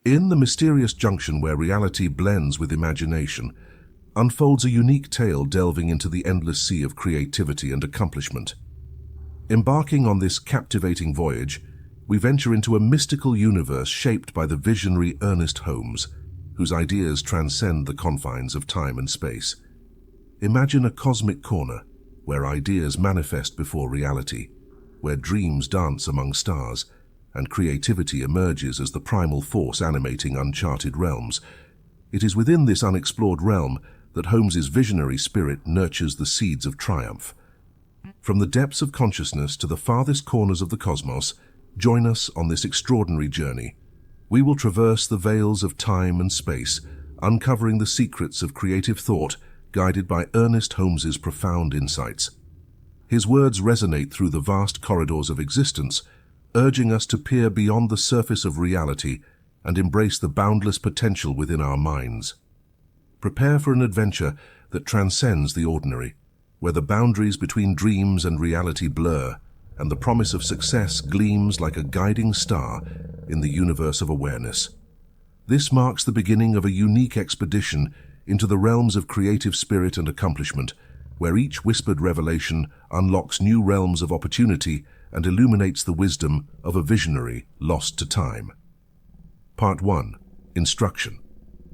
In the mysterious junction where reality blends with imagination, unfolds a unique tale delving into the endless sea of creativity and accomplishment. Embarking on this captivating voyage, we venture into a mystical universe shaped by the visionary Ernest Holmes, whose ideas transcend the confines of time and space. Imagine a cosmic corner where ideas manifest before reality, where dreams dance among stars, and creativity emerges as the primal force animating uncharted realms. It is within this unexplored realm that Holmes's visionary spirit nurtures the seeds of triumph. From the depths of consciousness to the farthest corners of the cosmos, join us on this extraordinary journey. We will traverse the veils of time and space, uncovering the secrets of creative thought, guided by Ernest Holmes's profound insights. His words resonate through the vast corridors of existence, urging us to peer beyond the surface of reality and embrace the boundless potential within our minds. Prepare for an adventure that transcends the ordinary, where the boundaries between dreams and reality blur, and the promise of success gleams like a guiding star in the universe of awareness. This marks the beginning of a unique expedition into the realms of creative spirit and accomplishment, where each whispered revelation unlocks new realms of opportunity and illuminates the wisdom of a visionary lost to time. Part 1. Instruction.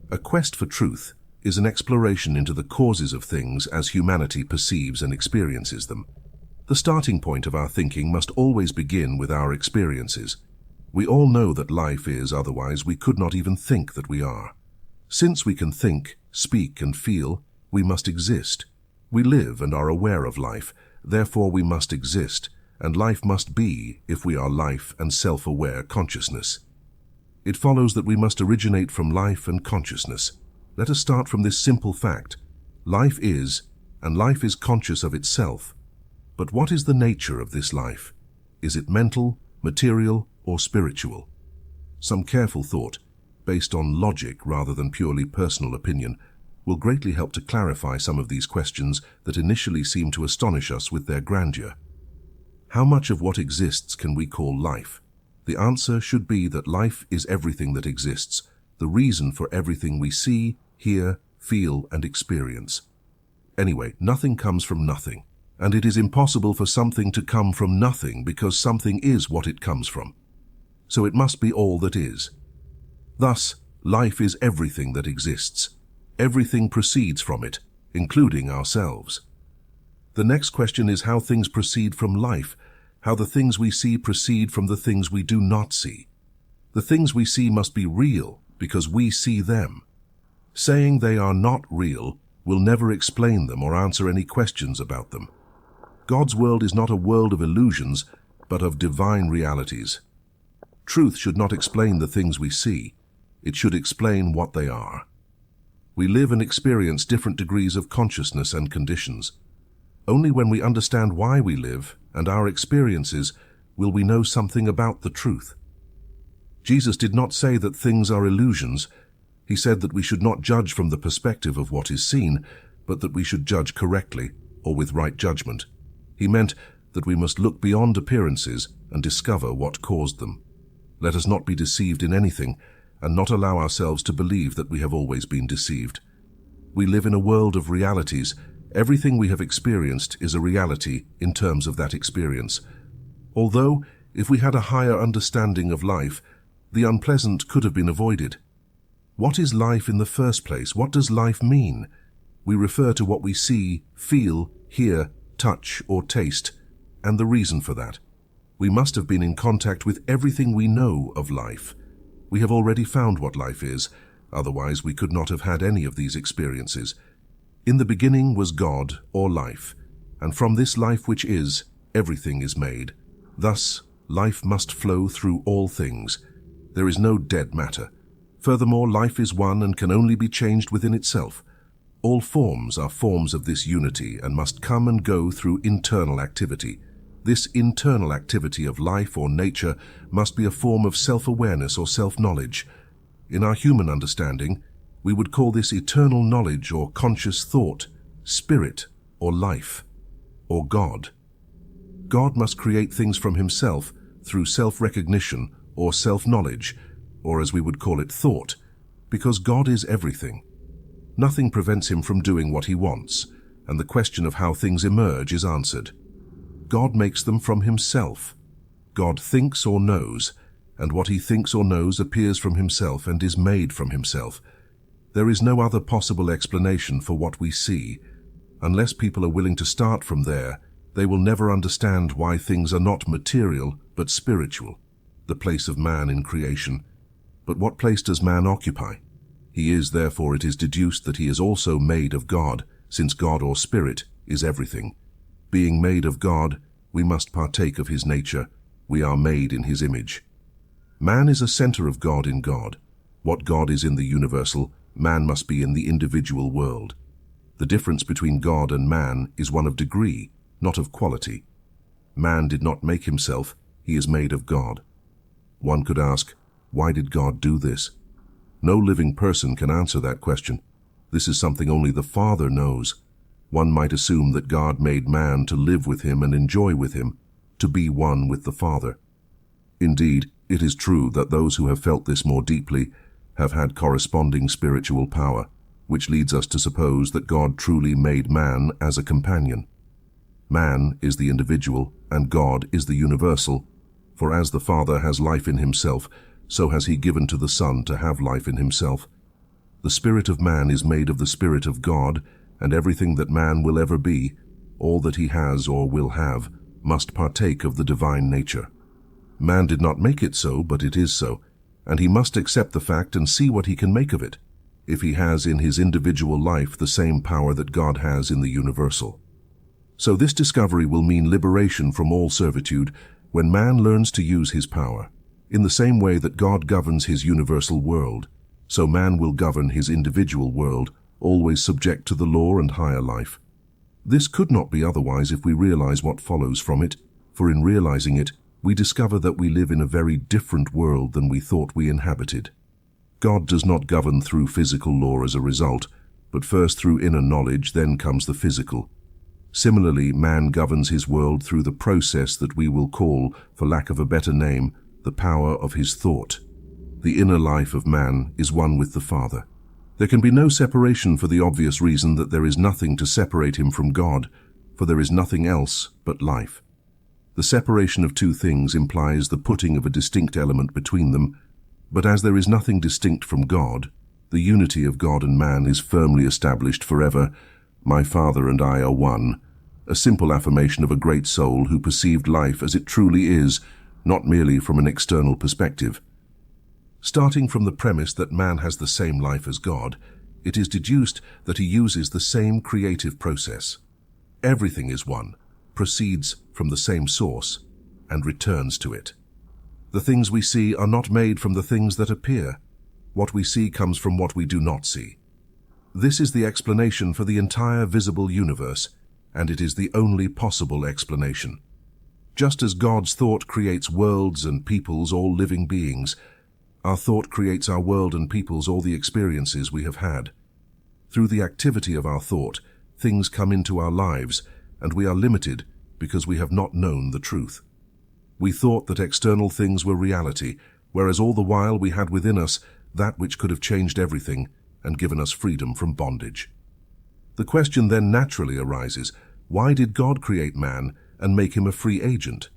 A quest for truth is an exploration into the causes of things as humanity perceives and experiences them. The starting point of our thinking must always begin with our experiences. We all know that life is, otherwise we could not even think that we are. Since we can think, speak, and feel, we must exist. We live and are aware of life, therefore we must exist, and life must be if we are life and self-aware consciousness. It follows that we must originate from life and consciousness. Let us start from this simple fact. Life is, and life is conscious of itself. But what is the nature of this life? Is it mental, material, or spiritual? Some careful thought, based on logic rather than purely personal opinion, will greatly help to clarify some of these questions that initially seem to astonish us with their grandeur. How much of what exists can we call life? The answer should be that life is everything that exists, the reason for everything we see, hear, feel, and experience. Anyway, nothing comes from nothing, and it is impossible for something to come from nothing because something is what it comes from. So it must be all that is. Thus, life is everything that exists. Everything proceeds from it, including ourselves. The next question is how things proceed from life, how the things we see proceed from the things we do not see. The things we see must be real because we see them. Saying they are not real will never explain them or answer any questions about them. God's world is not a world of illusions, but of divine realities. Truth should not explain the things we see. It should explain what they are. We live and experience different degrees of consciousness and conditions. Only when we understand why we live and our experiences will we know something about the truth. Jesus did not say that things are illusions. He said that we should not judge from the perspective of what is seen, but that we should judge correctly or with right judgment. He meant that we must look beyond appearances and discover what caused them. Let us not be deceived in anything and not allow ourselves to believe that we have always been deceived. We live in a world of realities. Everything we have experienced is a reality in terms of that experience. Although, if we had a higher understanding of life, the unpleasant could have been avoided. What is life in the first place? What does life mean? We refer to what we see, feel, hear, touch, or taste, and the reason for that. We must have been in contact with everything we know of life. We have already found what life is, otherwise we could not have had any of these experiences. In the beginning was God, or life, and from this life which is, everything is made. Thus, life must flow through all things. There is no dead matter. Furthermore, life is one and can only be changed within itself. All forms are forms of this unity and must come and go through internal activity. This internal activity of life or nature must be a form of self-awareness or self-knowledge. In our human understanding, we would call this eternal knowledge or conscious thought, spirit or life, or God. God must create things from himself through self-recognition or self-knowledge, or as we would call it, thought, because God is everything. Nothing prevents him from doing what he wants, and the question of how things emerge is answered. God makes them from himself. God thinks or knows, and what he thinks or knows appears from himself and is made from himself. There is no other possible explanation for what we see. Unless people are willing to start from there, they will never understand why things are not material but spiritual, the place of man in creation. But what place does man occupy? He is, therefore it is deduced that he is also made of God, since God or spirit is everything. Being made of God, we must partake of his nature. We are made in his image. Man is a center of God in God. What God is in the universal, man must be in the individual world. The difference between God and man is one of degree, not of quality. Man did not make himself, he is made of God. One could ask, why did God do this? No living person can answer that question. This is something only the Father knows. One might assume that God made man to live with him and enjoy with him, to be one with the Father. Indeed, it is true that those who have felt this more deeply have had corresponding spiritual power, which leads us to suppose that God truly made man as a companion. Man is the individual, and God is the universal, for as the Father has life in himself, so has he given to the Son to have life in himself. The spirit of man is made of the Spirit of God, and everything that man will ever be, all that he has or will have, must partake of the divine nature. Man did not make it so, but it is so, and he must accept the fact and see what he can make of it, if he has in his individual life the same power that God has in the universal. So this discovery will mean liberation from all servitude when man learns to use his power. In the same way that God governs his universal world, so man will govern his individual world, always subject to the law and higher life. This could not be otherwise if we realize what follows from it, for in realizing it, we discover that we live in a very different world than we thought we inhabited. God does not govern through physical law as a result, but first through inner knowledge, then comes the physical. Similarly, man governs his world through the process that we will call, for lack of a better name, the power of his thought. The inner life of man is one with the Father. There can be no separation for the obvious reason that there is nothing to separate him from God, for there is nothing else but life. The separation of two things implies the putting of a distinct element between them, but as there is nothing distinct from God, the unity of God and man is firmly established forever. My Father and I are one, a simple affirmation of a great soul who perceived life as it truly is, not merely from an external perspective. Starting from the premise that man has the same life as God, it is deduced that he uses the same creative process. Everything is one, proceeds from the same source, and returns to it. The things we see are not made from the things that appear. What we see comes from what we do not see. This is the explanation for the entire visible universe, and it is the only possible explanation. Just as God's thought creates worlds and peoples, all living beings, our thought creates our world and peoples, all the experiences we have had. Through the activity of our thought, things come into our lives, and we are limited because we have not known the truth. We thought that external things were reality, whereas all the while we had within us that which could have changed everything and given us freedom from bondage. The question then naturally arises, why did God create man and make him a free agent?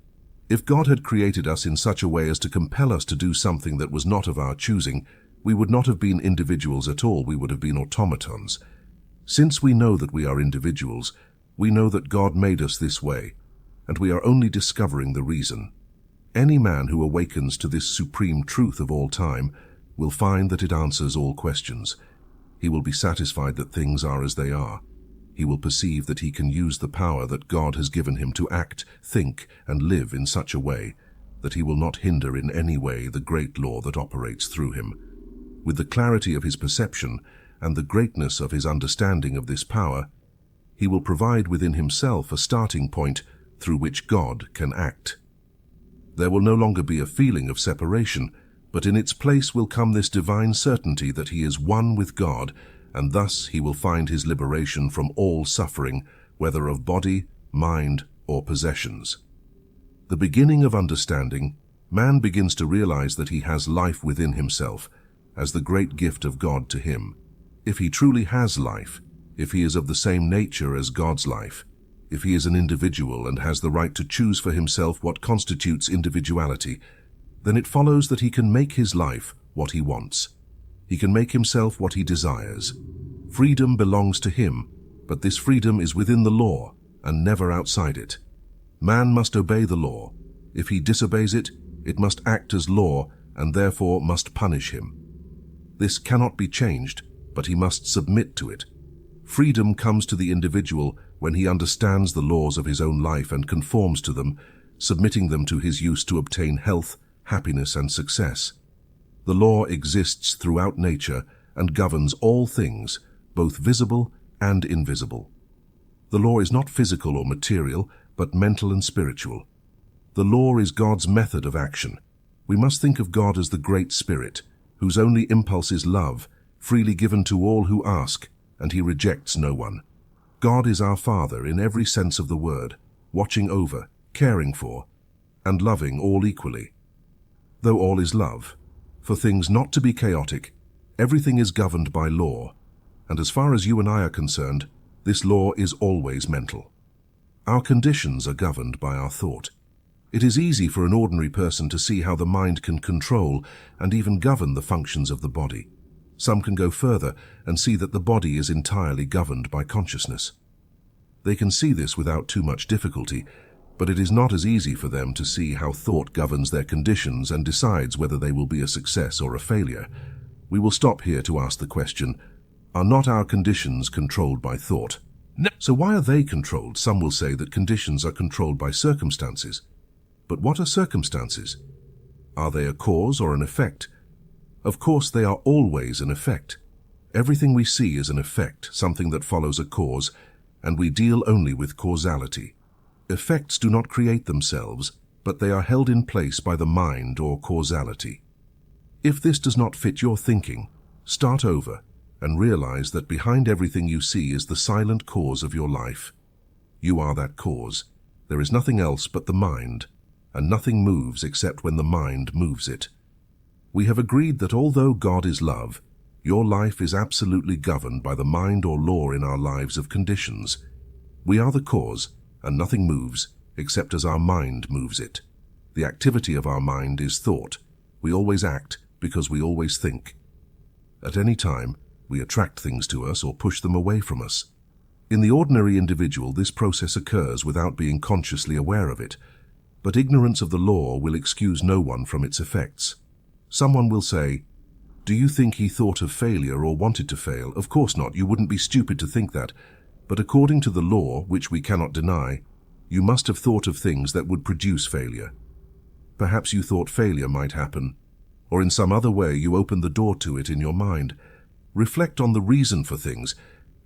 If God had created us in such a way as to compel us to do something that was not of our choosing, we would not have been individuals at all, we would have been automatons. Since we know that we are individuals, we know that God made us this way, and we are only discovering the reason. Any man who awakens to this supreme truth of all time will find that it answers all questions. He will be satisfied that things are as they are. He will perceive that he can use the power that God has given him to act, think, and live in such a way that he will not hinder in any way the great law that operates through him. With the clarity of his perception and the greatness of his understanding of this power, he will provide within himself a starting point through which God can act. There will no longer be a feeling of separation, but in its place will come this divine certainty that he is one with God, and thus he will find his liberation from all suffering, whether of body, mind, or possessions. The beginning of understanding Man begins to realize that he has life within himself as the great gift of God to him. If he truly has life, if he is of the same nature as God's life, if he is an individual and has the right to choose for himself what constitutes individuality, then it follows that he can make his life what he wants. He can make himself what he desires. Freedom belongs to him, but this freedom is within the law and never outside it. Man must obey the law. If he disobeys it, it must act as law and therefore must punish him. This cannot be changed, but he must submit to it. Freedom comes to the individual when he understands the laws of his own life and conforms to them, submitting them to his use to obtain health, happiness, and success. The law exists throughout nature and governs all things, both visible and invisible. The law is not physical or material, but mental and spiritual. The law is God's method of action. We must think of God as the Great Spirit, whose only impulse is love, freely given to all who ask, and he rejects no one. God is our Father in every sense of the word, watching over, caring for, and loving all equally. Though all is love, for things not to be chaotic, everything is governed by law, and as far as you and I are concerned, this law is always mental. Our conditions are governed by our thought. It is easy for an ordinary person to see how the mind can control and even govern the functions of the body. Some can go further and see that the body is entirely governed by consciousness. They can see this without too much difficulty, but it is not as easy for them to see how thought governs their conditions and decides whether they will be a success or a failure. We will stop here to ask the question, are not our conditions controlled by thought? No. So why are they controlled? Some will say that conditions are controlled by circumstances. But what are circumstances? Are they a cause or an effect? Of course, they are always an effect. Everything we see is an effect, something that follows a cause, and we deal only with causality. Effects do not create themselves, but they are held in place by the mind or causality. If this does not fit your thinking, start over and realize that behind everything you see is the silent cause of your life. You are that cause. There is nothing else but the mind, and nothing moves except when the mind moves it. We have agreed that although God is love, your life is absolutely governed by the mind or law in our lives of conditions. We are the cause, and nothing moves except as our mind moves it. The activity of our mind is thought. We always act because we always think. At any time, we attract things to us or push them away from us. In the ordinary individual, this process occurs without being consciously aware of it, but ignorance of the law will excuse no one from its effects. Someone will say, "Do you think he thought of failure or wanted to fail?" Of course not, you wouldn't be stupid to think that. But according to the law, which we cannot deny, you must have thought of things that would produce failure. Perhaps you thought failure might happen, or in some other way you opened the door to it in your mind. Reflect on the reason for things,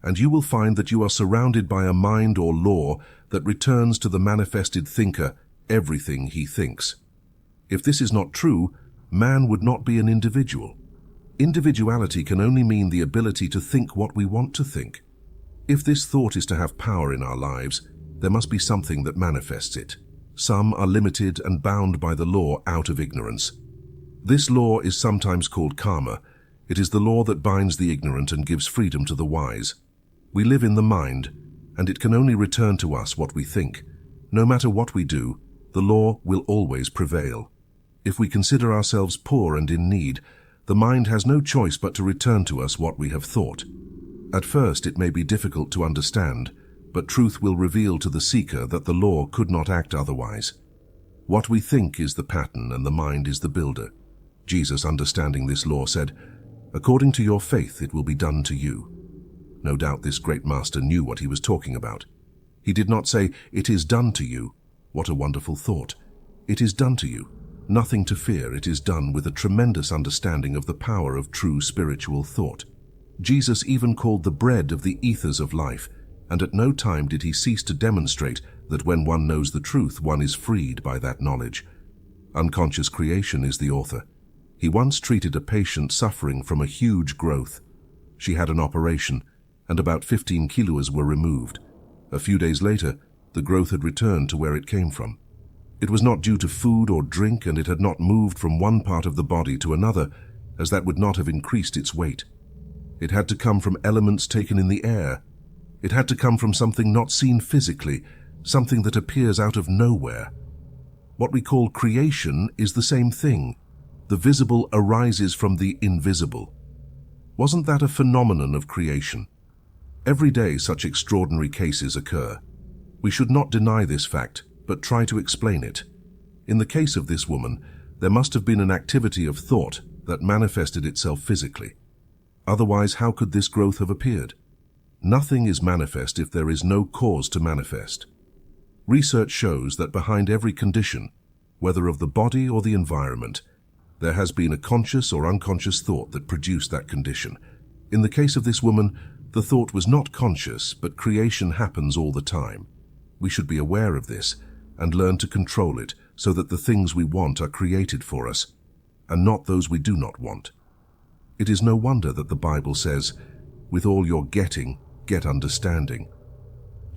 and you will find that you are surrounded by a mind or law that returns to the manifested thinker everything he thinks. If this is not true, man would not be an individual. Individuality can only mean the ability to think what we want to think. If this thought is to have power in our lives, there must be something that manifests it. Some are limited and bound by the law out of ignorance. This law is sometimes called karma. It is the law that binds the ignorant and gives freedom to the wise. We live in the mind, and it can only return to us what we think. No matter what we do, the law will always prevail. If we consider ourselves poor and in need, the mind has no choice but to return to us what we have thought. At first it may be difficult to understand, but truth will reveal to the seeker that the law could not act otherwise. What we think is the pattern and the mind is the builder. Jesus, understanding this law, said, "According to your faith it will be done to you." No doubt this great master knew what he was talking about. He did not say, "It is done to you." What a wonderful thought. It is done to you. Nothing to fear. It is done with a tremendous understanding of the power of true spiritual thought. Jesus even called the bread of the ethers of life, and at no time did he cease to demonstrate that when one knows the truth, one is freed by that knowledge. Unconscious creation is the author. He once treated a patient suffering from a huge growth. She had an operation, and about 15 kilos were removed. A few days later, the growth had returned to where it came from. It was not due to food or drink, and it had not moved from one part of the body to another, as that would not have increased its weight. It had to come from elements taken in the air. It had to come from something not seen physically, something that appears out of nowhere. What we call creation is the same thing. The visible arises from the invisible. Wasn't that a phenomenon of creation? Every day such extraordinary cases occur. We should not deny this fact, but try to explain it. In the case of this woman, there must have been an activity of thought that manifested itself physically. Otherwise, how could this growth have appeared? Nothing is manifest if there is no cause to manifest. Research shows that behind every condition, whether of the body or the environment, there has been a conscious or unconscious thought that produced that condition. In the case of this woman, the thought was not conscious, but creation happens all the time. We should be aware of this and learn to control it so that the things we want are created for us, and not those we do not want. It is no wonder that the Bible says, "With all your getting, get understanding."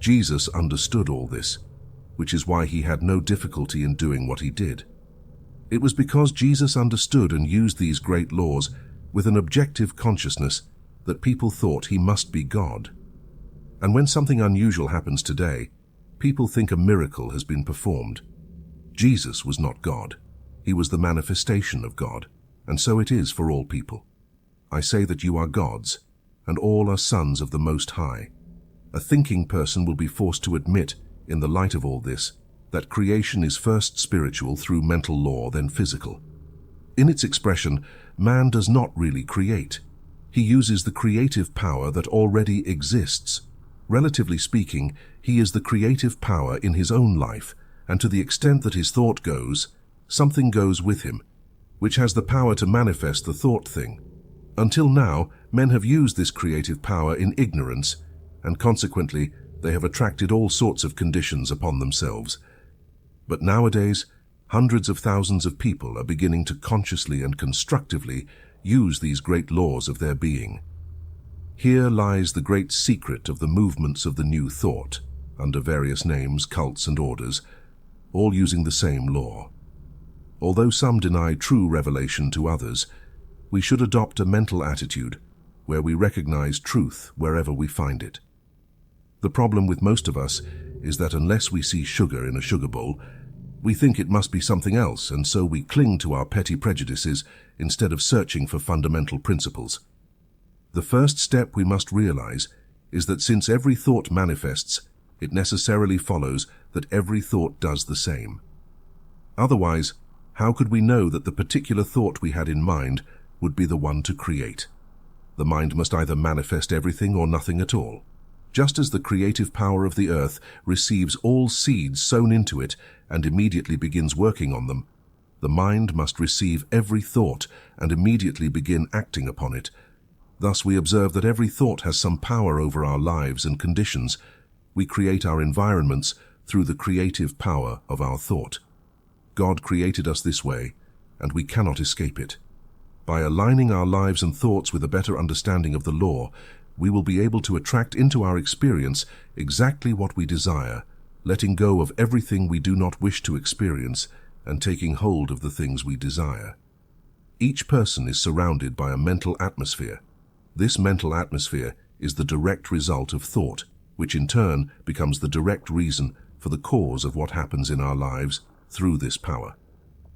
Jesus understood all this, which is why he had no difficulty in doing what he did. It was because Jesus understood and used these great laws with an objective consciousness that people thought he must be God. And when something unusual happens today, people think a miracle has been performed. Jesus was not God. He was the manifestation of God, and so it is for all people. I say that you are gods, and all are sons of the Most High. A thinking person will be forced to admit, in the light of all this, that creation is first spiritual through mental law, then physical. In its expression, man does not really create. He uses the creative power that already exists. Relatively speaking, he is the creative power in his own life, and to the extent that his thought goes, something goes with him, which has the power to manifest the thought thing. Until now, men have used this creative power in ignorance, and consequently, they have attracted all sorts of conditions upon themselves. But nowadays, hundreds of thousands of people are beginning to consciously and constructively use these great laws of their being. Here lies the great secret of the movements of the new thought, under various names, cults and orders, all using the same law. Although some deny true revelation to others, we should adopt a mental attitude where we recognize truth wherever we find it. The problem with most of us is that unless we see sugar in a sugar bowl, we think it must be something else, and so we cling to our petty prejudices instead of searching for fundamental principles. The first step we must realize is that since every thought manifests, it necessarily follows that every thought does the same. Otherwise, how could we know that the particular thought we had in mind would be the one to create? The mind must either manifest everything or nothing at all. Just as the creative power of the earth receives all seeds sown into it and immediately begins working on them, the mind must receive every thought and immediately begin acting upon it. Thus we observe that every thought has some power over our lives and conditions. We create our environments through the creative power of our thought. God created us this way, and we cannot escape it. By aligning our lives and thoughts with a better understanding of the law, we will be able to attract into our experience exactly what we desire, letting go of everything we do not wish to experience and taking hold of the things we desire. Each person is surrounded by a mental atmosphere. This mental atmosphere is the direct result of thought, which in turn becomes the direct reason for the cause of what happens in our lives through this power.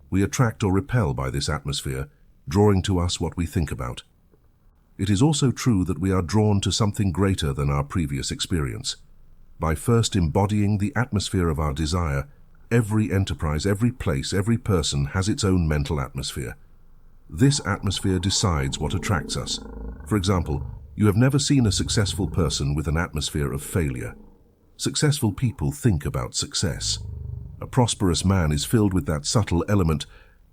We attract or repel by this atmosphere, drawing to us what we think about. It is also true that we are drawn to something greater than our previous experience. By first embodying the atmosphere of our desire, every enterprise, every place, every person has its own mental atmosphere. This atmosphere decides what attracts us. For example, you have never seen a successful person with an atmosphere of failure. Successful people think about success. A prosperous man is filled with that subtle element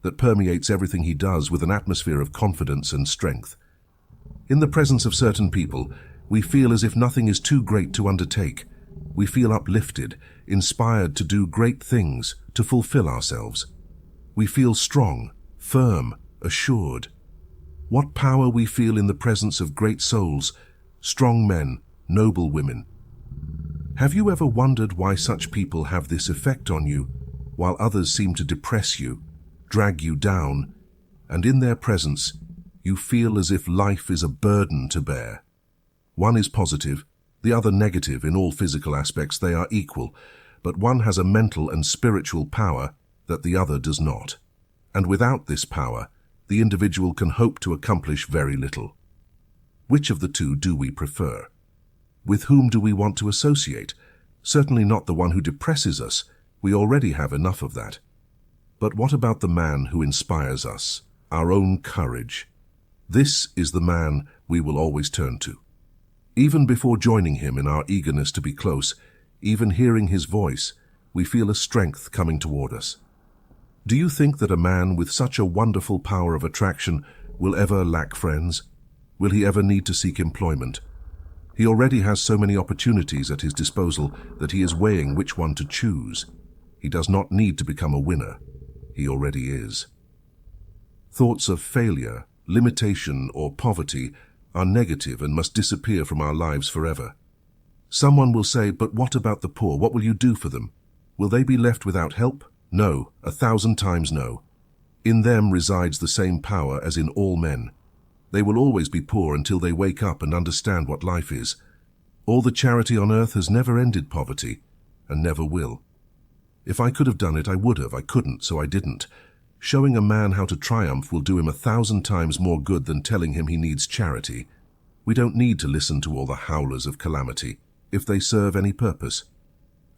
that permeates everything he does, with an atmosphere of confidence and strength. In the presence of certain people, we feel as if nothing is too great to undertake. We feel uplifted, inspired to do great things, to fulfill ourselves. We feel strong, firm, assured. What power we feel in the presence of great souls, strong men, noble women. Have you ever wondered why such people have this effect on you? while others seem to depress you, drag you down, and in their presence, you feel as if life is a burden to bear. One is positive, the other negative. In all physical aspects they are equal, but one has a mental and spiritual power that the other does not. And without this power, the individual can hope to accomplish very little. Which of the two do we prefer? With whom do we want to associate? Certainly not the one who depresses us. We already have enough of that. But what about the man who inspires us, our own courage? This is the man we will always turn to. Even before joining him in our eagerness to be close, even hearing his voice, we feel a strength coming toward us. Do you think that a man with such a wonderful power of attraction will ever lack friends? Will he ever need to seek employment? He already has so many opportunities at his disposal that he is weighing which one to choose. He does not need to become a winner. He already is. Thoughts of failure, limitation, or poverty are negative and must disappear from our lives forever. Someone will say, but what about the poor? What will you do for them? Will they be left without help? No, 1,000 times no. In them resides the same power as in all men. They will always be poor until they wake up and understand what life is. All the charity on earth has never ended poverty, and never will. If I could have done it, I would have. I couldn't, so I didn't. Showing a man how to triumph will do him 1,000 times more good than telling him he needs charity. We don't need to listen to all the howlers of calamity, if they serve any purpose.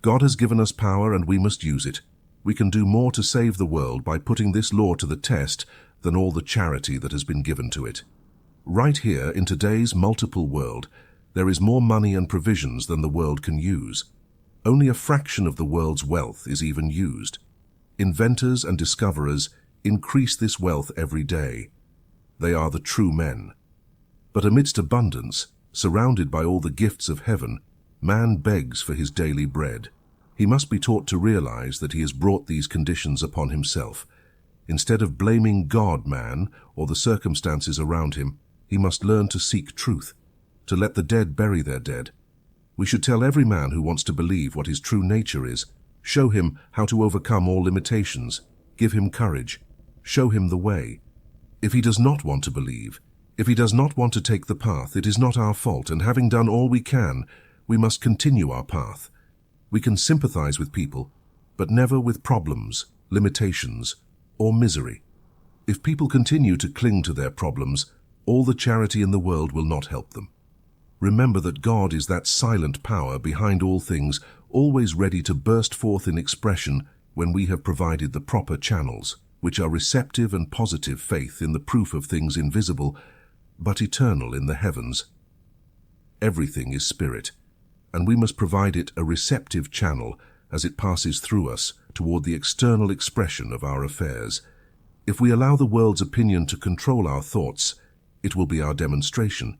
God has given us power and we must use it. We can do more to save the world by putting this law to the test than all the charity that has been given to it. Right here, in today's multiple world, there is more money and provisions than the world can use. Only a fraction of the world's wealth is even used. Inventors and discoverers increase this wealth every day. They are the true men. But amidst abundance, surrounded by all the gifts of heaven, man begs for his daily bread. He must be taught to realize that he has brought these conditions upon himself. Instead of blaming God, man, or the circumstances around him, he must learn to seek truth, to let the dead bury their dead. We should tell every man who wants to believe what his true nature is, show him how to overcome all limitations, give him courage, show him the way. If he does not want to believe, if he does not want to take the path, it is not our fault, and having done all we can, we must continue our path. We can sympathize with people, but never with problems, limitations, or misery. If people continue to cling to their problems, all the charity in the world will not help them. Remember that God is that silent power behind all things, always ready to burst forth in expression when we have provided the proper channels, which are receptive and positive faith in the proof of things invisible, but eternal in the heavens. Everything is spirit, and we must provide it a receptive channel as it passes through us toward the external expression of our affairs. If we allow the world's opinion to control our thoughts, it will be our demonstration.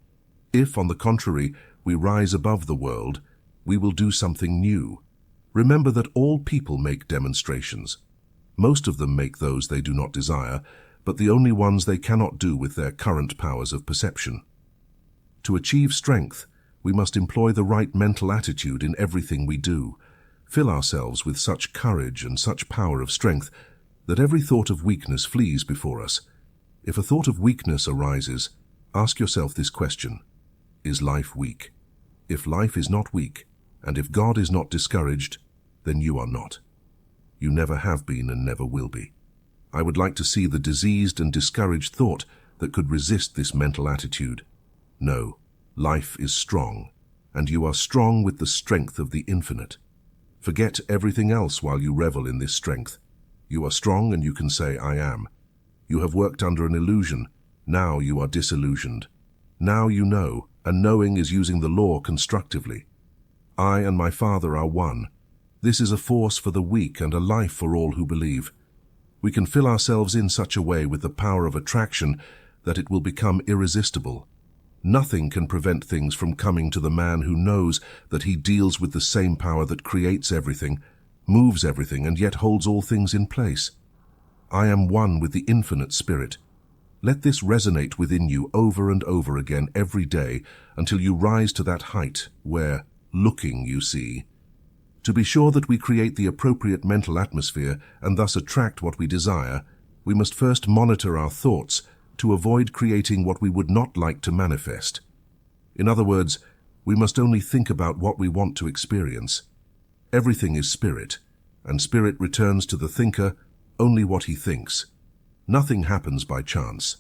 If, on the contrary, we rise above the world, we will do something new. Remember that all people make demonstrations. Most of them make those they do not desire, but the only ones they cannot do with their current powers of perception. To achieve strength, we must employ the right mental attitude in everything we do. Fill ourselves with such courage and such power of strength that every thought of weakness flees before us. If a thought of weakness arises, ask yourself this question: is life weak? If life is not weak, and if God is not discouraged, then you are not. You never have been and never will be. I would like to see the diseased and discouraged thought that could resist this mental attitude. No, life is strong, and you are strong with the strength of the infinite. Forget everything else while you revel in this strength. You are strong and you can say, I am. You have worked under an illusion. Now you are disillusioned. Now you know, and knowing is using the law constructively. I and my Father are one. This is a force for the weak and a life for all who believe. We can fill ourselves in such a way with the power of attraction that it will become irresistible. Nothing can prevent things from coming to the man who knows that he deals with the same power that creates everything, moves everything, and yet holds all things in place. I am one with the infinite spirit. Let this resonate within you over and over again every day until you rise to that height where, looking, you see. To be sure that we create the appropriate mental atmosphere and thus attract what we desire, we must first monitor our thoughts to avoid creating what we would not like to manifest. In other words, we must only think about what we want to experience. Everything is spirit, and spirit returns to the thinker only what he thinks. Nothing happens by chance.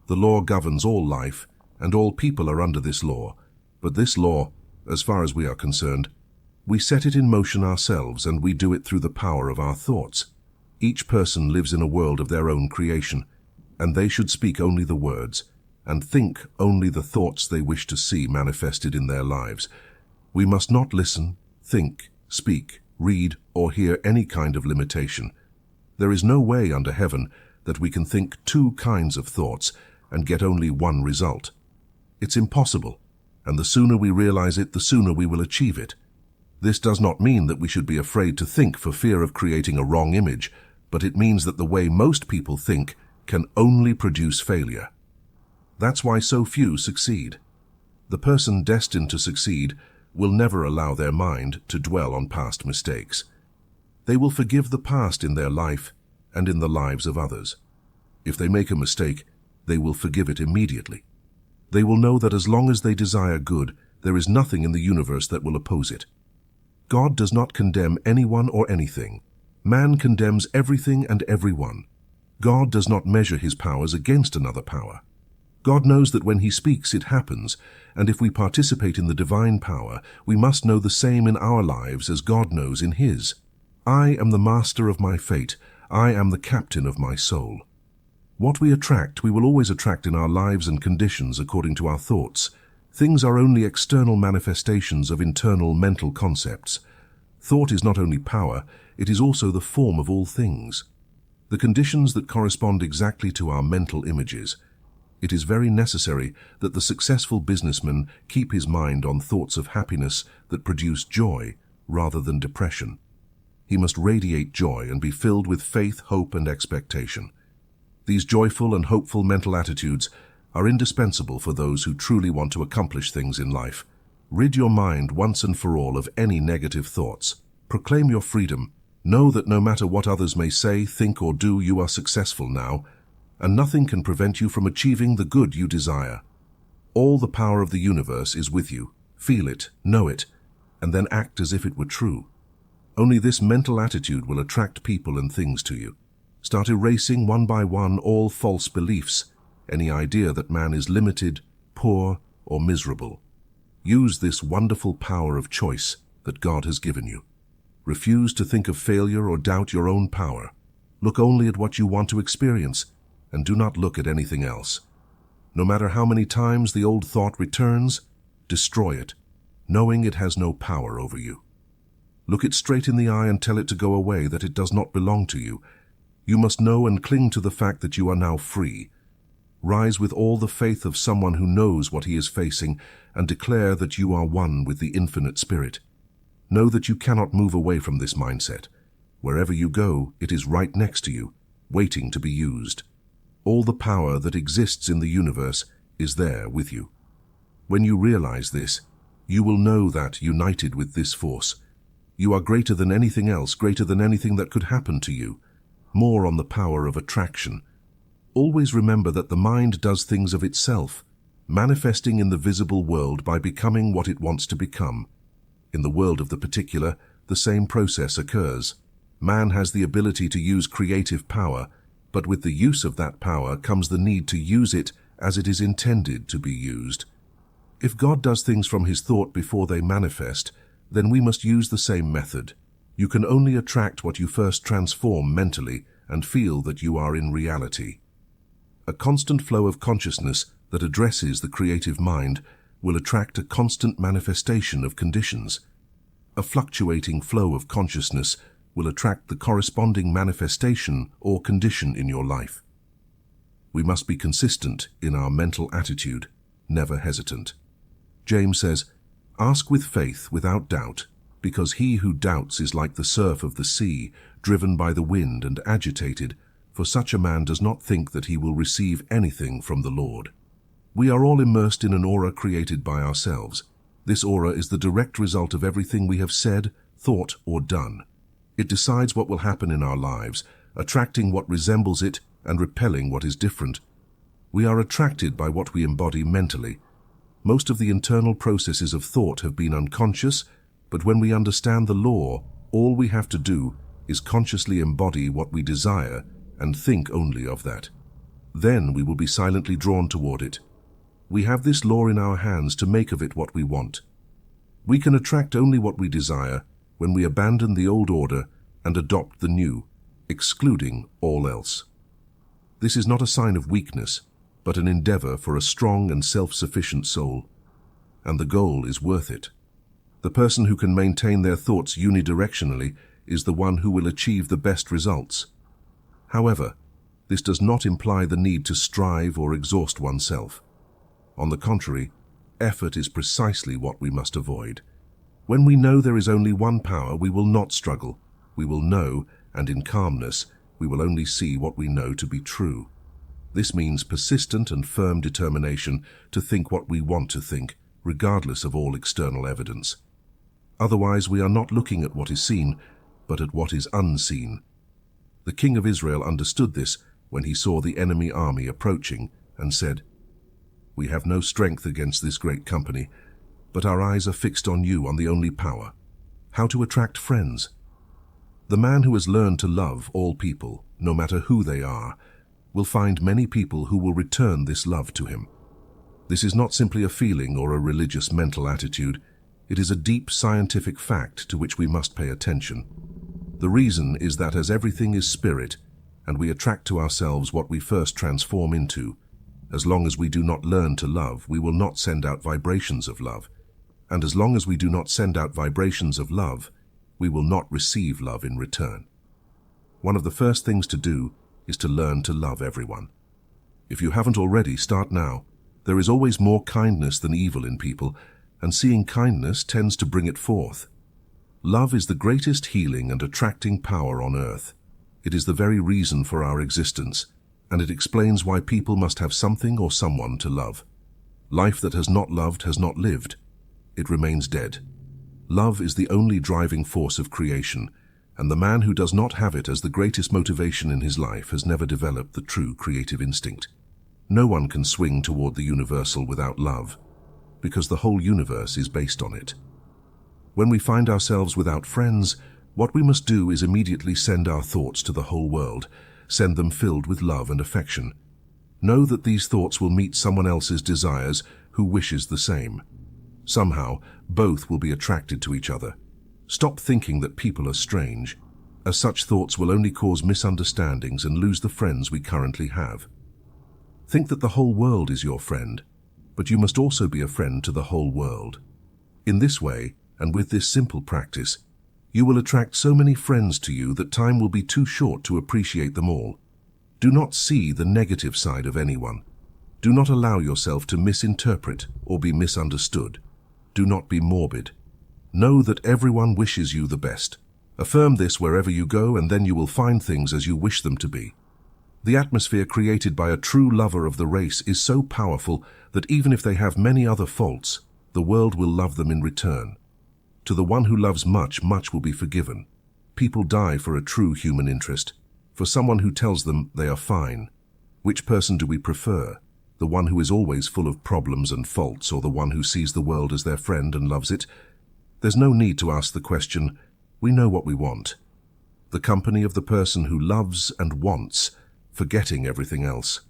The law governs all life, and all people are under this law. But this law, as far as we are concerned, we set it in motion ourselves, and we do it through the power of our thoughts. Each person lives in a world of their own creation, and they should speak only the words, and think only the thoughts they wish to see manifested in their lives. We must not listen, think, speak, read, or hear any kind of limitation. There is no way under heaven that we can think two kinds of thoughts and get only one result. It's impossible, and the sooner we realize it, the sooner we will achieve it. This does not mean that we should be afraid to think for fear of creating a wrong image, but it means that the way most people think can only produce failure. That's why so few succeed. The person destined to succeed will never allow their mind to dwell on past mistakes. They will forgive the past in their life and in the lives of others. If they make a mistake, they will forgive it immediately. They will know that as long as they desire good, there is nothing in the universe that will oppose it. God does not condemn anyone or anything. Man condemns everything and everyone. God does not measure his powers against another power. God knows that when he speaks, it happens, and if we participate in the divine power, we must know the same in our lives as God knows in his. I am the master of my fate. I am the captain of my soul. What we attract, we will always attract in our lives and conditions according to our thoughts. Things are only external manifestations of internal mental concepts. Thought is not only power, it is also the form of all things. The conditions that correspond exactly to our mental images. It is very necessary that the successful businessman keep his mind on thoughts of happiness that produce joy rather than depression. He must radiate joy and be filled with faith, hope, and expectation. These joyful and hopeful mental attitudes are indispensable for those who truly want to accomplish things in life. Rid your mind once and for all of any negative thoughts. Proclaim your freedom. Know that no matter what others may say, think, or do, you are successful now, and nothing can prevent you from achieving the good you desire. All the power of the universe is with you. Feel it, know it, and then act as if it were true. Only this mental attitude will attract people and things to you. Start erasing one by one all false beliefs, any idea that man is limited, poor, or miserable. Use this wonderful power of choice that God has given you. Refuse to think of failure or doubt your own power. Look only at what you want to experience, and do not look at anything else. No matter how many times the old thought returns, destroy it, knowing it has no power over you. Look it straight in the eye and tell it to go away, that it does not belong to you. You must know and cling to the fact that you are now free. Rise with all the faith of someone who knows what he is facing and declare that you are one with the infinite spirit. Know that you cannot move away from this mindset. Wherever you go, it is right next to you, waiting to be used. All the power that exists in the universe is there with you. When you realize this, you will know that, united with this force, you are greater than anything else, greater than anything that could happen to you. More on the power of attraction. Always remember that the mind does things of itself, manifesting in the visible world by becoming what it wants to become. In the world of the particular, the same process occurs. Man has the ability to use creative power, but with the use of that power comes the need to use it as it is intended to be used. If God does things from his thought before they manifest, then we must use the same method. You can only attract what you first transform mentally and feel that you are in reality. A constant flow of consciousness that addresses the creative mind will attract a constant manifestation of conditions. A fluctuating flow of consciousness will attract the corresponding manifestation or condition in your life. We must be consistent in our mental attitude, never hesitant. James says, "Ask with faith without doubt, because he who doubts is like the surf of the sea, driven by the wind and agitated, for such a man does not think that he will receive anything from the Lord." We are all immersed in an aura created by ourselves. This aura is the direct result of everything we have said, thought, or done. It decides what will happen in our lives, attracting what resembles it and repelling what is different. We are attracted by what we embody mentally. Most of the internal processes of thought have been unconscious, but when we understand the law, all we have to do is consciously embody what we desire and think only of that. Then we will be silently drawn toward it. We have this law in our hands to make of it what we want. We can attract only what we desire when we abandon the old order and adopt the new, excluding all else. This is not a sign of weakness, but an endeavor for a strong and self-sufficient soul. And the goal is worth it. The person who can maintain their thoughts unidirectionally is the one who will achieve the best results. However, this does not imply the need to strive or exhaust oneself. On the contrary, effort is precisely what we must avoid. When we know there is only one power, we will not struggle. We will know, and in calmness, we will only see what we know to be true. This means persistent and firm determination to think what we want to think, regardless of all external evidence. Otherwise, we are not looking at what is seen, but at what is unseen. The king of Israel understood this when he saw the enemy army approaching and said, "We have no strength against this great company, but our eyes are fixed on you, on the only power." How to attract friends? The man who has learned to love all people, no matter who they are, will find many people who will return this love to him. This is not simply a feeling or a religious mental attitude. It is a deep scientific fact to which we must pay attention. The reason is that as everything is spirit, and we attract to ourselves what we first transform into, as long as we do not learn to love, we will not send out vibrations of love. And as long as we do not send out vibrations of love, we will not receive love in return. One of the first things to do is to learn to love everyone. If you haven't already, start now. There is always more kindness than evil in people, and seeing kindness tends to bring it forth. Love is the greatest healing and attracting power on earth. It is the very reason for our existence, and it explains why people must have something or someone to love. Life that has not loved has not lived. It remains dead. Love is the only driving force of creation, and the man who does not have it as the greatest motivation in his life has never developed the true creative instinct. No one can swing toward the universal without love, because the whole universe is based on it. When we find ourselves without friends, what we must do is immediately send our thoughts to the whole world, send them filled with love and affection. Know that these thoughts will meet someone else's desires who wishes the same. Somehow, both will be attracted to each other. Stop thinking that people are strange, as such thoughts will only cause misunderstandings and lose the friends we currently have. Think that the whole world is your friend, but you must also be a friend to the whole world. In this way, and with this simple practice, you will attract so many friends to you that time will be too short to appreciate them all. Do not see the negative side of anyone. Do not allow yourself to misinterpret or be misunderstood. Do not be morbid. Know that everyone wishes you the best. Affirm this wherever you go, and then you will find things as you wish them to be. The atmosphere created by a true lover of the race is so powerful that even if they have many other faults, the world will love them in return. To the one who loves much, much will be forgiven. People die for a true human interest, for someone who tells them they are fine. Which person do we prefer? The one who is always full of problems and faults, or the one who sees the world as their friend and loves it? There's no need to ask the question. We know what we want. The company of the person who loves and wants, forgetting everything else.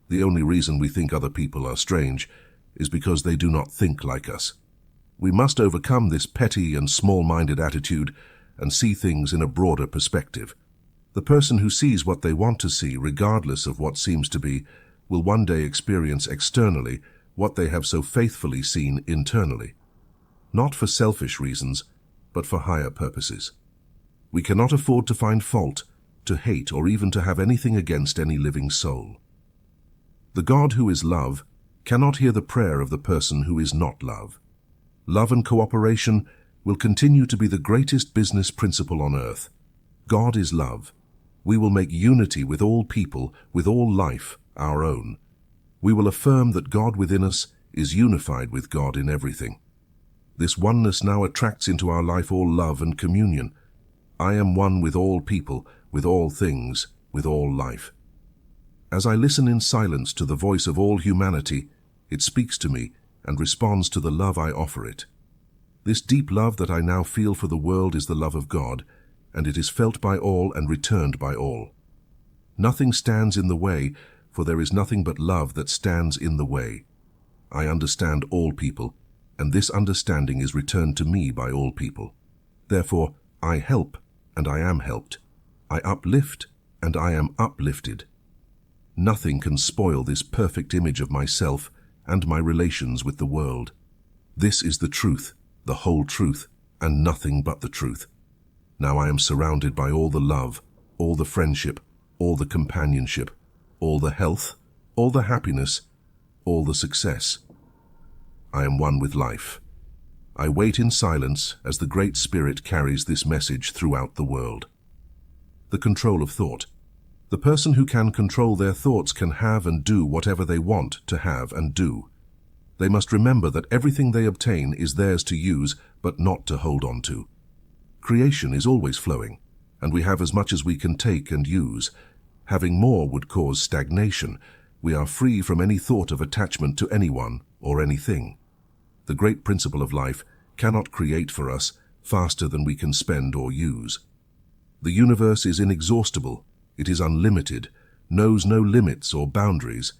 The only reason we think other people are strange is because they do not think like us. We must overcome this petty and small-minded attitude and see things in a broader perspective. The person who sees what they want to see, regardless of what seems to be, will one day experience externally what they have so faithfully seen internally. Not for selfish reasons, but for higher purposes. We cannot afford to find fault, to hate, or even to have anything against any living soul. The God who is love cannot hear the prayer of the person who is not love. Love and cooperation will continue to be the greatest business principle on earth. God is love. We will make unity with all people, with all life, our own. We will affirm that God within us is unified with God in everything. This oneness now attracts into our life all love and communion. I am one with all people, with all things, with all life. As I listen in silence to the voice of all humanity, it speaks to me and responds to the love I offer it. This deep love that I now feel for the world is the love of God, and it is felt by all and returned by all. Nothing stands in the way, for there is nothing but love that stands in the way. I understand all people, and this understanding is returned to me by all people. Therefore, I help, and I am helped. I uplift, and I am uplifted. Nothing can spoil this perfect image of myself and my relations with the world. This is the truth, the whole truth, and nothing but the truth. Now I am surrounded by all the love, all the friendship, all the companionship, all the health, all the happiness, all the success. I am one with life. I wait in silence as the Great Spirit carries this message throughout the world. The control of thought. The person who can control their thoughts can have and do whatever they want to have and do. They must remember that everything they obtain is theirs to use, but not to hold on to. Creation is always flowing, and we have as much as we can take and use. Having more would cause stagnation. We are free from any thought of attachment to anyone or anything. The great principle of life cannot create for us faster than we can spend or use. The universe is inexhaustible. It is unlimited, knows no limits or boundaries.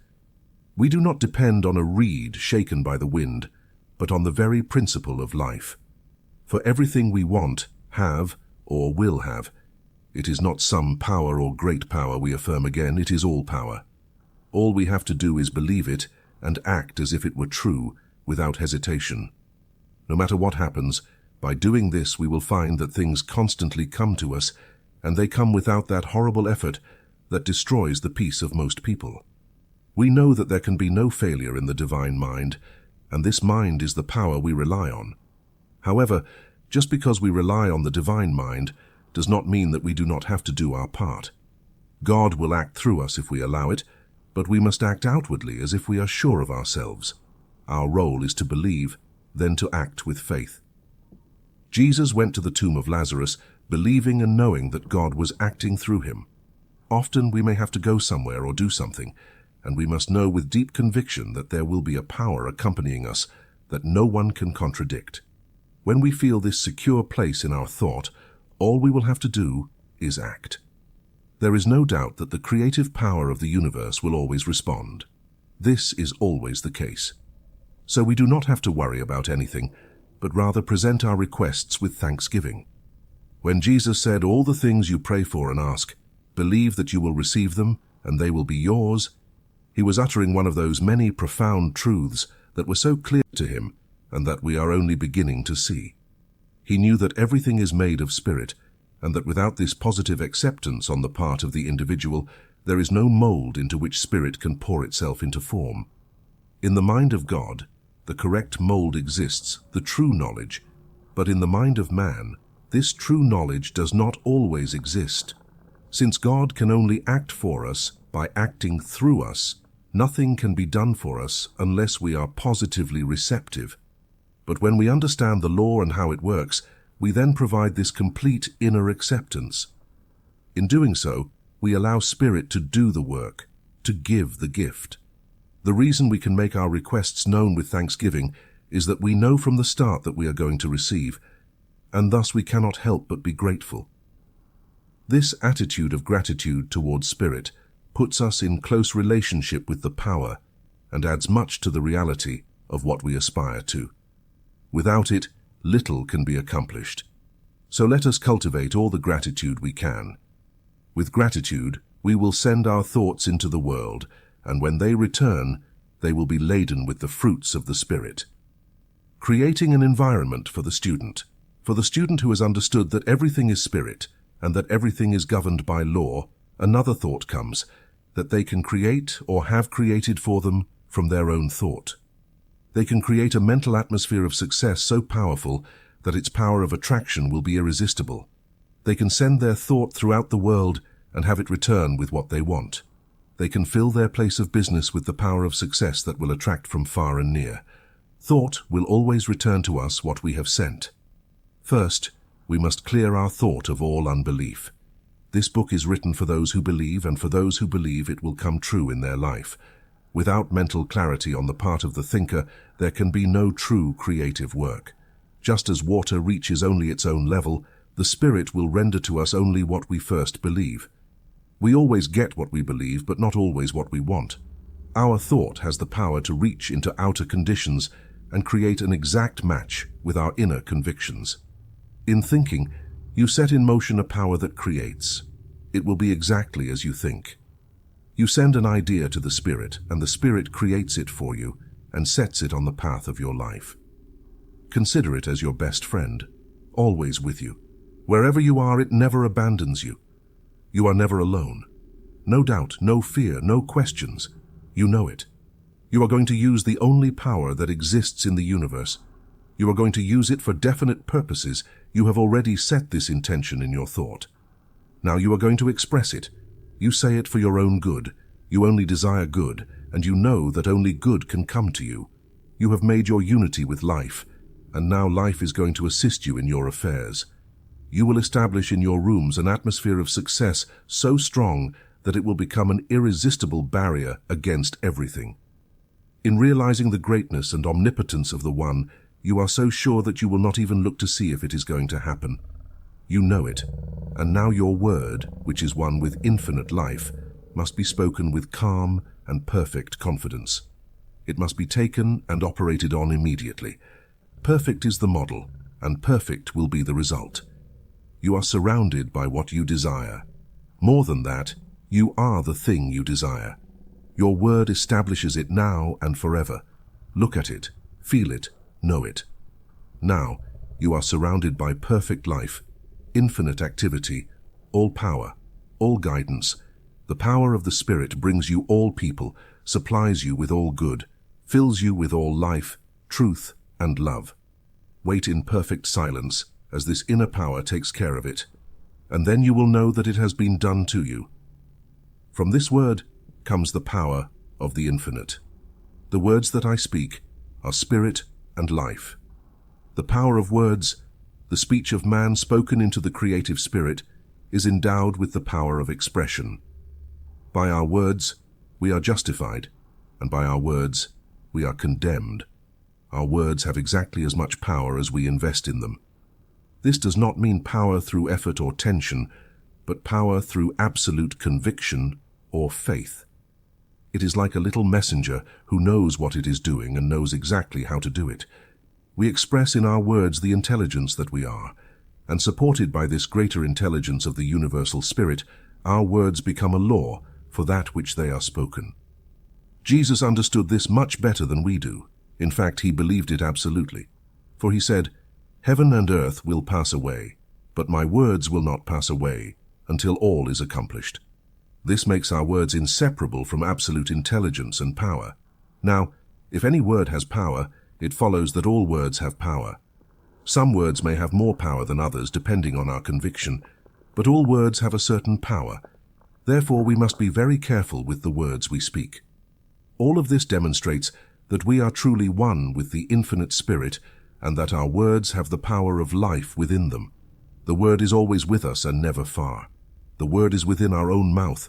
We do not depend on a reed shaken by the wind, but on the very principle of life. For everything we want, have, or will have, it is not some power or great power we affirm again, it is all power. All we have to do is believe it and act as if it were true, without hesitation. No matter what happens, by doing this we will find that things constantly come to us, and they come without that horrible effort that destroys the peace of most people. We know that there can be no failure in the divine mind, and this mind is the power we rely on. However, just because we rely on the divine mind does not mean that we do not have to do our part. God will act through us if we allow it, but we must act outwardly as if we are sure of ourselves. Our role is to believe, then to act with faith. Jesus went to the tomb of Lazarus, believing and knowing that God was acting through him. Often we may have to go somewhere or do something, and we must know with deep conviction that there will be a power accompanying us that no one can contradict. When we feel this secure place in our thought, all we will have to do is act. There is no doubt that the creative power of the universe will always respond. This is always the case. So we do not have to worry about anything, but rather present our requests with thanksgiving. When Jesus said, "All the things you pray for and ask, believe that you will receive them, and they will be yours," he was uttering one of those many profound truths that were so clear to him and that we are only beginning to see. He knew that everything is made of spirit, and that without this positive acceptance on the part of the individual, there is no mold into which spirit can pour itself into form. In the mind of God, the correct mold exists, the true knowledge, but in the mind of man, this true knowledge does not always exist. Since God can only act for us by acting through us, nothing can be done for us unless we are positively receptive. But when we understand the law and how it works, we then provide this complete inner acceptance. In doing so, we allow Spirit to do the work, to give the gift. The reason we can make our requests known with thanksgiving is that we know from the start that we are going to receive, and thus we cannot help but be grateful. This attitude of gratitude towards Spirit puts us in close relationship with the power and adds much to the reality of what we aspire to. Without it, little can be accomplished. So let us cultivate all the gratitude we can. With gratitude, we will send our thoughts into the world, and when they return, they will be laden with the fruits of the Spirit. Creating an environment for the student. For the student who has understood that everything is spirit and that everything is governed by law, another thought comes, that they can create or have created for them from their own thought. They can create a mental atmosphere of success so powerful that its power of attraction will be irresistible. They can send their thought throughout the world and have it return with what they want. They can fill their place of business with the power of success that will attract from far and near. Thought will always return to us what we have sent. First, we must clear our thought of all unbelief. This book is written for those who believe, and for those who believe it will come true in their life. Without mental clarity on the part of the thinker, there can be no true creative work. Just as water reaches only its own level, the Spirit will render to us only what we first believe. We always get what we believe, but not always what we want. Our thought has the power to reach into outer conditions and create an exact match with our inner convictions. In thinking, you set in motion a power that creates. It will be exactly as you think. You send an idea to the Spirit, and the Spirit creates it for you and sets it on the path of your life. Consider it as your best friend, always with you. Wherever you are, it never abandons you. You are never alone. No doubt, no fear, no questions. You know it. You are going to use the only power that exists in the universe. You are going to use it for definite purposes. You have already set this intention in your thought. Now you are going to express it. You say it for your own good. You only desire good, and you know that only good can come to you. You have made your unity with life, and now life is going to assist you in your affairs. You will establish in your rooms an atmosphere of success so strong that it will become an irresistible barrier against everything. In realizing the greatness and omnipotence of the One, you are so sure that you will not even look to see if it is going to happen. You know it, and now your word, which is one with infinite life, must be spoken with calm and perfect confidence. It must be taken and operated on immediately. Perfect is the model, and perfect will be the result. You are surrounded by what you desire. More than that, you are the thing you desire. Your word establishes it now and forever. Look at it, feel it, know it. Now, you are surrounded by perfect life, infinite activity, all power, all guidance. The power of the Spirit brings you all people, supplies you with all good, fills you with all life, truth, and love. Wait in perfect silence as this inner power takes care of it, and then you will know that it has been done to you. From this word comes the power of the infinite. The words that I speak are spirit and life. The power of words, the speech of man spoken into the creative spirit, is endowed with the power of expression. By our words, we are justified, and by our words, we are condemned. Our words have exactly as much power as we invest in them. This does not mean power through effort or tension, but power through absolute conviction or faith. It is like a little messenger who knows what it is doing and knows exactly how to do it. We express in our words the intelligence that we are, and supported by this greater intelligence of the universal spirit, our words become a law for that which they are spoken. Jesus understood this much better than we do. In fact, he believed it absolutely. For he said, "Heaven and earth will pass away, but my words will not pass away until all is accomplished." This makes our words inseparable from absolute intelligence and power. Now, if any word has power, it follows that all words have power. Some words may have more power than others depending on our conviction, but all words have a certain power. Therefore, we must be very careful with the words we speak. All of this demonstrates that we are truly one with the infinite spirit and that our words have the power of life within them. The word is always with us and never far. The word is within our own mouth.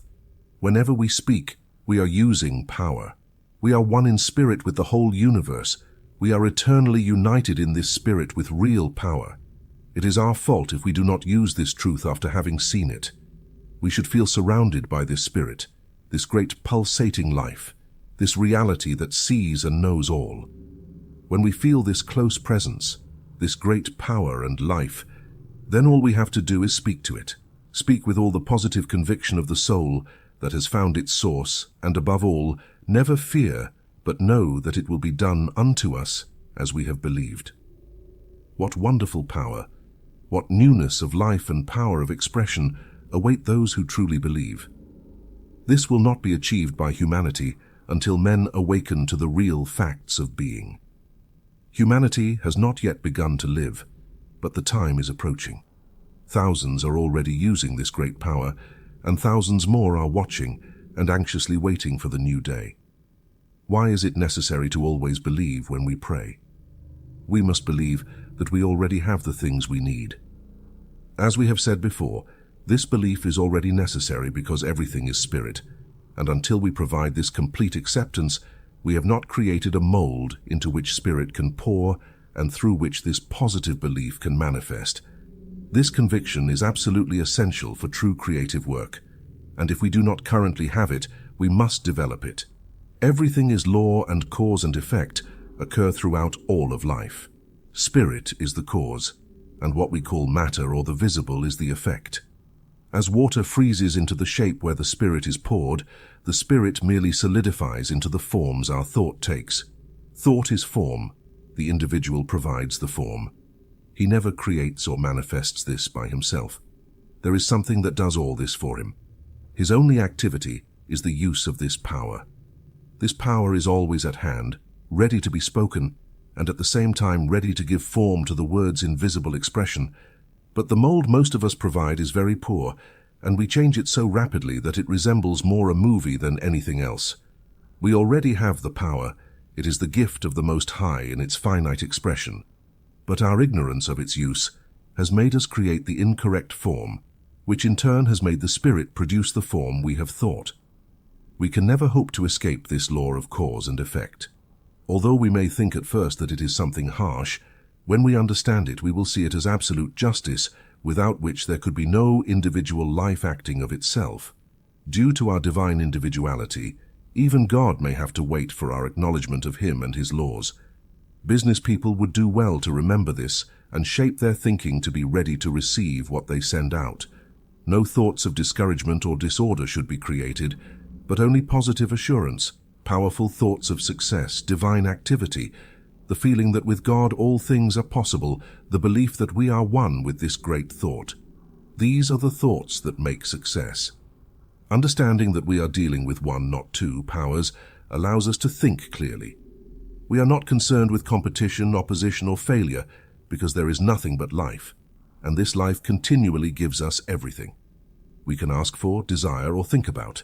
Whenever we speak, we are using power. We are one in spirit with the whole universe. We are eternally united in this spirit with real power. It is our fault if we do not use this truth after having seen it. We should feel surrounded by this spirit, this great pulsating life, this reality that sees and knows all. When we feel this close presence, this great power and life, then all we have to do is speak to it. Speak with all the positive conviction of the soul that has found its source, and above all, never fear, but know that it will be done unto us as we have believed. What wonderful power, what newness of life and power of expression await those who truly believe. This will not be achieved by humanity until men awaken to the real facts of being. Humanity has not yet begun to live, but the time is approaching. Thousands are already using this great power, and thousands more are watching and anxiously waiting for the new day. Why is it necessary to always believe when we pray? We must believe that we already have the things we need. As we have said before, this belief is already necessary because everything is spirit, and until we provide this complete acceptance, we have not created a mold into which spirit can pour and through which this positive belief can manifest. This conviction is absolutely essential for true creative work, and if we do not currently have it, we must develop it. Everything is law, and cause and effect occur throughout all of life. Spirit is the cause, and what we call matter or the visible is the effect. As water freezes into the shape where the spirit is poured, the spirit merely solidifies into the forms our thought takes. Thought is form. The individual provides the form. He never creates or manifests this by himself. There is something that does all this for him. His only activity is the use of this power. This power is always at hand, ready to be spoken, and at the same time ready to give form to the word's invisible expression. But the mold most of us provide is very poor, and we change it so rapidly that it resembles more a movie than anything else. We already have the power. It is the gift of the Most High in its finite expression. But our ignorance of its use has made us create the incorrect form, which in turn has made the spirit produce the form we have thought. We can never hope to escape this law of cause and effect. Although we may think at first that it is something harsh, when we understand it, we will see it as absolute justice, without which there could be no individual life acting of itself. Due to our divine individuality, even God may have to wait for our acknowledgement of Him and His laws. Business people would do well to remember this and shape their thinking to be ready to receive what they send out. No thoughts of discouragement or disorder should be created, but only positive assurance, powerful thoughts of success, divine activity, the feeling that with God all things are possible, the belief that we are one with this great thought. These are the thoughts that make success. Understanding that we are dealing with one, not two, powers allows us to think clearly. We are not concerned with competition, opposition, or failure, because there is nothing but life, and this life continually gives us everything we can ask for, desire, or think about.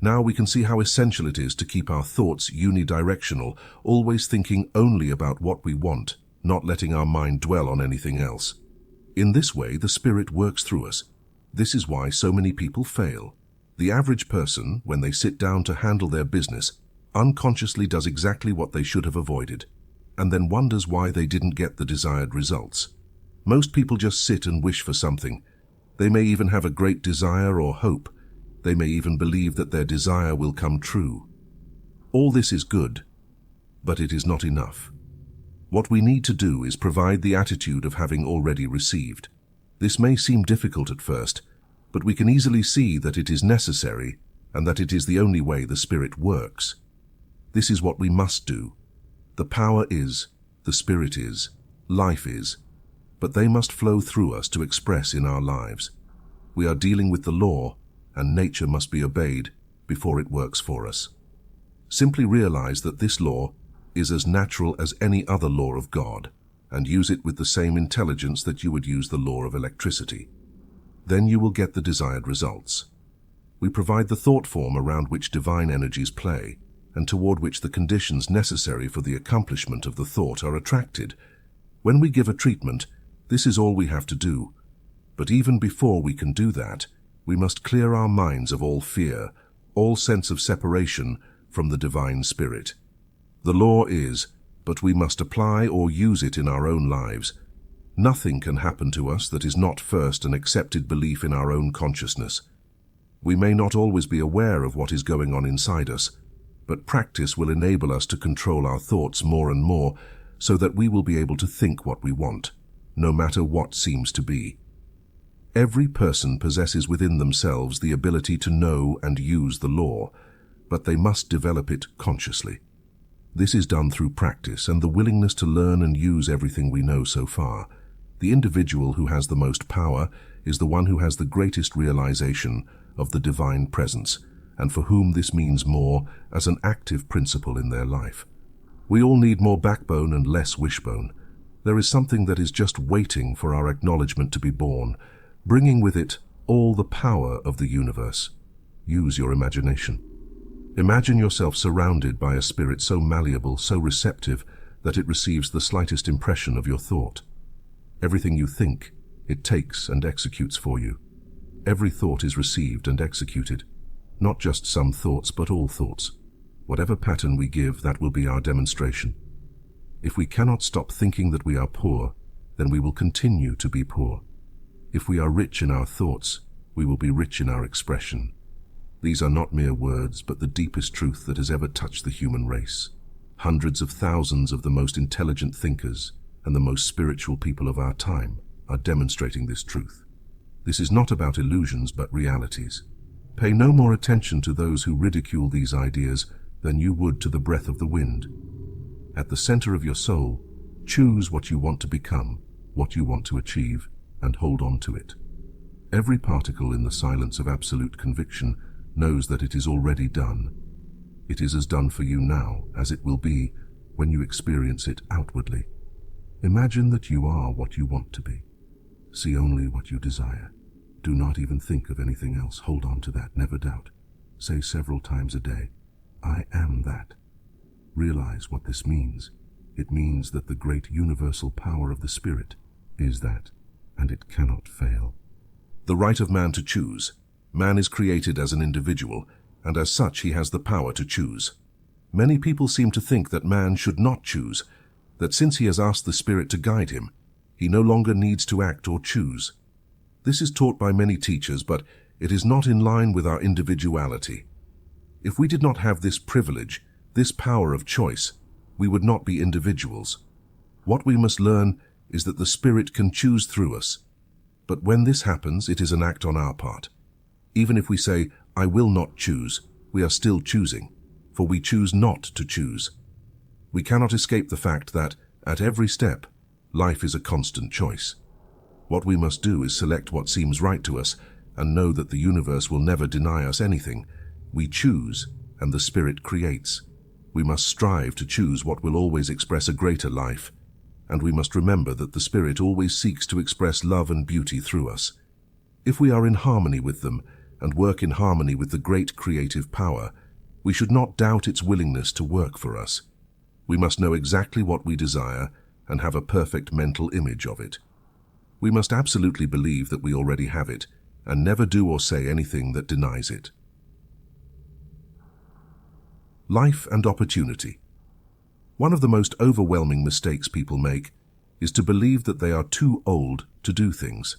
Now we can see how essential it is to keep our thoughts unidirectional, always thinking only about what we want, not letting our mind dwell on anything else. In this way, the Spirit works through us. This is why so many people fail. The average person, when they sit down to handle their business, unconsciously does exactly what they should have avoided, and then wonders why they didn't get the desired results. Most people just sit and wish for something. They may even have a great desire or hope. They may even believe that their desire will come true. All this is good, but it is not enough. What we need to do is provide the attitude of having already received. This may seem difficult at first, but we can easily see that it is necessary and that it is the only way the Spirit works. This is what we must do. The power is, the Spirit is, life is, but they must flow through us to express in our lives. We are dealing with the law, and nature must be obeyed before it works for us. Simply realize that this law is as natural as any other law of God, and use it with the same intelligence that you would use the law of electricity. Then you will get the desired results. We provide the thought form around which divine energies play, and toward which the conditions necessary for the accomplishment of the thought are attracted. When we give a treatment, this is all we have to do. But even before we can do that, we must clear our minds of all fear, all sense of separation from the divine Spirit. The law is, but we must apply or use it in our own lives. Nothing can happen to us that is not first an accepted belief in our own consciousness. We may not always be aware of what is going on inside us, but practice will enable us to control our thoughts more and more so that we will be able to think what we want, no matter what seems to be. Every person possesses within themselves the ability to know and use the law, but they must develop it consciously. This is done through practice and the willingness to learn and use everything we know so far. The individual who has the most power is the one who has the greatest realization of the divine presence, and for whom this means more as an active principle in their life. We all need more backbone and less wishbone. There is something that is just waiting for our acknowledgement to be born, bringing with it all the power of the universe. Use your imagination. Imagine yourself surrounded by a spirit so malleable, so receptive, that it receives the slightest impression of your thought. Everything you think, it takes and executes for you. Every thought is received and executed. Not just some thoughts, but all thoughts. Whatever pattern we give, that will be our demonstration. If we cannot stop thinking that we are poor, then we will continue to be poor. If we are rich in our thoughts, we will be rich in our expression. These are not mere words, but the deepest truth that has ever touched the human race. Hundreds of thousands of the most intelligent thinkers and the most spiritual people of our time are demonstrating this truth. This is not about illusions, but realities. Pay no more attention to those who ridicule these ideas than you would to the breath of the wind. At the center of your soul, choose what you want to become, what you want to achieve, and hold on to it. Every particle in the silence of absolute conviction knows that it is already done. It is as done for you now as it will be when you experience it outwardly. Imagine that you are what you want to be. See only what you desire. Do not even think of anything else. Hold on to that, never doubt. Say several times a day, I am that. Realize what this means. It means that the great universal power of the Spirit is that, and it cannot fail. The right of man to choose. Man is created as an individual, and as such he has the power to choose. Many people seem to think that man should not choose, that since he has asked the Spirit to guide him, he no longer needs to act or choose. This is taught by many teachers, but it is not in line with our individuality. If we did not have this privilege, this power of choice, we would not be individuals. What we must learn is that the Spirit can choose through us. But when this happens, it is an act on our part. Even if we say, I will not choose, we are still choosing, for we choose not to choose. We cannot escape the fact that, at every step, life is a constant choice. What we must do is select what seems right to us and know that the universe will never deny us anything. We choose, and the Spirit creates. We must strive to choose what will always express a greater life, and we must remember that the Spirit always seeks to express love and beauty through us. If we are in harmony with them and work in harmony with the great creative power, we should not doubt its willingness to work for us. We must know exactly what we desire and have a perfect mental image of it. We must absolutely believe that we already have it and never do or say anything that denies it. Life and opportunity. One of the most overwhelming mistakes people make is to believe that they are too old to do things.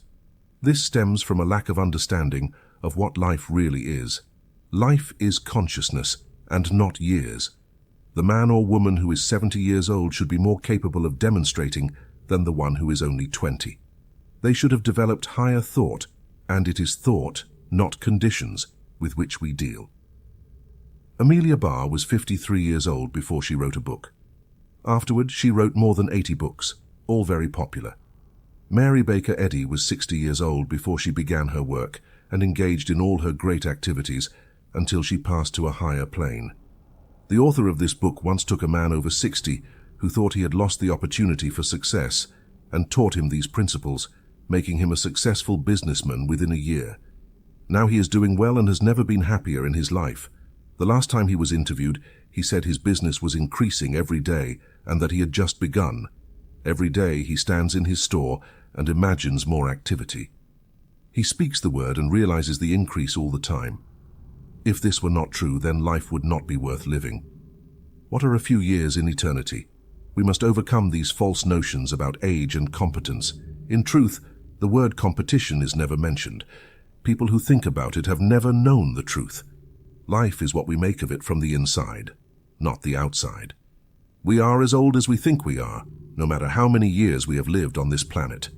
This stems from a lack of understanding of what life really is. Life is consciousness and not years. The man or woman who is 70 years old should be more capable of demonstrating than the one who is only 20. They should have developed higher thought, and it is thought, not conditions, with which we deal. Amelia Barr was 53 years old before she wrote a book. Afterward, she wrote more than 80 books, all very popular. Mary Baker Eddy was 60 years old before she began her work and engaged in all her great activities until she passed to a higher plane. The author of this book once took a man over 60 who thought he had lost the opportunity for success and taught him these principles, making him a successful businessman within a year. Now he is doing well and has never been happier in his life. The last time he was interviewed, he said his business was increasing every day and that he had just begun. Every day he stands in his store and imagines more activity. He speaks the word and realizes the increase all the time. If this were not true, then life would not be worth living. What are a few years in eternity? We must overcome these false notions about age and competence. In truth, the word competition is never mentioned. People who think about it have never known the truth. Life is what we make of it from the inside, not the outside. We are as old as we think we are, no matter how many years we have lived on this planet.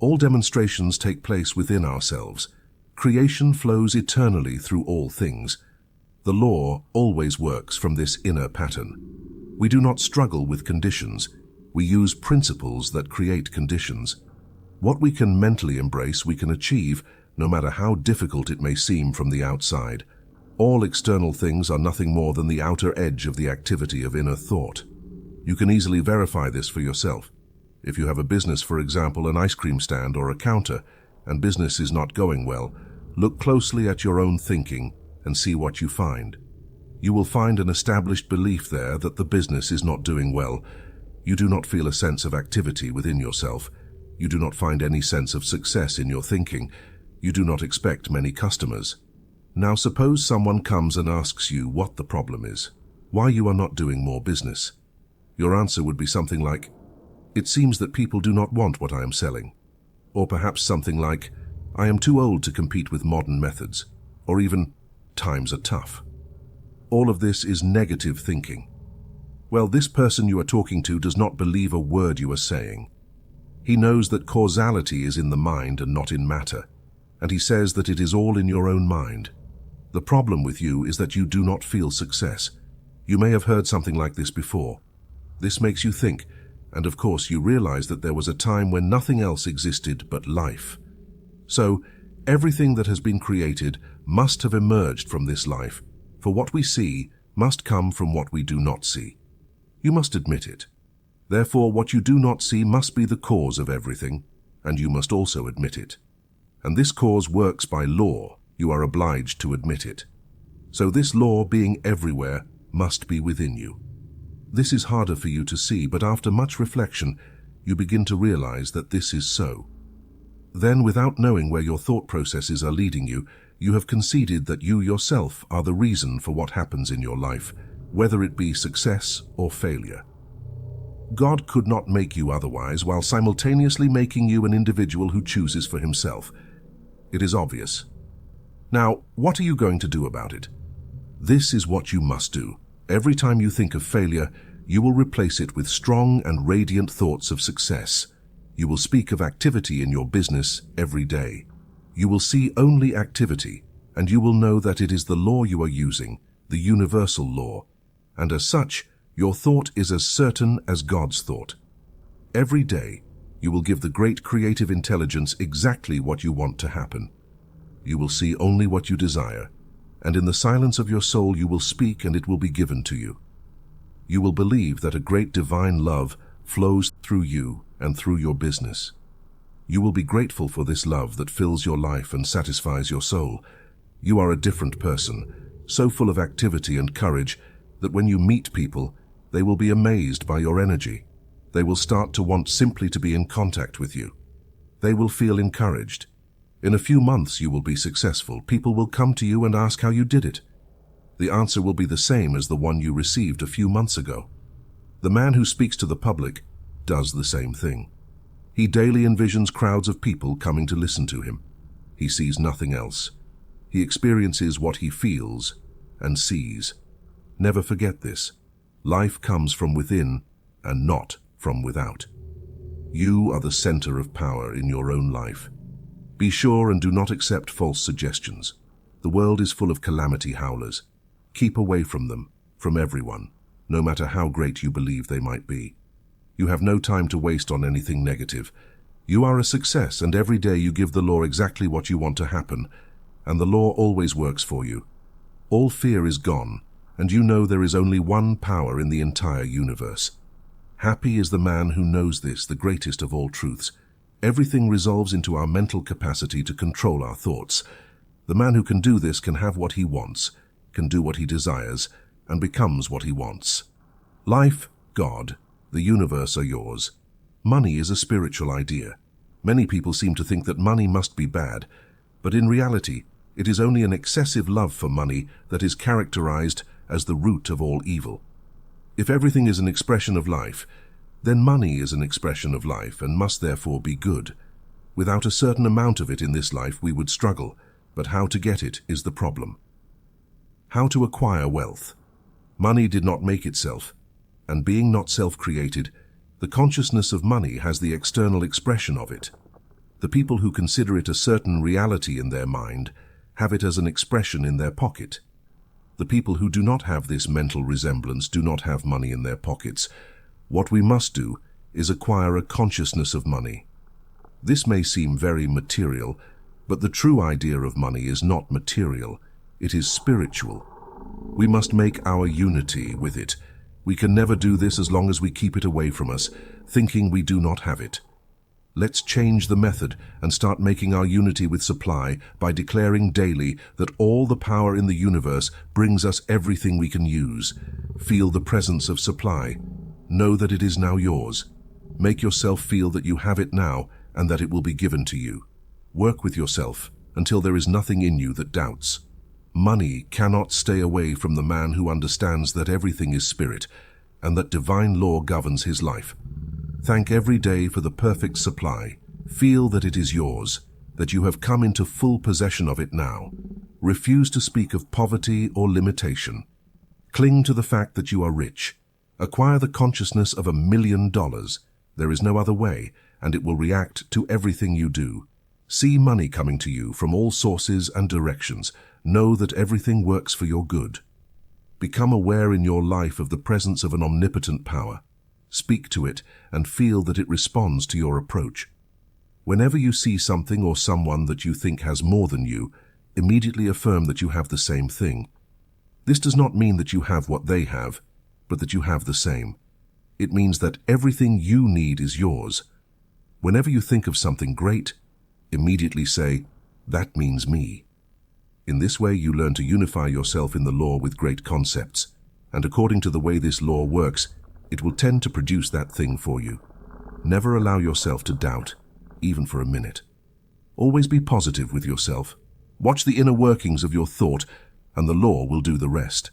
All demonstrations take place within ourselves. Creation flows eternally through all things. The law always works from this inner pattern. We do not struggle with conditions. We use principles that create conditions. What we can mentally embrace, we can achieve, no matter how difficult it may seem from the outside. All external things are nothing more than the outer edge of the activity of inner thought. You can easily verify this for yourself. If you have a business, for example, an ice cream stand or a counter, and business is not going well, look closely at your own thinking and see what you find. You will find an established belief there that the business is not doing well, You do not feel a sense of activity within yourself. You do not find any sense of success in your thinking. You do not expect many customers. Now suppose someone comes and asks you what the problem is, why you are not doing more business. Your answer would be something like, "It seems that people do not want what I am selling." Or perhaps something like, "I am too old to compete with modern methods." Or even, "Times are tough." All of this is negative thinking. Well, this person you are talking to does not believe a word you are saying. He knows that causality is in the mind and not in matter, and he says that it is all in your own mind. The problem with you is that you do not feel success. You may have heard something like this before. This makes you think, and of course you realize that there was a time when nothing else existed but life. So, everything that has been created must have emerged from this life, for what we see must come from what we do not see. You must admit it. Therefore, what you do not see must be the cause of everything, and you must also admit it. And this cause works by law. You are obliged to admit it. So this law, being everywhere, must be within you. This is harder for you to see, but after much reflection, you begin to realize that this is so. Then, without knowing where your thought processes are leading you, you have conceded that you yourself are the reason for what happens in your life, whether it be success or failure. God could not make you otherwise while simultaneously making you an individual who chooses for himself. It is obvious. Now, what are you going to do about it? This is what you must do. Every time you think of failure, you will replace it with strong and radiant thoughts of success. You will speak of activity in your business every day. You will see only activity, and you will know that it is the law you are using, the universal law, and as such, your thought is as certain as God's thought. Every day, you will give the great creative intelligence exactly what you want to happen. You will see only what you desire, and in the silence of your soul you will speak and it will be given to you. You will believe that a great divine love flows through you and through your business. You will be grateful for this love that fills your life and satisfies your soul. You are a different person, so full of activity and courage that when you meet people, they will be amazed by your energy. They will start to want simply to be in contact with you. They will feel encouraged. In a few months you will be successful. People will come to you and ask how you did it. The answer will be the same as the one you received a few months ago. The man who speaks to the public does the same thing. He daily envisions crowds of people coming to listen to him. He sees nothing else. He experiences what he feels and sees. Never forget this. Life comes from within and not from without. You are the center of power in your own life. Be sure and do not accept false suggestions. The world is full of calamity howlers. Keep away from them, from everyone, no matter how great you believe they might be. You have no time to waste on anything negative. You are a success, and every day you give the law exactly what you want to happen, and the law always works for you. All fear is gone, and you know there is only one power in the entire universe. Happy is the man who knows this, the greatest of all truths. Everything resolves into our mental capacity to control our thoughts. The man who can do this can have what he wants, can do what he desires, and becomes what he wants. Life, God, the universe are yours. Money is a spiritual idea. Many people seem to think that money must be bad, but in reality, it is only an excessive love for money that is characterized as the root of all evil. If everything is an expression of life, then money is an expression of life and must therefore be good. Without a certain amount of it in this life, we would struggle, but how to get it is the problem. How to acquire wealth. Money did not make itself, and being not self-created, the consciousness of money has the external expression of it. The people who consider it a certain reality in their mind have it as an expression in their pocket. The people who do not have this mental resemblance do not have money in their pockets. What we must do is acquire a consciousness of money. This may seem very material, but the true idea of money is not material, it is spiritual. We must make our unity with it. We can never do this as long as we keep it away from us, thinking we do not have it. Let's change the method and start making our unity with supply by declaring daily that all the power in the universe brings us everything we can use. Feel the presence of supply. Know that it is now yours. Make yourself feel that you have it now and that it will be given to you. Work with yourself until there is nothing in you that doubts. Money cannot stay away from the man who understands that everything is spirit and that divine law governs his life. Thank every day for the perfect supply. Feel that it is yours, that you have come into full possession of it now. Refuse to speak of poverty or limitation. Cling to the fact that you are rich. Acquire the consciousness of $1 million. There is no other way, and it will react to everything you do. See money coming to you from all sources and directions. Know that everything works for your good. Become aware in your life of the presence of an omnipotent power. Speak to it and feel that it responds to your approach. Whenever you see something or someone that you think has more than you, immediately affirm that you have the same thing. This does not mean that you have what they have, but that you have the same. It means that everything you need is yours. Whenever you think of something great, immediately say, "That means me." In this way, you learn to unify yourself in the law with great concepts, and according to the way this law works, it will tend to produce that thing for you. Never allow yourself to doubt, even for a minute. Always be positive with yourself. Watch the inner workings of your thought, and the law will do the rest.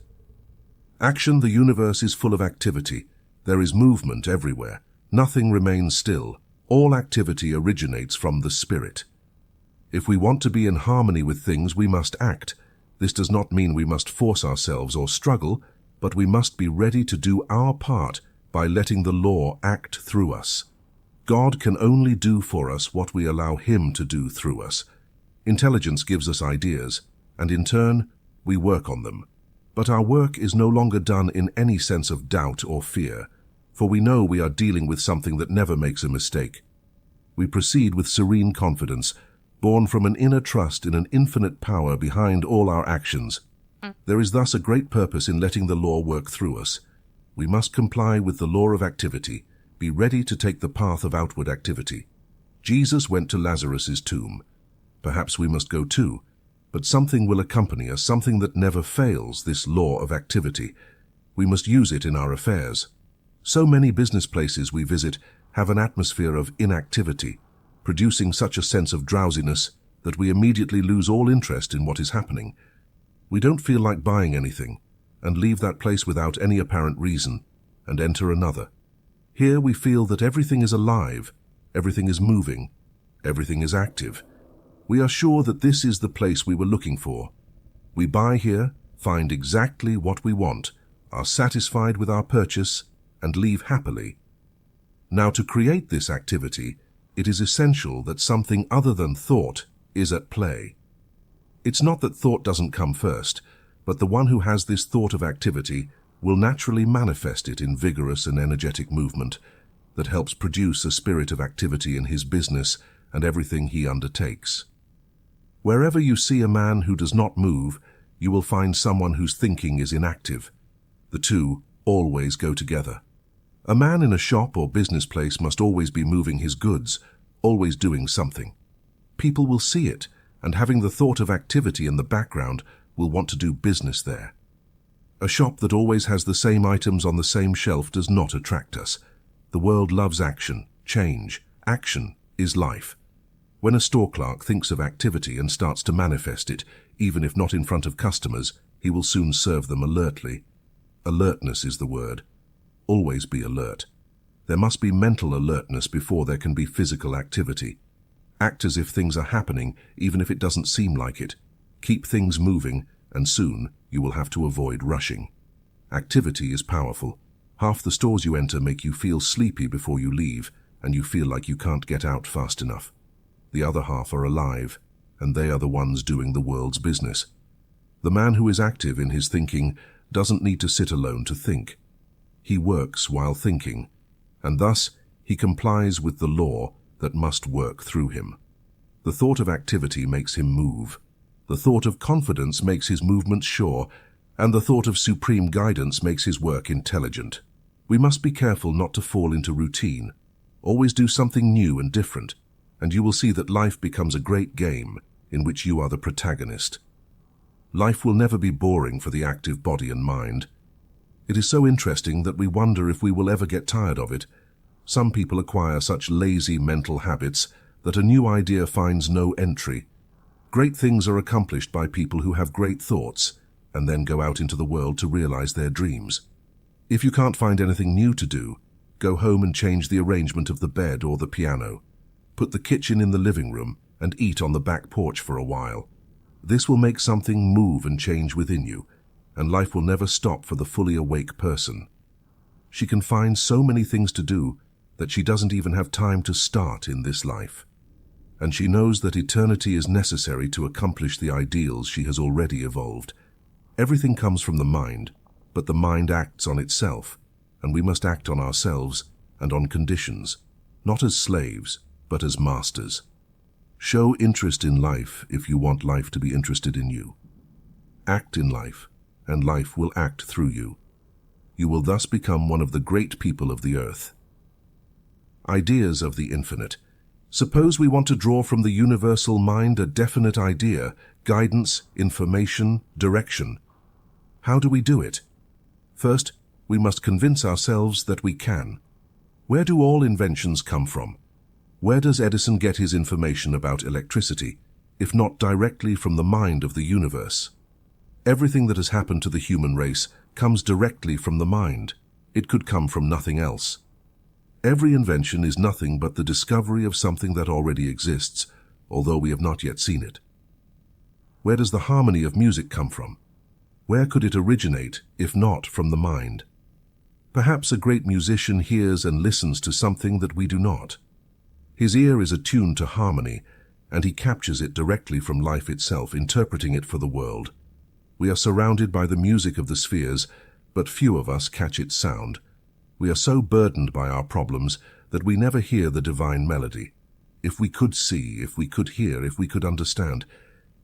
Action. The universe is full of activity. There is movement everywhere. Nothing remains still. All activity originates from the spirit. If we want to be in harmony with things, we must act. This does not mean we must force ourselves or struggle, but we must be ready to do our part by letting the law act through us. God can only do for us what we allow Him to do through us. Intelligence gives us ideas, and in turn, we work on them. But our work is no longer done in any sense of doubt or fear, for we know we are dealing with something that never makes a mistake. We proceed with serene confidence, born from an inner trust in an infinite power behind all our actions. There is thus a great purpose in letting the law work through us. We must comply with the law of activity, be ready to take the path of outward activity. Jesus went to Lazarus's tomb. Perhaps we must go too, but something will accompany us, something that never fails, this law of activity. We must use it in our affairs. So many business places we visit have an atmosphere of inactivity, producing such a sense of drowsiness that we immediately lose all interest in what is happening. We don't feel like buying anything, and leave that place without any apparent reason, and enter another. Here we feel that everything is alive, everything is moving, everything is active. We are sure that this is the place we were looking for. We buy here, find exactly what we want, are satisfied with our purchase, and leave happily. Now, to create this activity, it is essential that something other than thought is at play. It's not that thought doesn't come first, but the one who has this thought of activity will naturally manifest it in vigorous and energetic movement that helps produce a spirit of activity in his business and everything he undertakes. Wherever you see a man who does not move, you will find someone whose thinking is inactive. The two always go together. A man in a shop or business place must always be moving his goods, always doing something. People will see it, and having the thought of activity in the background will want to do business there. A shop that always has the same items on the same shelf does not attract us. The world loves action, change. Action is life. When a store clerk thinks of activity and starts to manifest it, even if not in front of customers, he will soon serve them alertly. Alertness is the word. Always be alert. There must be mental alertness before there can be physical activity. Act as if things are happening, even if it doesn't seem like it. Keep things moving, and soon you will have to avoid rushing. Activity is powerful. Half the stores you enter make you feel sleepy before you leave, and you feel like you can't get out fast enough. The other half are alive, and they are the ones doing the world's business. The man who is active in his thinking doesn't need to sit alone to think. He works while thinking, and thus he complies with the law that must work through him. The thought of activity makes him move. The thought of confidence makes his movements sure, and the thought of supreme guidance makes his work intelligent. We must be careful not to fall into routine. Always do something new and different, and you will see that life becomes a great game in which you are the protagonist. Life will never be boring for the active body and mind. It is so interesting that we wonder if we will ever get tired of it. Some people acquire such lazy mental habits that a new idea finds no entry. Great things are accomplished by people who have great thoughts and then go out into the world to realize their dreams. If you can't find anything new to do, go home and change the arrangement of the bed or the piano. Put the kitchen in the living room and eat on the back porch for a while. This will make something move and change within you, and life will never stop for the fully awake person. She can find so many things to do that she doesn't even have time to start in this life. And she knows that eternity is necessary to accomplish the ideals she has already evolved. Everything comes from the mind, but the mind acts on itself, and we must act on ourselves and on conditions, not as slaves, but as masters. Show interest in life if you want life to be interested in you. Act in life, and life will act through you. You will thus become one of the great people of the earth. Ideas of the infinite. Suppose we want to draw from the universal mind a definite idea, guidance, information, direction. How do we do it? First, we must convince ourselves that we can. Where do all inventions come from? Where does Edison get his information about electricity, if not directly from the mind of the universe? Everything that has happened to the human race comes directly from the mind. It could come from nothing else. Every invention is nothing but the discovery of something that already exists, although we have not yet seen it. Where does the harmony of music come from? Where could it originate, if not from the mind? Perhaps a great musician hears and listens to something that we do not. His ear is attuned to harmony, and he captures it directly from life itself, interpreting it for the world. We are surrounded by the music of the spheres, but few of us catch its sound. We are so burdened by our problems that we never hear the divine melody. If we could see, if we could hear, if we could understand,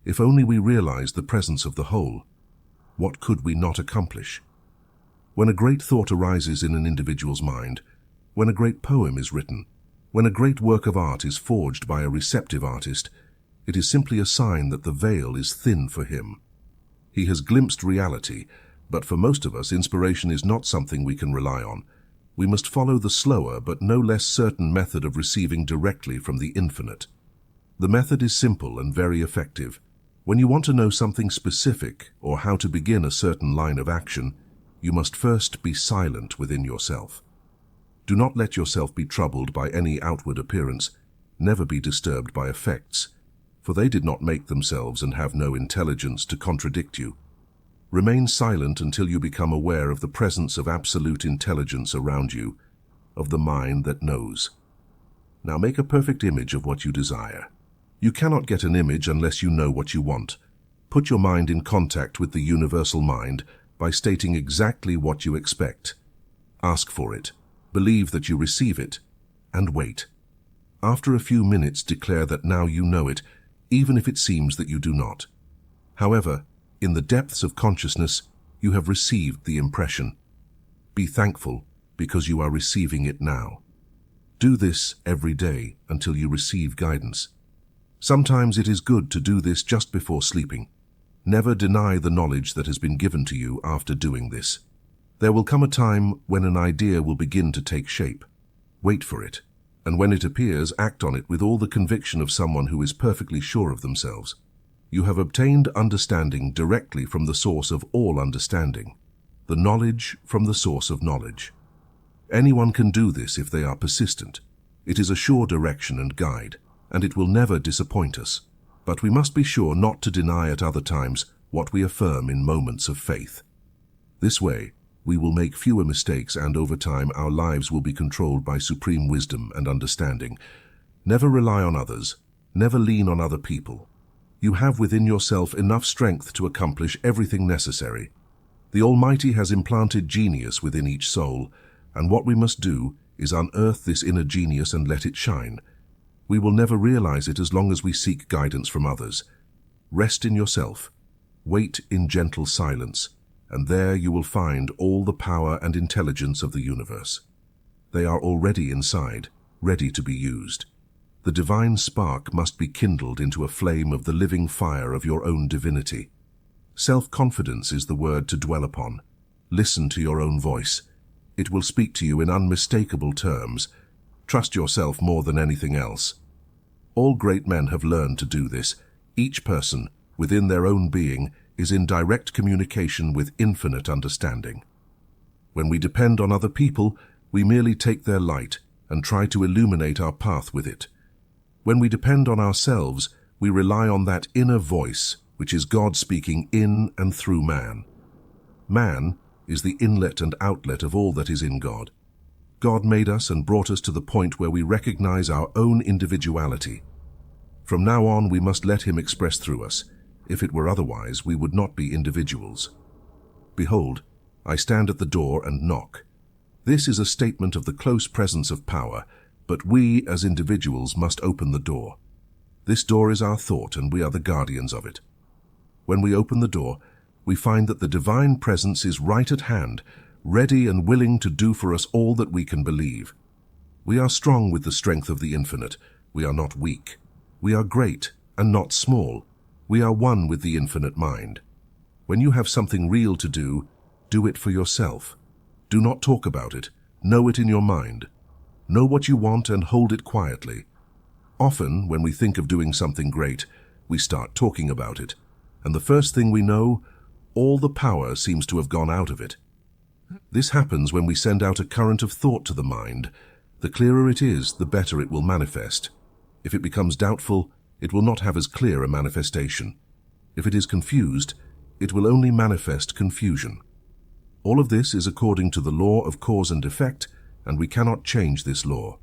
if only we realized the presence of the whole, what could we not accomplish? When a great thought arises in an individual's mind, when a great poem is written, when a great work of art is forged by a receptive artist, it is simply a sign that the veil is thin for him. He has glimpsed reality, but for most of us, inspiration is not something we can rely on. We must follow the slower but no less certain method of receiving directly from the infinite. The method is simple and very effective. When you want to know something specific or how to begin a certain line of action, you must first be silent within yourself. Do not let yourself be troubled by any outward appearance. Never be disturbed by effects, for they did not make themselves and have no intelligence to contradict you. Remain silent until you become aware of the presence of absolute intelligence around you, of the mind that knows. Now make a perfect image of what you desire. You cannot get an image unless you know what you want. Put your mind in contact with the universal mind by stating exactly what you expect. Ask for it, believe that you receive it, and wait. After a few minutes, declare that now you know it, even if it seems that you do not. However, in the depths of consciousness, you have received the impression. Be thankful because you are receiving it now. Do this every day until you receive guidance. Sometimes it is good to do this just before sleeping. Never deny the knowledge that has been given to you after doing this. There will come a time when an idea will begin to take shape. Wait for it, and when it appears, act on it with all the conviction of someone who is perfectly sure of themselves. You have obtained understanding directly from the source of all understanding, the knowledge from the source of knowledge. Anyone can do this if they are persistent. It is a sure direction and guide, and it will never disappoint us. But we must be sure not to deny at other times what we affirm in moments of faith. This way, we will make fewer mistakes, and over time our lives will be controlled by supreme wisdom and understanding. Never rely on others. Never lean on other people. You have within yourself enough strength to accomplish everything necessary. The Almighty has implanted genius within each soul, and what we must do is unearth this inner genius and let it shine. We will never realize it as long as we seek guidance from others. Rest in yourself. Wait in gentle silence, and there you will find all the power and intelligence of the universe. They are already inside, ready to be used. The divine spark must be kindled into a flame of the living fire of your own divinity. Self-confidence is the word to dwell upon. Listen to your own voice. It will speak to you in unmistakable terms. Trust yourself more than anything else. All great men have learned to do this. Each person, within their own being, is in direct communication with infinite understanding. When we depend on other people, we merely take their light and try to illuminate our path with it. When we depend on ourselves, we rely on that inner voice, which is God speaking in and through man. Man is the inlet and outlet of all that is in God. God made us and brought us to the point where we recognize our own individuality. From now on, we must let Him express through us. If it were otherwise, we would not be individuals. Behold, I stand at the door and knock. This is a statement of the close presence of power, but we as individuals must open the door. This door is our thought, and we are the guardians of it. When we open the door, we find that the divine presence is right at hand, ready and willing to do for us all that we can believe. We are strong with the strength of the infinite. We are not weak. We are great and not small. We are one with the infinite mind. When you have something real to do it for yourself. Do not talk about it. Know it in your mind. Know what you want and hold it quietly. Often, when we think of doing something great, we start talking about it. And the first thing we know, all the power seems to have gone out of it. This happens when we send out a current of thought to the mind. The clearer it is, the better it will manifest. If it becomes doubtful, it will not have as clear a manifestation. If it is confused, it will only manifest confusion. All of this is according to the law of cause and effect, and we cannot change this law.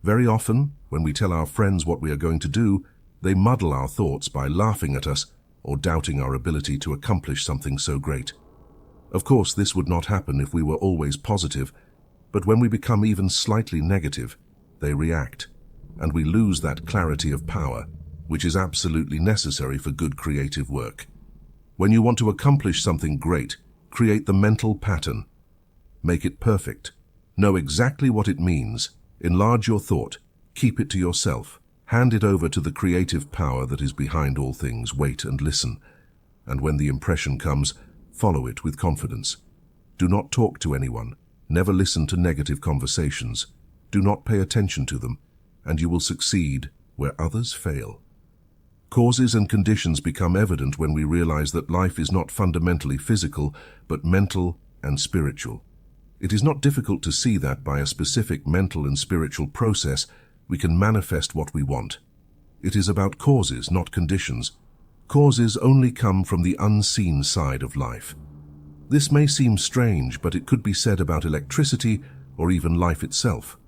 Very often, when we tell our friends what we are going to do, they muddle our thoughts by laughing at us or doubting our ability to accomplish something so great. Of course, this would not happen if we were always positive, but when we become even slightly negative, they react, and we lose that clarity of power, which is absolutely necessary for good creative work. When you want to accomplish something great, create the mental pattern. Make it perfect. Know exactly what it means. Enlarge your thought. Keep it to yourself. Hand it over to the creative power that is behind all things. Wait and listen. And when the impression comes, follow it with confidence. Do not talk to anyone. Never listen to negative conversations. Do not pay attention to them, and you will succeed where others fail. Causes and conditions become evident when we realize that life is not fundamentally physical, but mental and spiritual. It is not difficult to see that by a specific mental and spiritual process, we can manifest what we want. It is about causes, not conditions. Causes only come from the unseen side of life. This may seem strange, but it could be said about electricity or even life itself.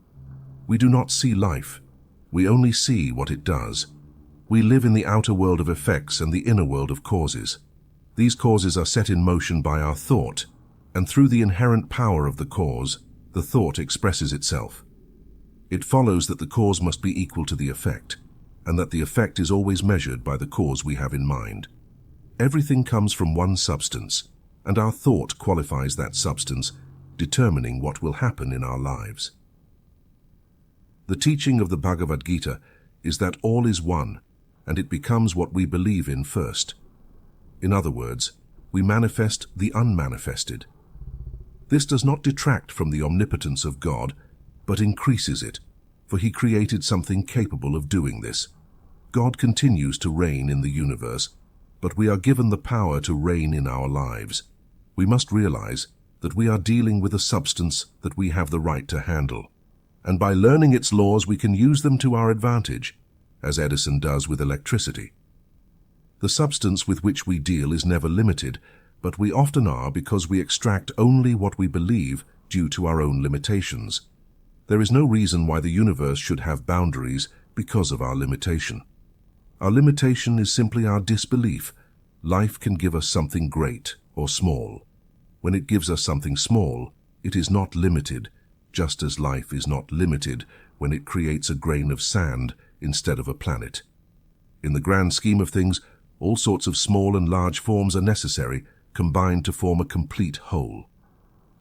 We do not see life. We only see what it does. We live in the outer world of effects and the inner world of causes. These causes are set in motion by our thought, and through the inherent power of the cause, the thought expresses itself. It follows that the cause must be equal to the effect, and that the effect is always measured by the cause we have in mind. Everything comes from one substance, and our thought qualifies that substance, determining what will happen in our lives. The teaching of the Bhagavad Gita is that all is one, and it becomes what we believe in first. In other words, we manifest the unmanifested. This does not detract from the omnipotence of God, but increases it, for He created something capable of doing this. God continues to reign in the universe, but we are given the power to reign in our lives. We must realize that we are dealing with a substance that we have the right to handle, and by learning its laws we can use them to our advantage, as Edison does with electricity. The substance with which we deal is never limited, but we often are because we extract only what we believe due to our own limitations. There is no reason why the universe should have boundaries because of our limitation. Our limitation is simply our disbelief. Life can give us something great or small. When it gives us something small, it is not limited, just as life is not limited when it creates a grain of sand instead of a planet. In the grand scheme of things, all sorts of small and large forms are necessary, combined to form a complete whole.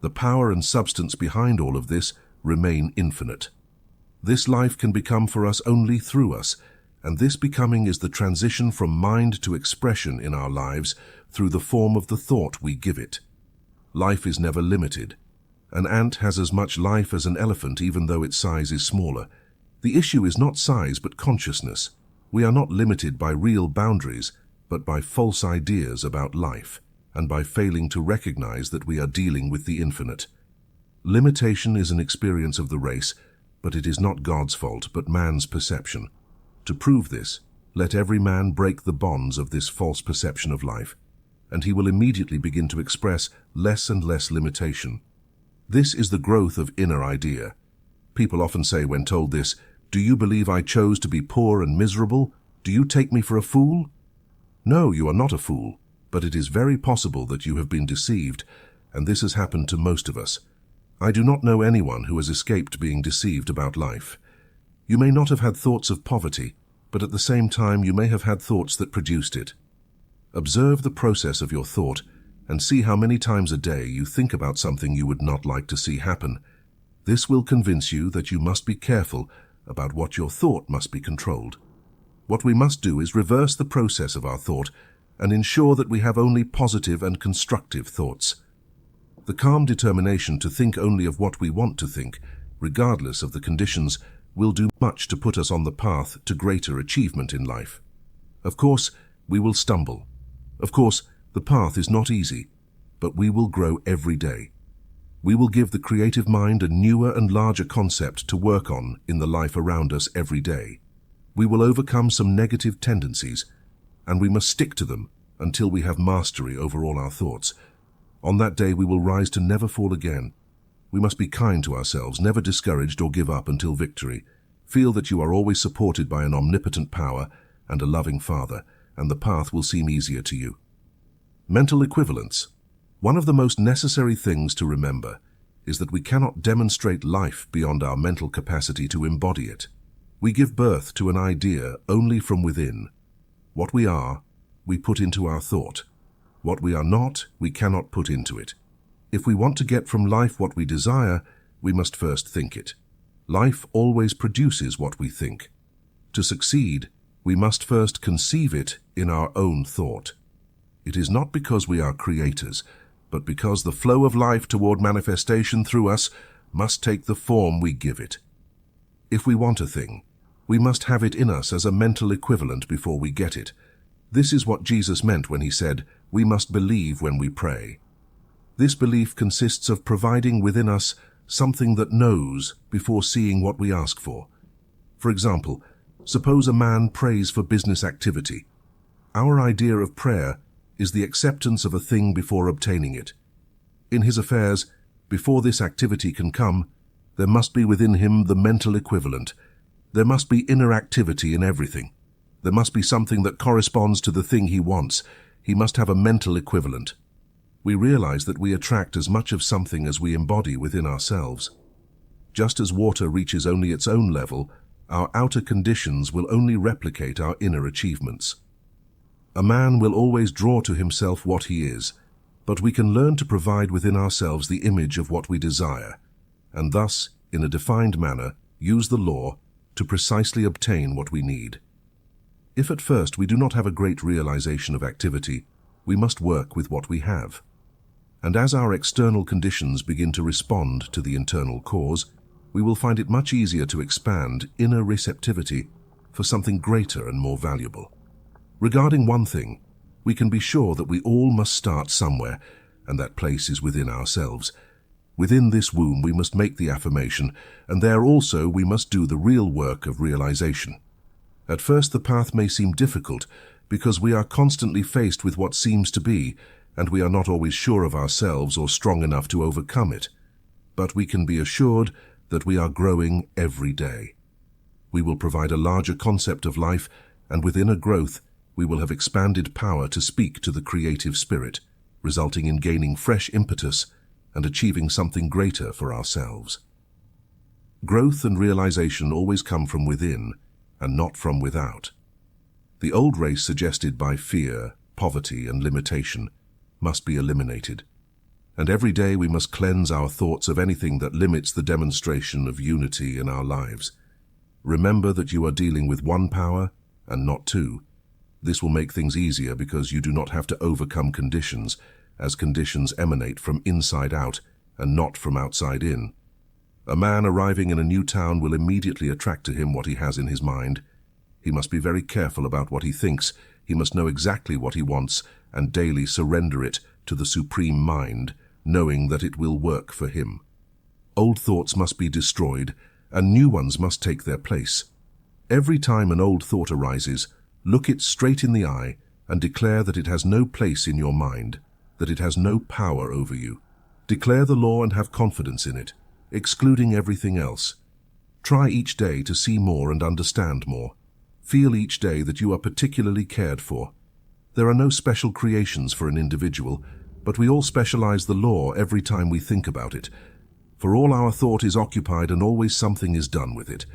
The power and substance behind all of this remain infinite. This life can become for us only through us, and this becoming is the transition from mind to expression in our lives through the form of the thought we give it. Life is never limited. An ant has as much life as an elephant, even though its size is smaller. The issue is not size but consciousness. We are not limited by real boundaries, but by false ideas about life, and by failing to recognize that we are dealing with the infinite. Limitation is an experience of the race, but it is not God's fault, but man's perception. To prove this, let every man break the bonds of this false perception of life, and he will immediately begin to express less and less limitation. This is the growth of inner idea. People often say when told this, "Do you believe I chose to be poor and miserable? Do you take me for a fool?" No, you are not a fool, but it is very possible that you have been deceived, and this has happened to most of us. I do not know anyone who has escaped being deceived about life. You may not have had thoughts of poverty, but at the same time you may have had thoughts that produced it. Observe the process of your thought and see how many times a day you think about something you would not like to see happen. This will convince you that you must be careful about what your thought must be controlled. What we must do is reverse the process of our thought and ensure that we have only positive and constructive thoughts. The calm determination to think only of what we want to think, regardless of the conditions, will do much to put us on the path to greater achievement in life. Of course, we will stumble. Of course, the path is not easy, but we will grow every day. We will give the creative mind a newer and larger concept to work on in the life around us every day. We will overcome some negative tendencies, and we must stick to them until we have mastery over all our thoughts. On that day we will rise to never fall again. We must be kind to ourselves, never discouraged or give up until victory. Feel that you are always supported by an omnipotent power and a loving Father, and the path will seem easier to you. Mental equivalence. One of the most necessary things to remember is that we cannot demonstrate life beyond our mental capacity to embody it. We give birth to an idea only from within. What we are, we put into our thought. What we are not, we cannot put into it. If we want to get from life what we desire, we must first think it. Life always produces what we think. To succeed, we must first conceive it in our own thought. It is not because we are creators, but because the flow of life toward manifestation through us must take the form we give it. If we want a thing, we must have it in us as a mental equivalent before we get it. This is what Jesus meant when he said, "We must believe when we pray." This belief consists of providing within us something that knows before seeing what we ask for. For example, suppose a man prays for business activity. Our idea of prayer is the acceptance of a thing before obtaining it. In his affairs, before this activity can come, there must be within him the mental equivalent. There must be inner activity in everything. There must be something that corresponds to the thing he wants. He must have a mental equivalent. We realize that we attract as much of something as we embody within ourselves. Just as water reaches only its own level, our outer conditions will only replicate our inner achievements. A man will always draw to himself what he is, but we can learn to provide within ourselves the image of what we desire, and thus, in a defined manner, use the law to precisely obtain what we need. If at first we do not have a great realization of activity, we must work with what we have. And as our external conditions begin to respond to the internal cause, we will find it much easier to expand inner receptivity for something greater and more valuable. Regarding one thing, we can be sure that we all must start somewhere, and that place is within ourselves. Within this womb we must make the affirmation, and there also we must do the real work of realization. At first the path may seem difficult, because we are constantly faced with what seems to be, and we are not always sure of ourselves or strong enough to overcome it. But we can be assured that we are growing every day. We will provide a larger concept of life, and with inner growth, we will have expanded power to speak to the creative spirit, resulting in gaining fresh impetus and achieving something greater for ourselves. Growth and realization always come from within, and not from without. The old race suggested by fear, poverty, and limitation must be eliminated, and every day we must cleanse our thoughts of anything that limits the demonstration of unity in our lives. Remember that you are dealing with one power and not two. This will make things easier because you do not have to overcome conditions, as conditions emanate from inside out and not from outside in. A man arriving in a new town will immediately attract to him what he has in his mind. He must be very careful about what he thinks. He must know exactly what he wants and daily surrender it to the supreme mind, knowing that it will work for him. Old thoughts must be destroyed, and new ones must take their place. Every time an old thought arises, look it straight in the eye and declare that it has no place in your mind, that it has no power over you. Declare the law and have confidence in it, excluding everything else. Try each day to see more and understand more. Feel each day that you are particularly cared for. There are no special creations for an individual, but we all specialize the law every time we think about it. For all our thought is occupied and always something is done with it.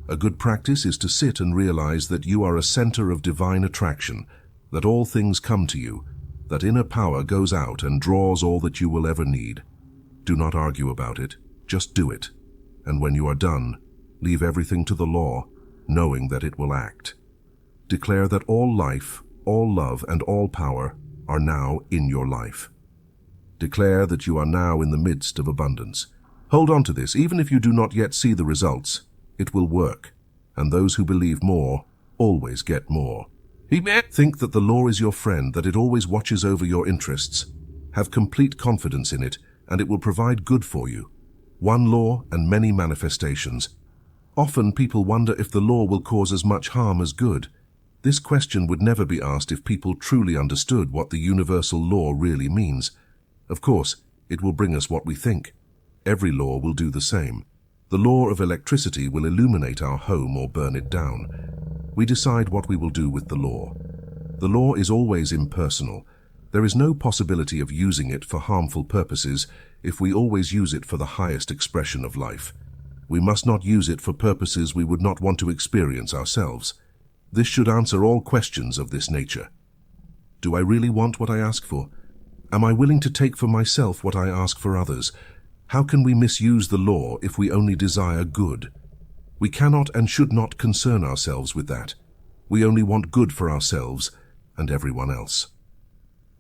A good practice is to sit and realize that you are a center of divine attraction, that all things come to you, that inner power goes out and draws all that you will ever need. Do not argue about it, just do it. And when you are done, leave everything to the law, knowing that it will act. Declare that all life, all love, and all power are now in your life. Declare that you are now in the midst of abundance. Hold on to this, even if you do not yet see the results. It will work, and those who believe more always get more. Think that the law is your friend, that it always watches over your interests. Have complete confidence in it, and it will provide good for you. One law and many manifestations. Often people wonder if the law will cause as much harm as good. This question would never be asked if people truly understood what the universal law really means. Of course, it will bring us what we think. Every law will do the same. The law of electricity will illuminate our home or burn it down. We decide what we will do with the law. The law is always impersonal. There is no possibility of using it for harmful purposes if we always use it for the highest expression of life. We must not use it for purposes we would not want to experience ourselves. This should answer all questions of this nature. Do I really want what I ask for? Am I willing to take for myself what I ask for others? How can we misuse the law if we only desire good? We cannot and should not concern ourselves with that. We only want good for ourselves and everyone else.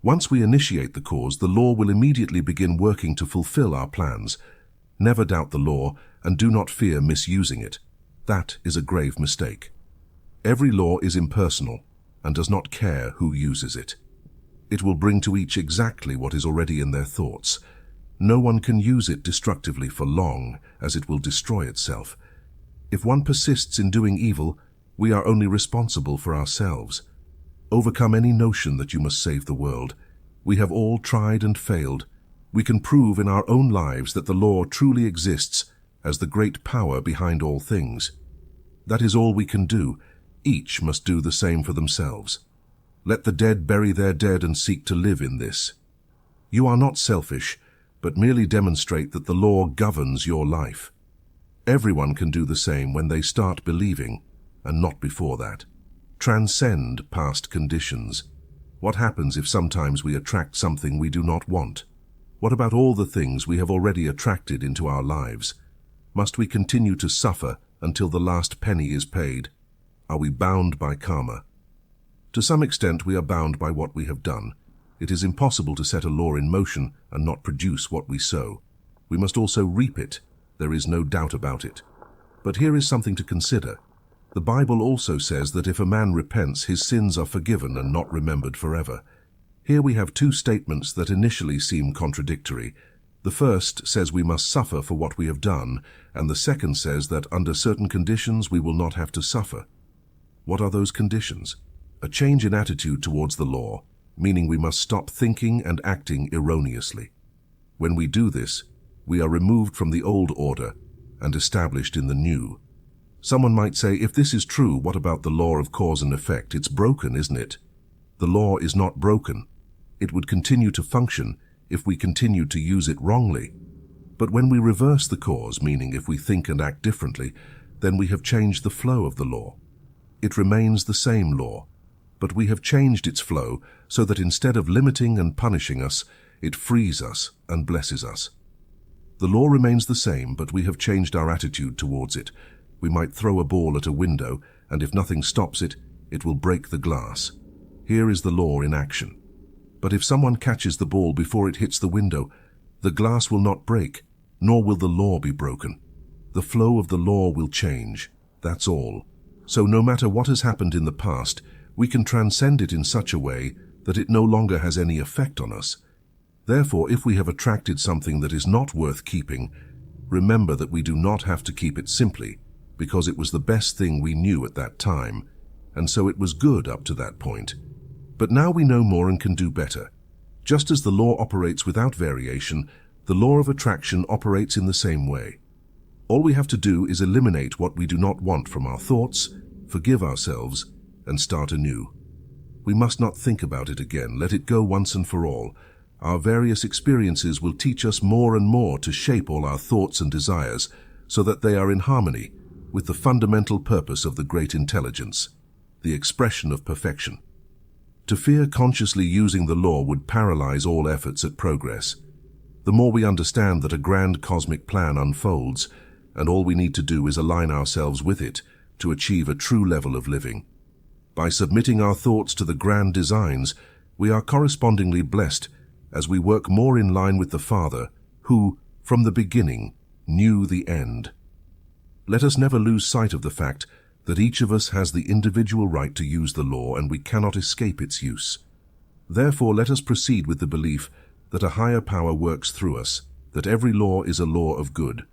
Once we initiate the cause, the law will immediately begin working to fulfill our plans. Never doubt the law and do not fear misusing it. That is a grave mistake. Every law is impersonal and does not care who uses it. It will bring to each exactly what is already in their thoughts. No one can use it destructively for long, as it will destroy itself. If one persists in doing evil, we are only responsible for ourselves. Overcome any notion that you must save the world. We have all tried and failed. We can prove in our own lives that the law truly exists as the great power behind all things. That is all we can do. Each must do the same for themselves. Let the dead bury their dead and seek to live in this. You are not selfish, but merely demonstrate that the law governs your life. Everyone can do the same when they start believing, and not before that. Transcend past conditions. What happens if sometimes we attract something we do not want? What about all the things we have already attracted into our lives? Must we continue to suffer until the last penny is paid? Are we bound by karma? To some extent we are bound by what we have done. It is impossible to set a law in motion and not produce what we sow. We must also reap it. There is no doubt about it. But here is something to consider. The Bible also says that if a man repents, his sins are forgiven and not remembered forever. Here we have two statements that initially seem contradictory. The first says we must suffer for what we have done, and the second says that under certain conditions we will not have to suffer. What are those conditions? A change in attitude towards the law, meaning we must stop thinking and acting erroneously. When we do this, we are removed from the old order and established in the new. Someone might say, if this is true, what about the law of cause and effect? It's broken, isn't it? The law is not broken. It would continue to function if we continued to use it wrongly. But when we reverse the cause, meaning if we think and act differently, then we have changed the flow of the law. It remains the same law, but we have changed its flow so that instead of limiting and punishing us, it frees us and blesses us. The law remains the same, but we have changed our attitude towards it. We might throw a ball at a window, and if nothing stops it, it will break the glass. Here is the law in action. But if someone catches the ball before it hits the window, the glass will not break, nor will the law be broken. The flow of the law will change, that's all. So no matter what has happened in the past, we can transcend it in such a way that it no longer has any effect on us. Therefore, if we have attracted something that is not worth keeping, remember that we do not have to keep it simply because it was the best thing we knew at that time, and so it was good up to that point. But now we know more and can do better. Just as the law operates without variation, the law of attraction operates in the same way. All we have to do is eliminate what we do not want from our thoughts, forgive ourselves, and start anew. We must not think about it again, let it go once and for all. Our various experiences will teach us more and more to shape all our thoughts and desires so that they are in harmony with the fundamental purpose of the great intelligence, the expression of perfection. To fear consciously using the law would paralyze all efforts at progress. The more we understand that a grand cosmic plan unfolds, and all we need to do is align ourselves with it to achieve a true level of living. By submitting our thoughts to the grand designs, we are correspondingly blessed as we work more in line with the Father, who, from the beginning, knew the end. Let us never lose sight of the fact that each of us has the individual right to use the law and we cannot escape its use. Therefore, let us proceed with the belief that a higher power works through us, that every law is a law of good.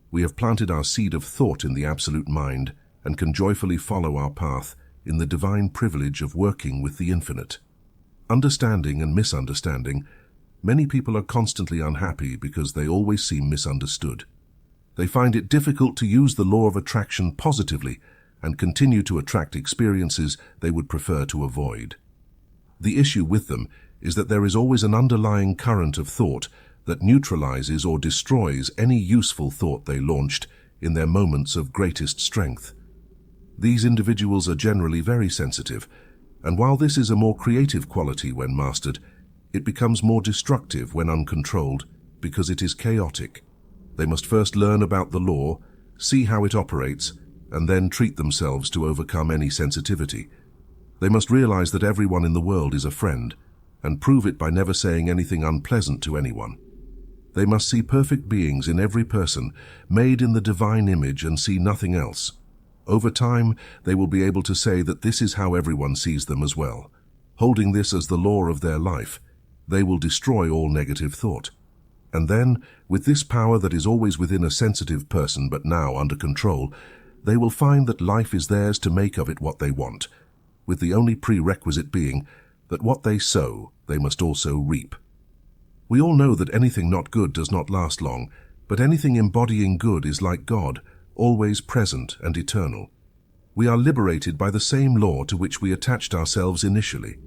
We have planted our seed of thought in the absolute mind and can joyfully follow our path in the divine privilege of working with the infinite. Understanding and misunderstanding, many people are constantly unhappy because they always seem misunderstood. They find it difficult to use the law of attraction positively and continue to attract experiences they would prefer to avoid. The issue with them is that there is always an underlying current of thought that neutralizes or destroys any useful thought they launched in their moments of greatest strength. These individuals are generally very sensitive, and while this is a more creative quality when mastered, it becomes more destructive when uncontrolled because it is chaotic. They must first learn about the law, see how it operates, and then treat themselves to overcome any sensitivity. They must realize that everyone in the world is a friend, and prove it by never saying anything unpleasant to anyone. They must see perfect beings in every person, made in the divine image, and see nothing else. Over time, they will be able to say that this is how everyone sees them as well. Holding this as the law of their life, they will destroy all negative thought. And then, with this power that is always within a sensitive person but now under control, they will find that life is theirs to make of it what they want, with the only prerequisite being that what they sow, they must also reap. We all know that anything not good does not last long, but anything embodying good is like God, always present and eternal. We are liberated by the same law to which we attached ourselves initially.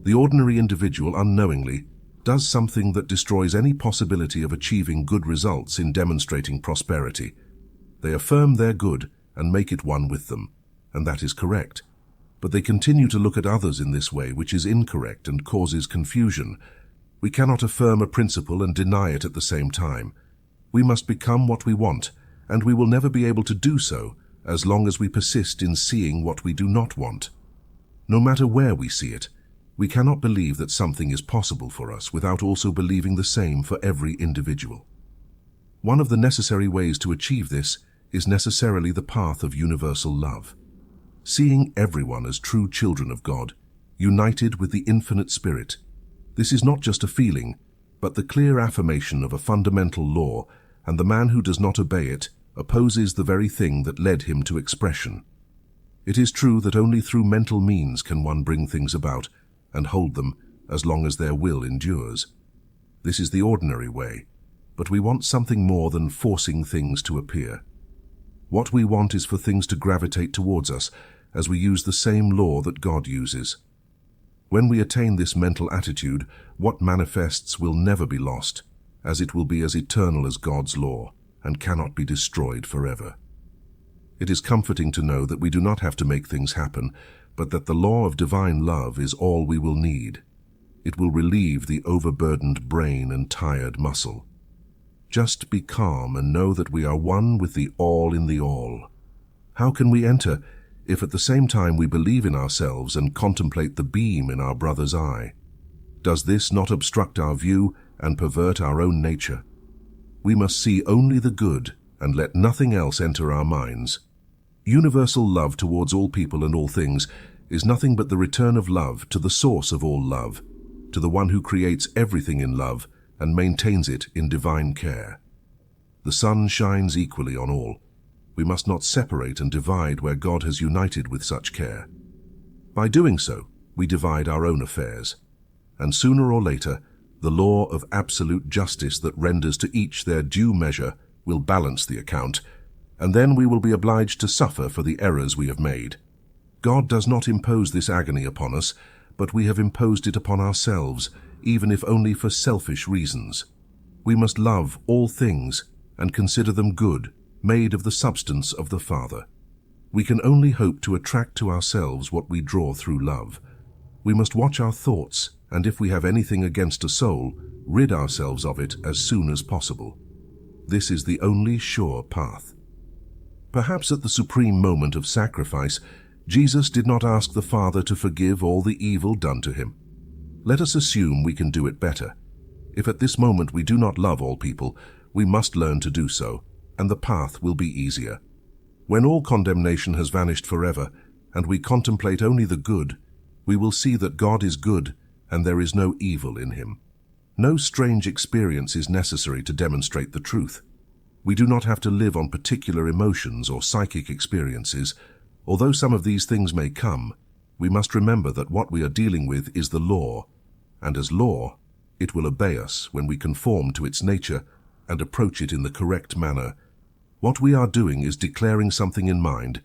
The ordinary individual unknowingly does something that destroys any possibility of achieving good results in demonstrating prosperity. They affirm their good and make it one with them, and that is correct. But they continue to look at others in this way, which is incorrect and causes confusion. We cannot affirm a principle and deny it at the same time. We must become what we want, and we will never be able to do so as long as we persist in seeing what we do not want. No matter where we see it, we cannot believe that something is possible for us without also believing the same for every individual. One of the necessary ways to achieve this is necessarily the path of universal love. Seeing everyone as true children of God, united with the infinite spirit. This is not just a feeling, but the clear affirmation of a fundamental law, and the man who does not obey it opposes the very thing that led him to expression. It is true that only through mental means can one bring things about and hold them as long as their will endures. This is the ordinary way, but we want something more than forcing things to appear. What we want is for things to gravitate towards us as we use the same law that God uses. When we attain this mental attitude, what manifests will never be lost, as it will be as eternal as God's law and cannot be destroyed forever. It is comforting to know that we do not have to make things happen, but that the law of divine love is all we will need. It will relieve the overburdened brain and tired muscle. Just be calm and know that we are one with the all in the all. How can we enter if at the same time we believe in ourselves and contemplate the beam in our brother's eye? Does this not obstruct our view and pervert our own nature? We must see only the good and let nothing else enter our minds. Universal love towards all people and all things is nothing but the return of love to the source of all love, to the one who creates everything in love and maintains it in divine care. The sun shines equally on all. We must not separate and divide where God has united with such care. By doing so, we divide our own affairs, and sooner or later, the law of absolute justice that renders to each their due measure will balance the account, and then we will be obliged to suffer for the errors we have made. God does not impose this agony upon us, but we have imposed it upon ourselves, even if only for selfish reasons. We must love all things and consider them good, made of the substance of the Father. We can only hope to attract to ourselves what we draw through love. We must watch our thoughts, and if we have anything against a soul, rid ourselves of it as soon as possible. This is the only sure path. Perhaps at the supreme moment of sacrifice, Jesus did not ask the Father to forgive all the evil done to him. Let us assume we can do it better. If at this moment we do not love all people, we must learn to do so, and the path will be easier. When all condemnation has vanished forever, and we contemplate only the good, we will see that God is good and there is no evil in him. No strange experience is necessary to demonstrate the truth. We do not have to live on particular emotions or psychic experiences. Although some of these things may come, we must remember that what we are dealing with is the law, and as law, it will obey us when we conform to its nature and approach it in the correct manner. What we are doing is declaring something in mind,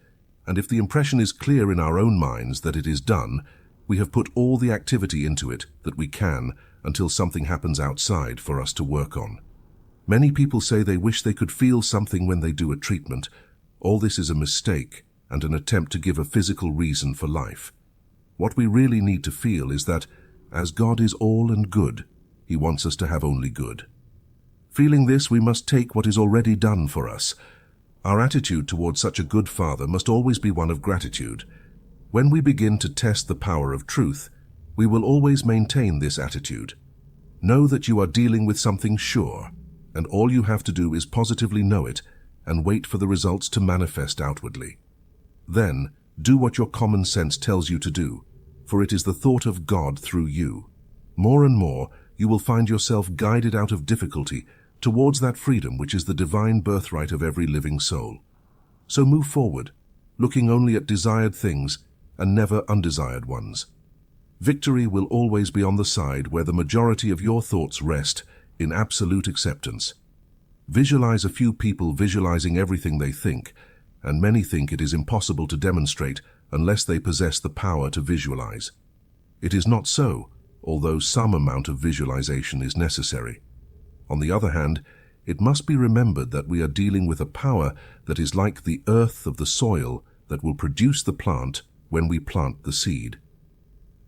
and if the impression is clear in our own minds that it is done, we have put all the activity into it that we can until something happens outside for us to work on. Many people say they wish they could feel something when they do a treatment. All this is a mistake and an attempt to give a physical reason for life. What we really need to feel is that, as God is all and good, he wants us to have only good. Feeling this, we must take what is already done for us. Our attitude towards such a good Father must always be one of gratitude. When we begin to test the power of truth, we will always maintain this attitude. Know that you are dealing with something sure, and all you have to do is positively know it and wait for the results to manifest outwardly. Then, do what your common sense tells you to do, for it is the thought of God through you. More and more, you will find yourself guided out of difficulty towards that freedom which is the divine birthright of every living soul. So move forward, looking only at desired things and never undesired ones. Victory will always be on the side where the majority of your thoughts rest in absolute acceptance. Visualize a few people visualizing everything they think, and many think it is impossible to demonstrate unless they possess the power to visualize. It is not so, although some amount of visualization is necessary. On the other hand, it must be remembered that we are dealing with a power that is like the earth of the soil that will produce the plant when we plant the seed.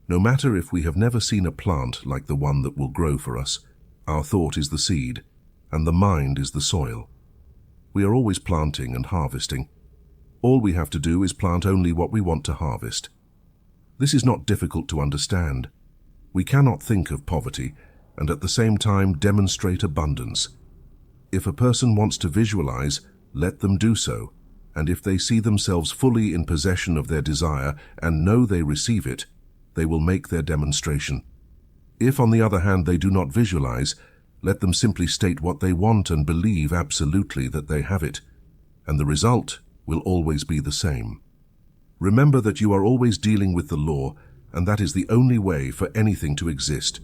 No matter if we have never seen a plant like the one that will grow for us, our thought is the seed, and the mind is the soil. We are always planting and harvesting. All we have to do is plant only what we want to harvest. This is not difficult to understand. We cannot think of poverty and at the same time demonstrate abundance. If a person wants to visualize, let them do so, and if they see themselves fully in possession of their desire and know they receive it, they will make their demonstration. If, on the other hand, they do not visualize, let them simply state what they want and believe absolutely that they have it, and the result will always be the same. Remember that you are always dealing with the law, and that is the only way for anything to exist.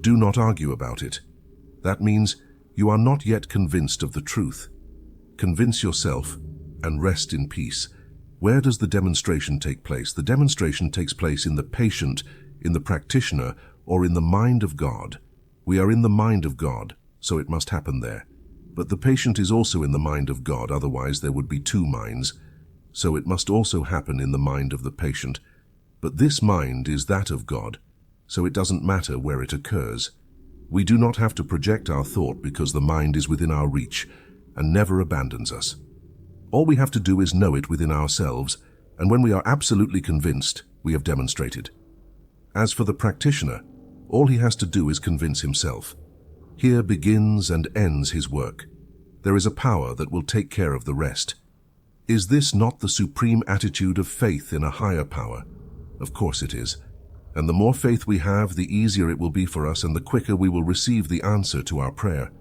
Do not argue about it. That means you are not yet convinced of the truth. Convince yourself and rest in peace. Where does the demonstration take place? The demonstration takes place in the patient, in the practitioner, or in the mind of God. We are in the mind of God, so it must happen there. But the patient is also in the mind of God, otherwise there would be two minds. So it must also happen in the mind of the patient. But this mind is that of God, so it doesn't matter where it occurs. We do not have to project our thought because the mind is within our reach and never abandons us. All we have to do is know it within ourselves, and when we are absolutely convinced, we have demonstrated. As for the practitioner, All he has to do is convince himself. Here begins and ends his work. There is a power that will take care of the rest. Is this not the supreme attitude of faith in a higher power? Of course it is. And the more faith we have, the easier it will be for us and the quicker we will receive the answer to our prayer.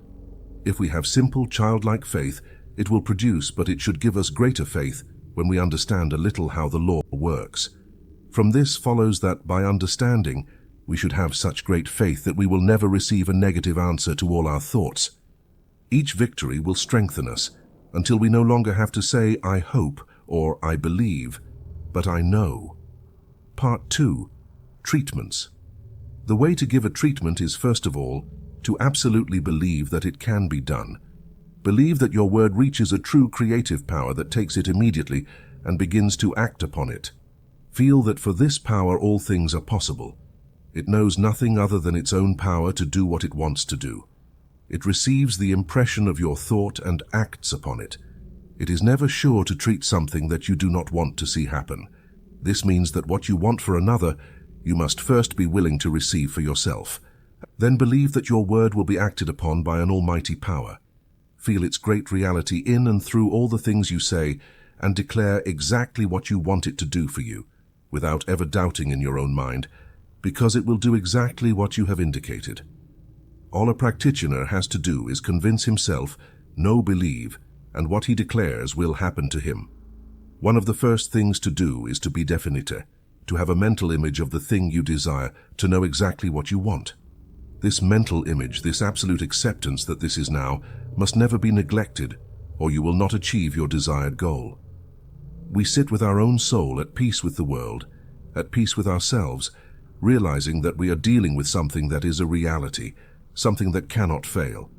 If we have simple, childlike faith, it will produce, but it should give us greater faith when we understand a little how the law works. From this follows that by understanding, we should have such great faith that we will never receive a negative answer to all our thoughts. Each victory will strengthen us until we no longer have to say, I hope, or I believe, but I know. Part 2. Treatments. The way to give a treatment is, first of all, to absolutely believe that it can be done. Believe that your word reaches a true creative power that takes it immediately and begins to act upon it. Feel that for this power all things are possible. It knows nothing other than its own power to do what it wants to do. It receives the impression of your thought and acts upon it. It is never sure to treat something that you do not want to see happen. This means that what you want for another, you must first be willing to receive for yourself. Then believe that your word will be acted upon by an almighty power. Feel its great reality in and through all the things you say, and declare exactly what you want it to do for you, without ever doubting in your own mind, because it will do exactly what you have indicated. All a practitioner has to do is convince himself, know, believe, and what he declares will happen to him. One of the first things to do is to be definite, to have a mental image of the thing you desire, to know exactly what you want. This mental image, this absolute acceptance that this is now, must never be neglected, or you will not achieve your desired goal. We sit with our own soul at peace with the world, at peace with ourselves, realizing that we are dealing with something that is a reality, something that cannot fail.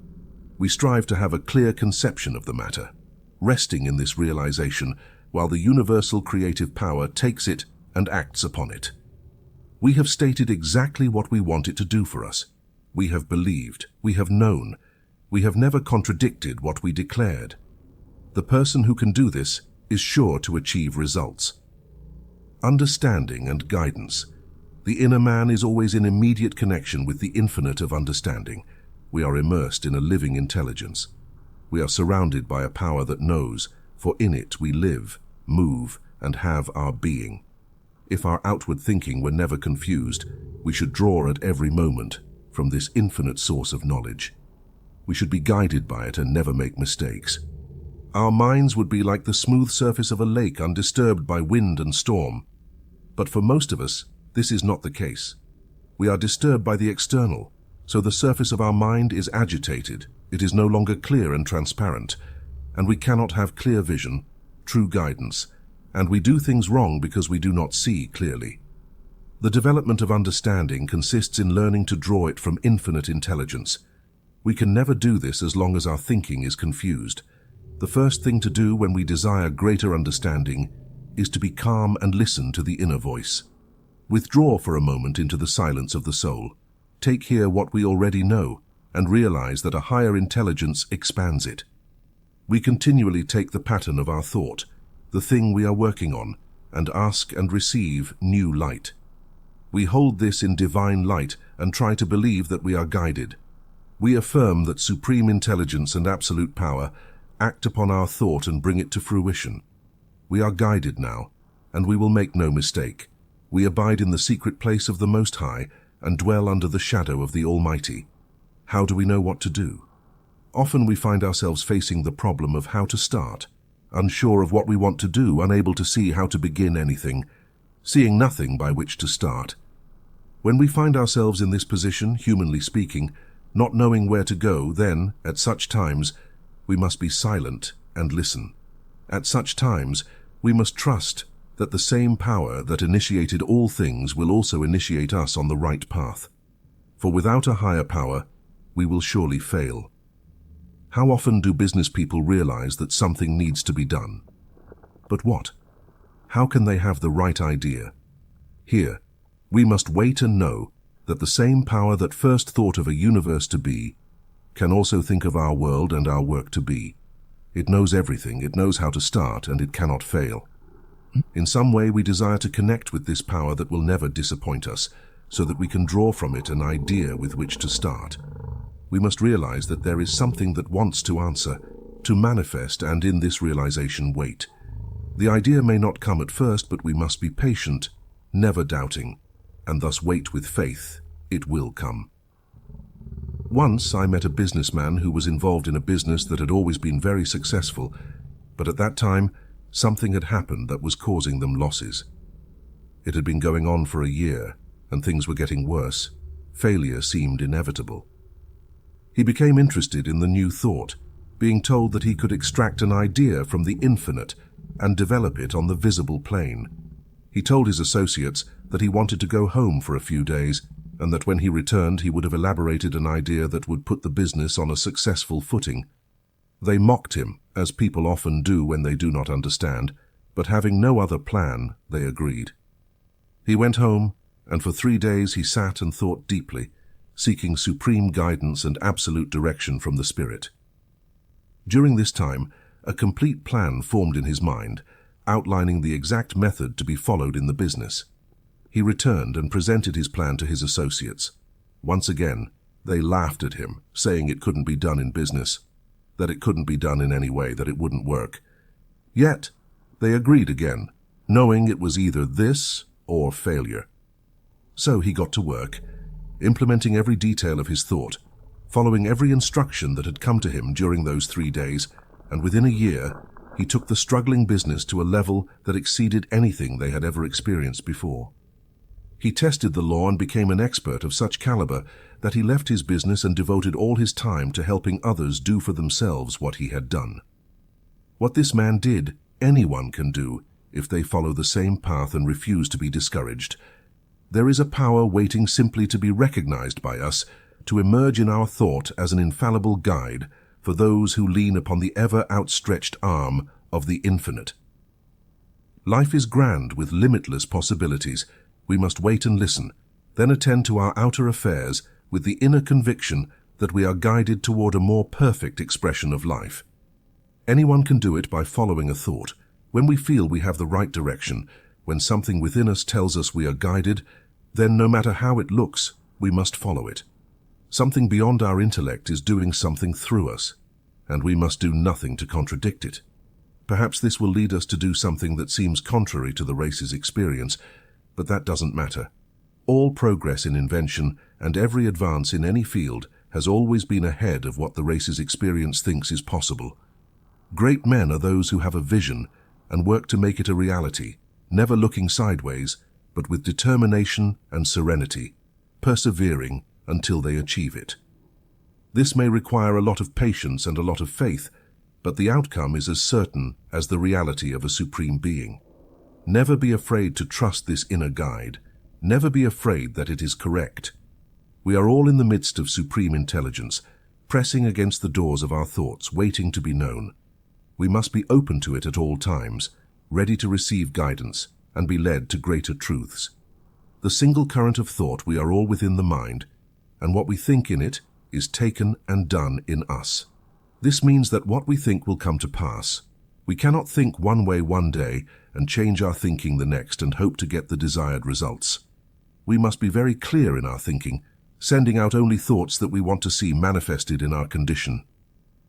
We strive to have a clear conception of the matter, resting in this realization while the universal creative power takes it and acts upon it. We have stated exactly what we want it to do for us. We have believed, we have known, we have never contradicted what we declared. The person who can do this is sure to achieve results. Understanding and guidance. The inner man is always in immediate connection with the infinite of understanding. We are immersed in a living intelligence. We are surrounded by a power that knows, for in it we live, move, and have our being. If our outward thinking were never confused, we should draw at every moment from this infinite source of knowledge. We should be guided by it and never make mistakes. Our minds would be like the smooth surface of a lake undisturbed by wind and storm. But for most of us, this is not the case. We are disturbed by the external, so the surface of our mind is agitated. It is no longer clear and transparent, and we cannot have clear vision, true guidance, and we do things wrong because we do not see clearly. The development of understanding consists in learning to draw it from infinite intelligence. We can never do this as long as our thinking is confused. The first thing to do when we desire greater understanding is to be calm and listen to the inner voice. Withdraw for a moment into the silence of the soul. Take here what we already know and realize that a higher intelligence expands it. We continually take the pattern of our thought, the thing we are working on, and ask and receive new light. We hold this in divine light and try to believe that we are guided. We affirm that supreme intelligence and absolute power act upon our thought and bring it to fruition. We are guided now, and we will make no mistake. We abide in the secret place of the Most High and dwell under the shadow of the Almighty. How do we know what to do? Often we find ourselves facing the problem of how to start, unsure of what we want to do, unable to see how to begin anything, seeing nothing by which to start. When we find ourselves in this position, humanly speaking, not knowing where to go, then, at such times, we must be silent and listen. At such times, we must trust that the same power that initiated all things will also initiate us on the right path. For without a higher power, we will surely fail. How often do business people realize that something needs to be done? But what? How can they have the right idea? Here, we must wait and know that the same power that first thought of a universe to be can also think of our world and our work to be. It knows everything, it knows how to start, and it cannot fail. In some way we desire to connect with this power that will never disappoint us, so that we can draw from it an idea with which to start. We must realize that there is something that wants to answer, to manifest, and in this realization wait. The idea may not come at first, but we must be patient, never doubting, and thus wait with faith. It will come. Once I met a businessman who was involved in a business that had always been very successful, but at that time, something had happened that was causing them losses. It had been going on for a year, and things were getting worse. Failure seemed inevitable. He became interested in the new thought, being told that he could extract an idea from the infinite and develop it on the visible plane. He told his associates that he wanted to go home for a few days, and that when he returned he would have elaborated an idea that would put the business on a successful footing. They mocked him, as people often do when they do not understand, but having no other plan, they agreed. He went home, and for 3 days he sat and thought deeply, seeking supreme guidance and absolute direction from the Spirit. During this time, a complete plan formed in his mind, outlining the exact method to be followed in the business. He returned and presented his plan to his associates. Once again, they laughed at him, saying it couldn't be done in business, that it couldn't be done in any way, that it wouldn't work. Yet, they agreed again, knowing it was either this or failure. So he got to work, implementing every detail of his thought, following every instruction that had come to him during those 3 days, and within a year, he took the struggling business to a level that exceeded anything they had ever experienced before. He tested the law and became an expert of such caliber that he left his business and devoted all his time to helping others do for themselves what he had done. What this man did, anyone can do if they follow the same path and refuse to be discouraged. There is a power waiting simply to be recognized by us, to emerge in our thought as an infallible guide for those who lean upon the ever-outstretched arm of the infinite. Life is grand with limitless possibilities. We must wait and listen, then attend to our outer affairs with the inner conviction that we are guided toward a more perfect expression of life. Anyone can do it by following a thought. When we feel we have the right direction, when something within us tells us we are guided, then no matter how it looks, we must follow it. Something beyond our intellect is doing something through us, and we must do nothing to contradict it. Perhaps this will lead us to do something that seems contrary to the race's experience, but that doesn't matter. All progress in invention and every advance in any field has always been ahead of what the race's experience thinks is possible. Great men are those who have a vision and work to make it a reality, never looking sideways, but with determination and serenity, persevering until they achieve it. This may require a lot of patience and a lot of faith, but the outcome is as certain as the reality of a supreme being. Never be afraid to trust this inner guide. Never be afraid that it is correct. We are all in the midst of supreme intelligence, pressing against the doors of our thoughts, waiting to be known. We must be open to it at all times, ready to receive guidance and be led to greater truths. The single current of thought, we are all within the mind, and what we think in it is taken and done in us. This means that what we think will come to pass. We cannot think one way one day and change our thinking the next and hope to get the desired results. We must be very clear in our thinking, sending out only thoughts that we want to see manifested in our condition.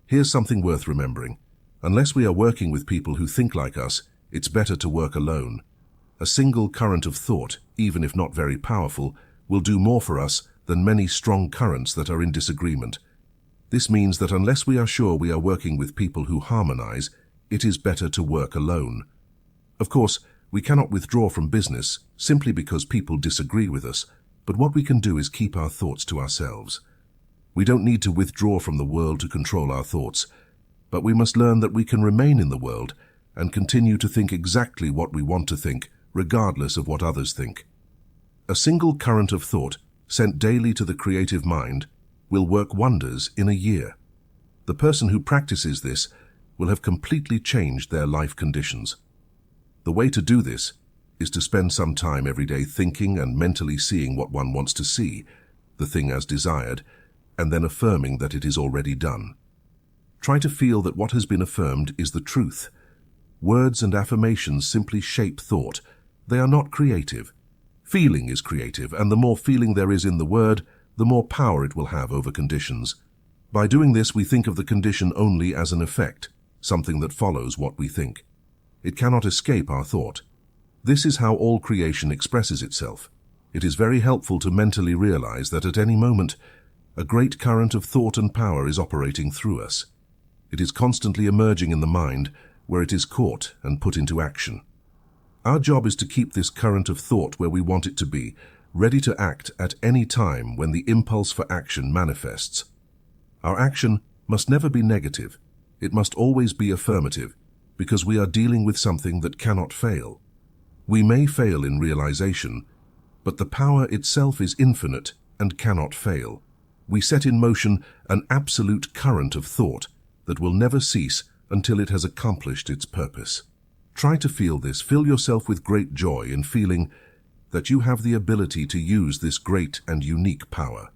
Here's something worth remembering. Unless we are working with people who think like us, it's better to work alone. A single current of thought, even if not very powerful, will do more for us than many strong currents that are in disagreement. This means that unless we are sure we are working with people who harmonize, it is better to work alone. Of course, we cannot withdraw from business simply because people disagree with us, but what we can do is keep our thoughts to ourselves. We don't need to withdraw from the world to control our thoughts, but we must learn that we can remain in the world and continue to think exactly what we want to think, regardless of what others think. A single current of thought, sent daily to the creative mind, will work wonders in a year. The person who practices this will have completely changed their life conditions. The way to do this is to spend some time every day thinking and mentally seeing what one wants to see, the thing as desired, and then affirming that it is already done. Try to feel that what has been affirmed is the truth. Words and affirmations simply shape thought. They are not creative. Feeling is creative, and the more feeling there is in the word, the more power it will have over conditions. By doing this, we think of the condition only as an effect, something that follows what we think. It cannot escape our thought. This is how all creation expresses itself. It is very helpful to mentally realize that at any moment, a great current of thought and power is operating through us. It is constantly emerging in the mind, where it is caught and put into action. Our job is to keep this current of thought where we want it to be, ready to act at any time when the impulse for action manifests. Our action must never be negative. It must always be affirmative, because we are dealing with something that cannot fail. We may fail in realization, but the power itself is infinite and cannot fail. We set in motion an absolute current of thought that will never cease until it has accomplished its purpose. Try to feel this. Fill yourself with great joy in feeling that you have the ability to use this great and unique power.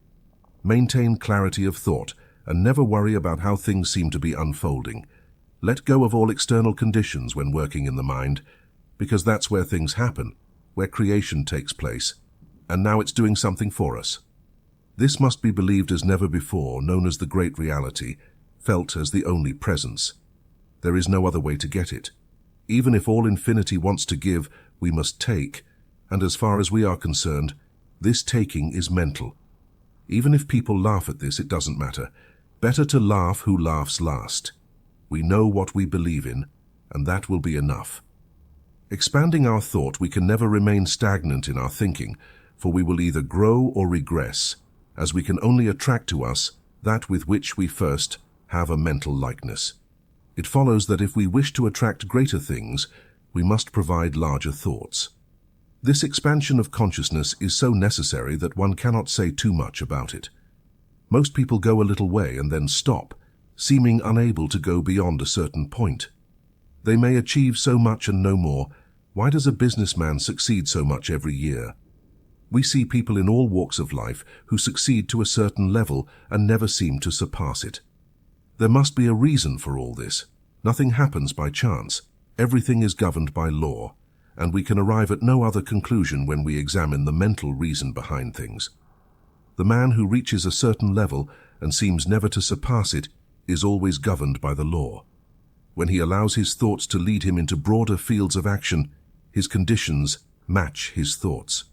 Maintain clarity of thought and never worry about how things seem to be unfolding. Let go of all external conditions when working in the mind, because that's where things happen, where creation takes place, and now it's doing something for us. This must be believed as never before, known as the great reality, felt as the only presence. There is no other way to get it. Even if all infinity wants to give, we must take, and as far as we are concerned, this taking is mental. Even if people laugh at this, it doesn't matter. Better to laugh who laughs last. We know what we believe in, and that will be enough. Expanding our thought, we can never remain stagnant in our thinking, for we will either grow or regress, as we can only attract to us that with which we first have a mental likeness. It follows that if we wish to attract greater things, we must provide larger thoughts. This expansion of consciousness is so necessary that one cannot say too much about it. Most people go a little way and then stop, seeming unable to go beyond a certain point. They may achieve so much and no more. Why does a businessman succeed so much every year? We see people in all walks of life who succeed to a certain level and never seem to surpass it. There must be a reason for all this. Nothing happens by chance. Everything is governed by law, and we can arrive at no other conclusion when we examine the mental reason behind things. The man who reaches a certain level and seems never to surpass it is always governed by the law. When he allows his thoughts to lead him into broader fields of action, his conditions match his thoughts.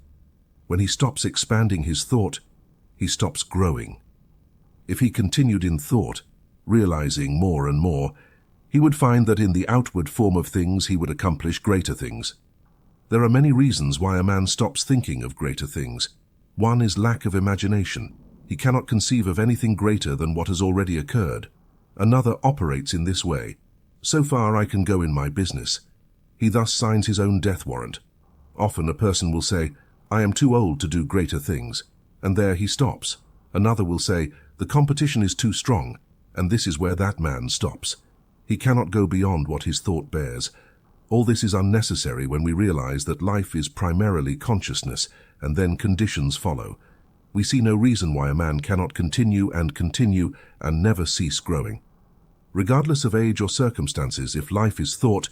When he stops expanding his thought, he stops growing. If he continued in thought, realizing more and more, he would find that in the outward form of things he would accomplish greater things. There are many reasons why a man stops thinking of greater things. One is lack of imagination. He cannot conceive of anything greater than what has already occurred. Another operates in this way. So far I can go in my business. He thus signs his own death warrant. Often a person will say, I am too old to do greater things, and there he stops. Another will say, the competition is too strong, and this is where that man stops. He cannot go beyond what his thought bears. All this is unnecessary when we realize that life is primarily consciousness, and then conditions follow. We see no reason why a man cannot continue and never cease growing. Regardless of age or circumstances, if life is thought,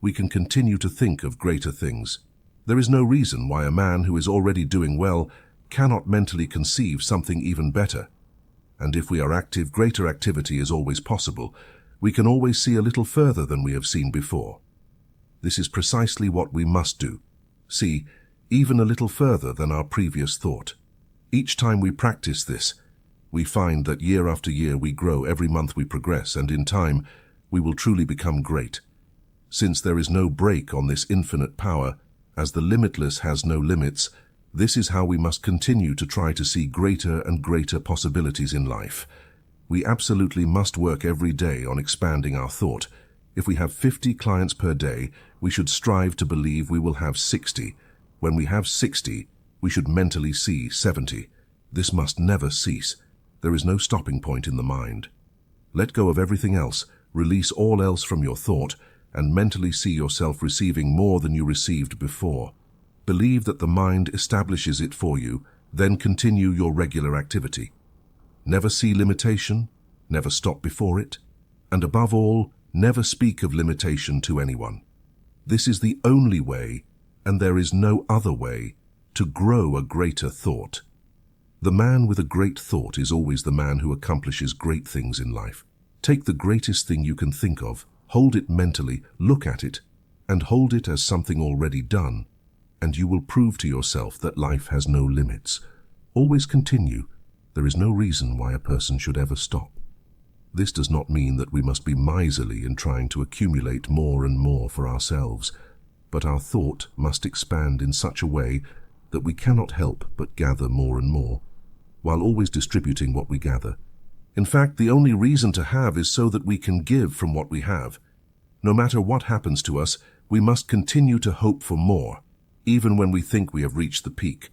we can continue to think of greater things. There is no reason why a man who is already doing well cannot mentally conceive something even better. And if we are active, greater activity is always possible. We can always see a little further than we have seen before. This is precisely what we must do. See, even a little further than our previous thought. Each time we practice this, we find that year after year we grow, every month we progress, and in time we will truly become great. Since there is no break on this infinite power, as the limitless has no limits, this is how we must continue to try to see greater and greater possibilities in life. We absolutely must work every day on expanding our thought. If we have 50 clients per day, we should strive to believe we will have 60. When we have 60, we should mentally see 70. This must never cease. There is no stopping point in the mind. Let go of everything else, release all else from your thought, and mentally see yourself receiving more than you received before. Believe that the mind establishes it for you, then continue your regular activity. Never see limitation, never stop before it, and above all, never speak of limitation to anyone. This is the only way, and there is no other way, to grow a greater thought. The man with a great thought is always the man who accomplishes great things in life. Take the greatest thing you can think of, hold it mentally, look at it, and hold it as something already done, and you will prove to yourself that life has no limits. Always continue. There is no reason why a person should ever stop. This does not mean that we must be miserly in trying to accumulate more and more for ourselves, but our thought must expand in such a way that we cannot help but gather more and more, while always distributing what we gather. In fact, the only reason to have is so that we can give from what we have. No matter what happens to us, we must continue to hope for more, even when we think we have reached the peak.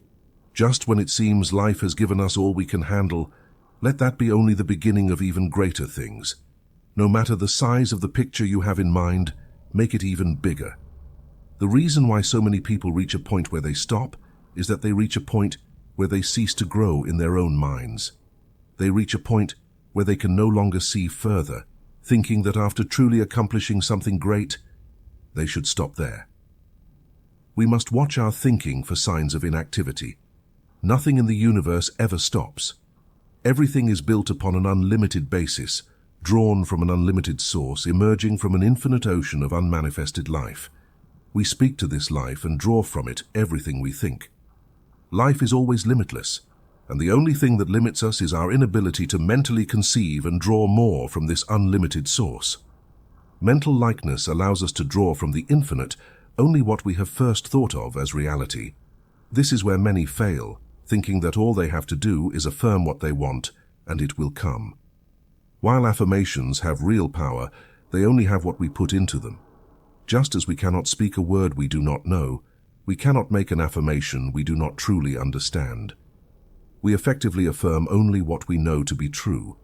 Just when it seems life has given us all we can handle, let that be only the beginning of even greater things. No matter the size of the picture you have in mind, make it even bigger. The reason why so many people reach a point where they stop is that they reach a point where they cease to grow in their own minds. They reach a point where they can no longer see further, thinking that after truly accomplishing something great, they should stop there. We must watch our thinking for signs of inactivity. Nothing in the universe ever stops. Everything is built upon an unlimited basis, drawn from an unlimited source, emerging from an infinite ocean of unmanifested life. We speak to this life and draw from it everything we think. Life is always limitless, and the only thing that limits us is our inability to mentally conceive and draw more from this unlimited source. Mental likeness allows us to draw from the infinite only what we have first thought of as reality. This is where many fail, thinking that all they have to do is affirm what they want, and it will come. While affirmations have real power, they only have what we put into them. Just as we cannot speak a word we do not know, we cannot make an affirmation we do not truly understand. We effectively affirm only what we know to be true,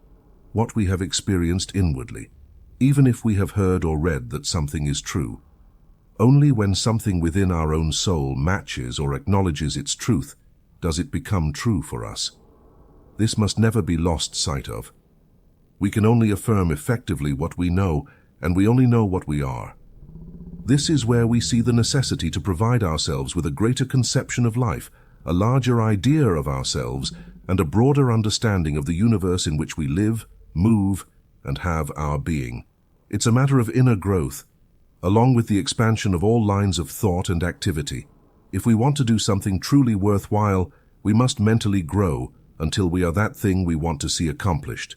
what we have experienced inwardly, even if we have heard or read that something is true. Only when something within our own soul matches or acknowledges its truth does it become true for us. This must never be lost sight of. We can only affirm effectively what we know, and we only know what we are. This is where we see the necessity to provide ourselves with a greater conception of life, a larger idea of ourselves, and a broader understanding of the universe in which we live, move, and have our being. It's a matter of inner growth, along with the expansion of all lines of thought and activity. If we want to do something truly worthwhile, we must mentally grow until we are that thing we want to see accomplished.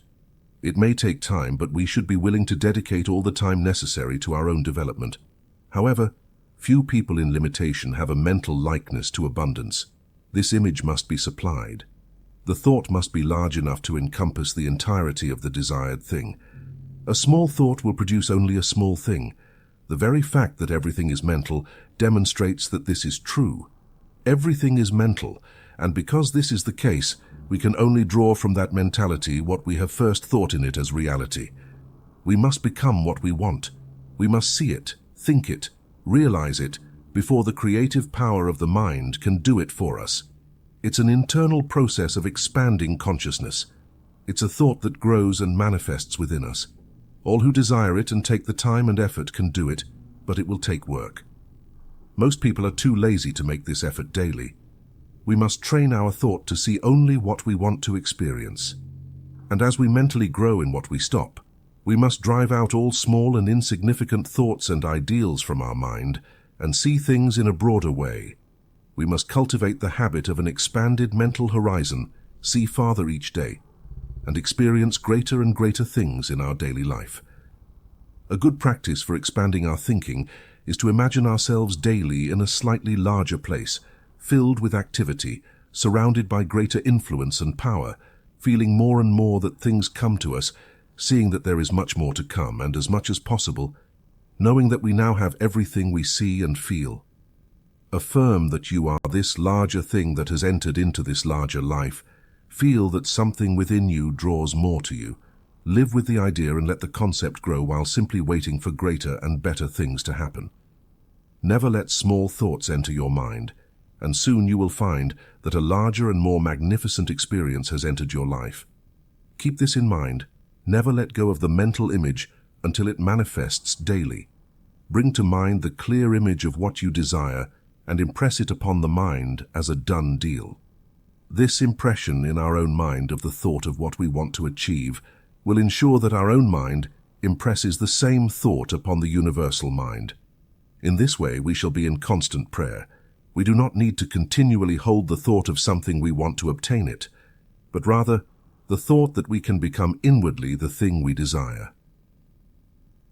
It may take time, but we should be willing to dedicate all the time necessary to our own development. However, few people in limitation have a mental likeness to abundance. This image must be supplied. The thought must be large enough to encompass the entirety of the desired thing. A small thought will produce only a small thing. The very fact that everything is mental demonstrates that this is true. Everything is mental, and because this is the case, we can only draw from that mentality what we have first thought in it as reality. We must become what we want. We must see it, think it, realize it, before the creative power of the mind can do it for us. It's an internal process of expanding consciousness. It's a thought that grows and manifests within us. All who desire it and take the time and effort can do it, but it will take work. Most people are too lazy to make this effort daily. We must train our thought to see only what we want to experience. And as we mentally grow in what we stop, we must drive out all small and insignificant thoughts and ideals from our mind and see things in a broader way. We must cultivate the habit of an expanded mental horizon, see farther each day, and experience greater and greater things in our daily life. A good practice for expanding our thinking is to imagine ourselves daily in a slightly larger place, filled with activity, surrounded by greater influence and power, feeling more and more that things come to us, seeing that there is much more to come, and as much as possible, knowing that we now have everything we see and feel. Affirm that you are this larger thing that has entered into this larger life. Feel that something within you draws more to you. Live with the idea and let the concept grow while simply waiting for greater and better things to happen. Never let small thoughts enter your mind, and soon you will find that a larger and more magnificent experience has entered your life. Keep this in mind. Never let go of the mental image until it manifests daily. Bring to mind the clear image of what you desire, and impress it upon the mind as a done deal. This impression in our own mind of the thought of what we want to achieve will ensure that our own mind impresses the same thought upon the universal mind. In this way, we shall be in constant prayer. We do not need to continually hold the thought of something we want to obtain it, but rather the thought that we can become inwardly the thing we desire.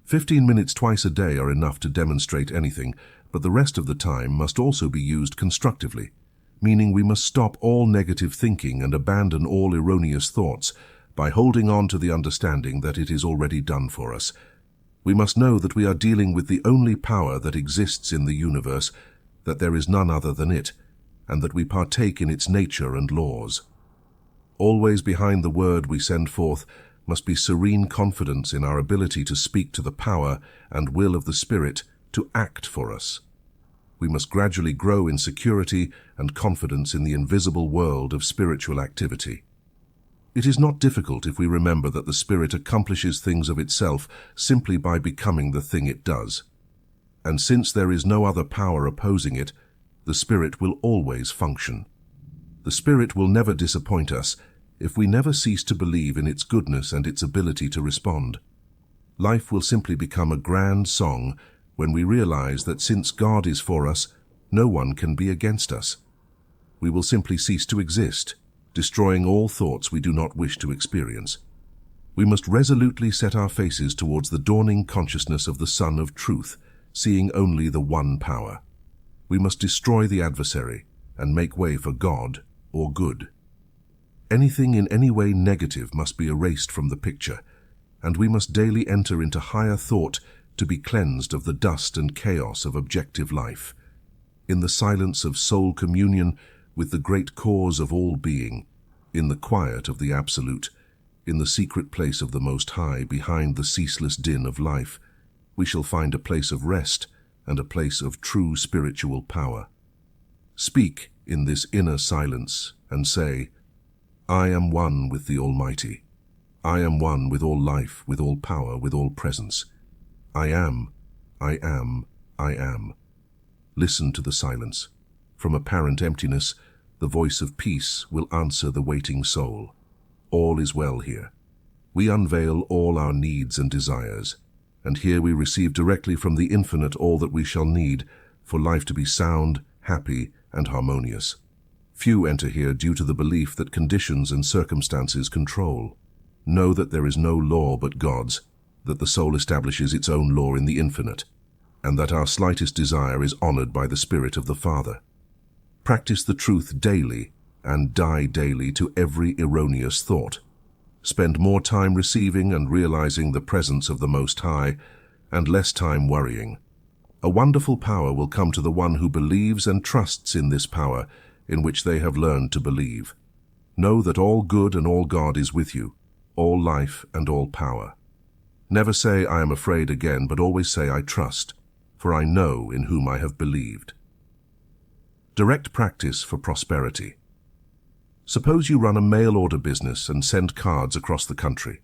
15 minutes twice a day are enough to demonstrate anything, but the rest of the time must also be used constructively, meaning we must stop all negative thinking and abandon all erroneous thoughts by holding on to the understanding that it is already done for us. We must know that we are dealing with the only power that exists in the universe, that there is none other than it, and that we partake in its nature and laws. Always behind the word we send forth must be serene confidence in our ability to speak to the power and will of the Spirit to act for us. We must gradually grow in security and confidence in the invisible world of spiritual activity. It is not difficult if we remember that the Spirit accomplishes things of itself simply by becoming the thing it does. And since there is no other power opposing it, the Spirit will always function. The Spirit will never disappoint us if we never cease to believe in its goodness and its ability to respond. Life will simply become a grand song when we realize that since God is for us, no one can be against us. We will simply cease to exist, destroying all thoughts we do not wish to experience. We must resolutely set our faces towards the dawning consciousness of the Sun of Truth, seeing only the one power. We must destroy the adversary and make way for God or good. Anything in any way negative must be erased from the picture, and we must daily enter into higher thought to be cleansed of the dust and chaos of objective life. In the silence of soul communion with the great cause of all being, in the quiet of the Absolute, in the secret place of the Most High behind the ceaseless din of life, we shall find a place of rest and a place of true spiritual power. Speak in this inner silence and say, I am one with the Almighty. I am one with all life, with all power, with all presence. I am, I am, I am. Listen to the silence. From apparent emptiness, the voice of peace will answer the waiting soul. All is well here. We unveil all our needs and desires, and here we receive directly from the Infinite all that we shall need for life to be sound, happy, and harmonious. Few enter here due to the belief that conditions and circumstances control. Know that there is no law but God's, that the soul establishes its own law in the Infinite, and that our slightest desire is honored by the Spirit of the Father. Practice the truth daily and die daily to every erroneous thought. Spend more time receiving and realizing the presence of the Most High and less time worrying. A wonderful power will come to the one who believes and trusts in this power in which they have learned to believe. Know that all good and all God is with you, all life and all power. Never say, I am afraid again, but always say, I trust, for I know in whom I have believed. Direct practice for prosperity. Suppose you run a mail-order business and send cards across the country.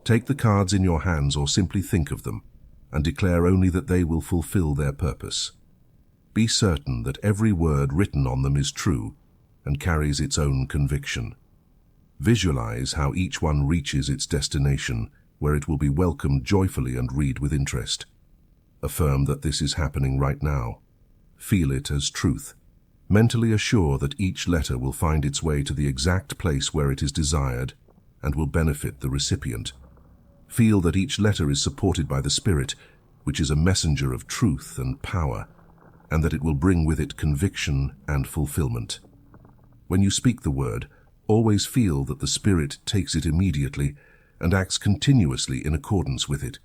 Take the cards in your hands or simply think of them, and declare only that they will fulfill their purpose. Be certain that every word written on them is true and carries its own conviction. Visualize how each one reaches its destination, where it will be welcomed joyfully and read with interest. Affirm that this is happening right now. Feel it as truth. Mentally assure that each letter will find its way to the exact place where it is desired and will benefit the recipient. Feel that each letter is supported by the Spirit, which is a messenger of truth and power, and that it will bring with it conviction and fulfillment. When you speak the word, always feel that the Spirit takes it immediately and acts continuously in accordance with it.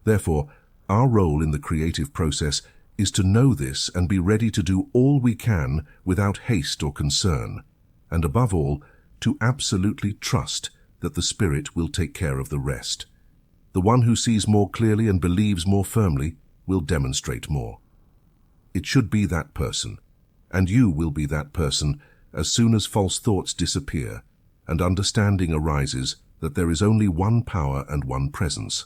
Therefore, our role in the creative process is to know this and be ready to do all we can without haste or concern, and above all, to absolutely trust that the Spirit will take care of the rest. The one who sees more clearly and believes more firmly will demonstrate more. It should be that person, and you will be that person as soon as false thoughts disappear and understanding arises that there is only one power and one presence.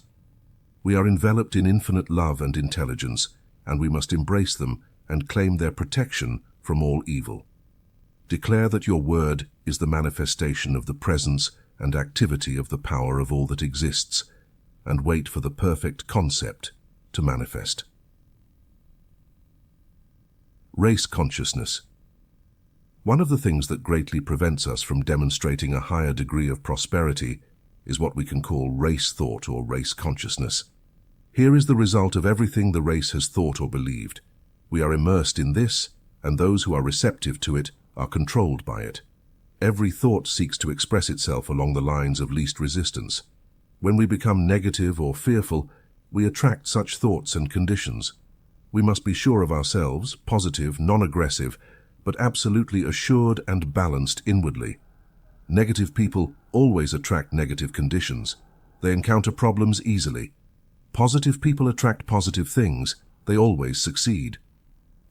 We are enveloped in infinite love and intelligence, and we must embrace them and claim their protection from all evil. Declare that your word is the manifestation of the presence and activity of the power of all that exists, and wait for the perfect concept to manifest. Race consciousness. One of the things that greatly prevents us from demonstrating a higher degree of prosperity is what we can call race thought or race consciousness. Here is the result of everything the race has thought or believed. We are immersed in this, and those who are receptive to it are controlled by it. Every thought seeks to express itself along the lines of least resistance. When we become negative or fearful, we attract such thoughts and conditions. We must be sure of ourselves, positive, non-aggressive, but absolutely assured and balanced inwardly. Negative people always attract negative conditions. They encounter problems easily. Positive people attract positive things. They always succeed.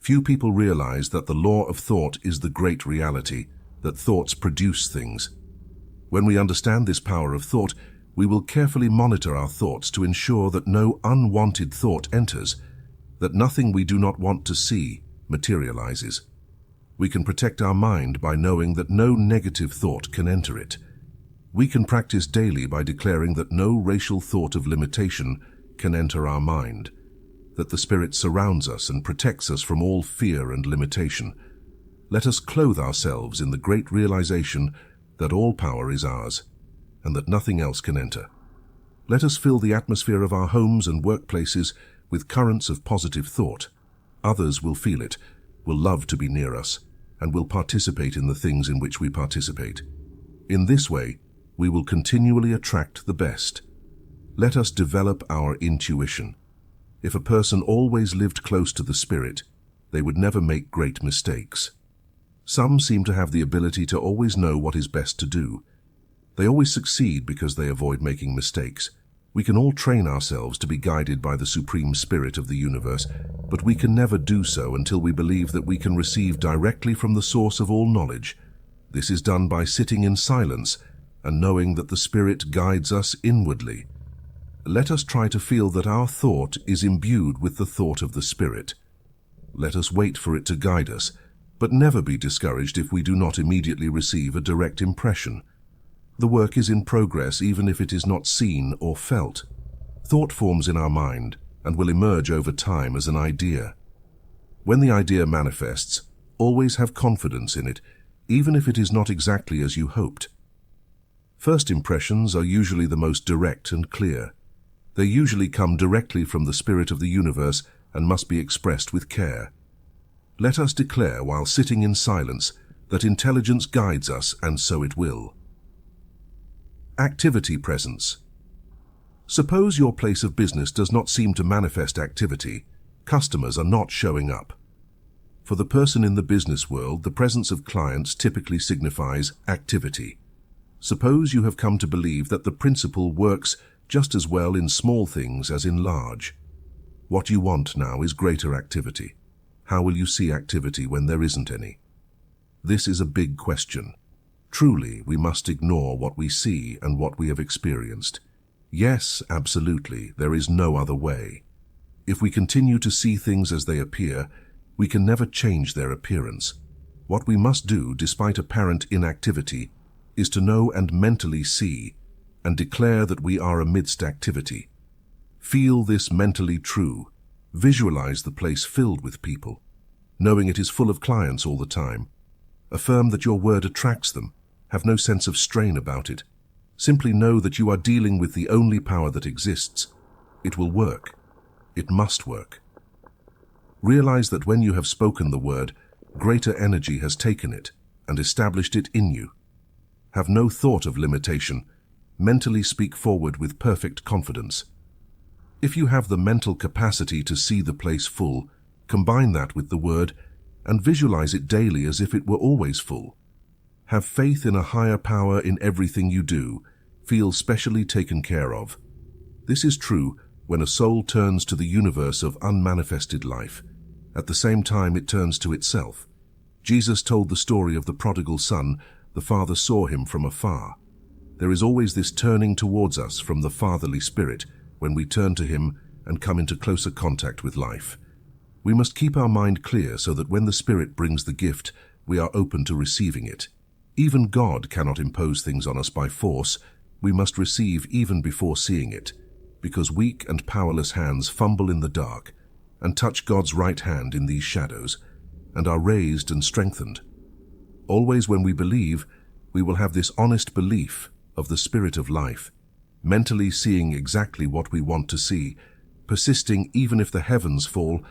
Few people realize that the law of thought is the great reality, that thoughts produce things. When we understand this power of thought, we will carefully monitor our thoughts to ensure that no unwanted thought enters, that nothing we do not want to see materializes. We can protect our mind by knowing that no negative thought can enter it. We can practice daily by declaring that no racial thought of limitation can enter our mind, that the Spirit surrounds us and protects us from all fear and limitation. Let us clothe ourselves in the great realization that all power is ours, and that nothing else can enter. Let us fill the atmosphere of our homes and workplaces with currents of positive thought. Others will feel it, will love to be near us, and will participate in the things in which we participate. In this way, we will continually attract the best. Let us develop our intuition. If a person always lived close to the Spirit, they would never make great mistakes. Some seem to have the ability to always know what is best to do. They always succeed because they avoid making mistakes. We can all train ourselves to be guided by the Supreme Spirit of the universe, but we can never do so until we believe that we can receive directly from the source of all knowledge. This is done by sitting in silence and knowing that the Spirit guides us inwardly. Let us try to feel that our thought is imbued with the thought of the Spirit. Let us wait for it to guide us, but never be discouraged if we do not immediately receive a direct impression. The work is in progress even if it is not seen or felt. Thought forms in our mind and will emerge over time as an idea. When the idea manifests, always have confidence in it, even if it is not exactly as you hoped. First impressions are usually the most direct and clear. They usually come directly from the Spirit of the universe and must be expressed with care. Let us declare while sitting in silence that intelligence guides us, and so it will. Activity presence. Suppose your place of business does not seem to manifest activity. Customers are not showing up. For the person in the business world, the presence of clients typically signifies activity. Suppose you have come to believe that the principle works just as well in small things as in large. What you want now is greater activity. How will you see activity when there isn't any? This is a big question. Truly, we must ignore what we see and what we have experienced. Yes, absolutely, there is no other way. If we continue to see things as they appear, we can never change their appearance. What we must do, despite apparent inactivity, is to know and mentally see and declare that we are amidst activity. Feel this mentally true. Visualize the place filled with people, knowing it is full of clients all the time. Affirm that your word attracts them. Have no sense of strain about it. Simply know that you are dealing with the only power that exists. It will work. It must work. Realize that when you have spoken the word, greater energy has taken it and established it in you. Have no thought of limitation. Mentally speak forward with perfect confidence. If you have the mental capacity to see the place full, combine that with the word and visualize it daily as if it were always full. Have faith in a higher power in everything you do. Feel specially taken care of. This is true when a soul turns to the universe of unmanifested life. At the same time, it turns to itself. Jesus told the story of the prodigal son. The father saw him from afar. There is always this turning towards us from the fatherly spirit when we turn to him and come into closer contact with life. We must keep our mind clear so that when the Spirit brings the gift, we are open to receiving it. Even God cannot impose things on us by force. We must receive even before seeing it, because weak and powerless hands fumble in the dark and touch God's right hand in these shadows and are raised and strengthened. Always when we believe, we will have this honest belief of the Spirit of life, mentally seeing exactly what we want to see, persisting even if the heavens fall.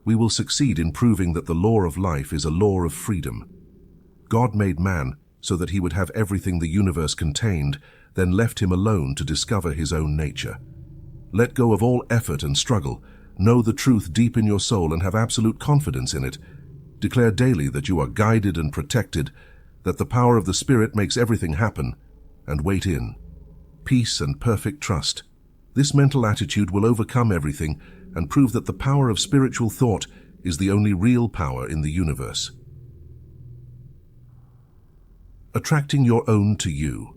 We will succeed in proving that the law of life is a law of freedom. God made man so that he would have everything the universe contained, then left him alone to discover his own nature. Let go of all effort and struggle. Know the truth deep in your soul and have absolute confidence in it. Declare daily that you are guided and protected, that the power of the Spirit makes everything happen, and wait in peace and perfect trust. This mental attitude will overcome everything and prove that the power of spiritual thought is the only real power in the universe. Attracting your own to you.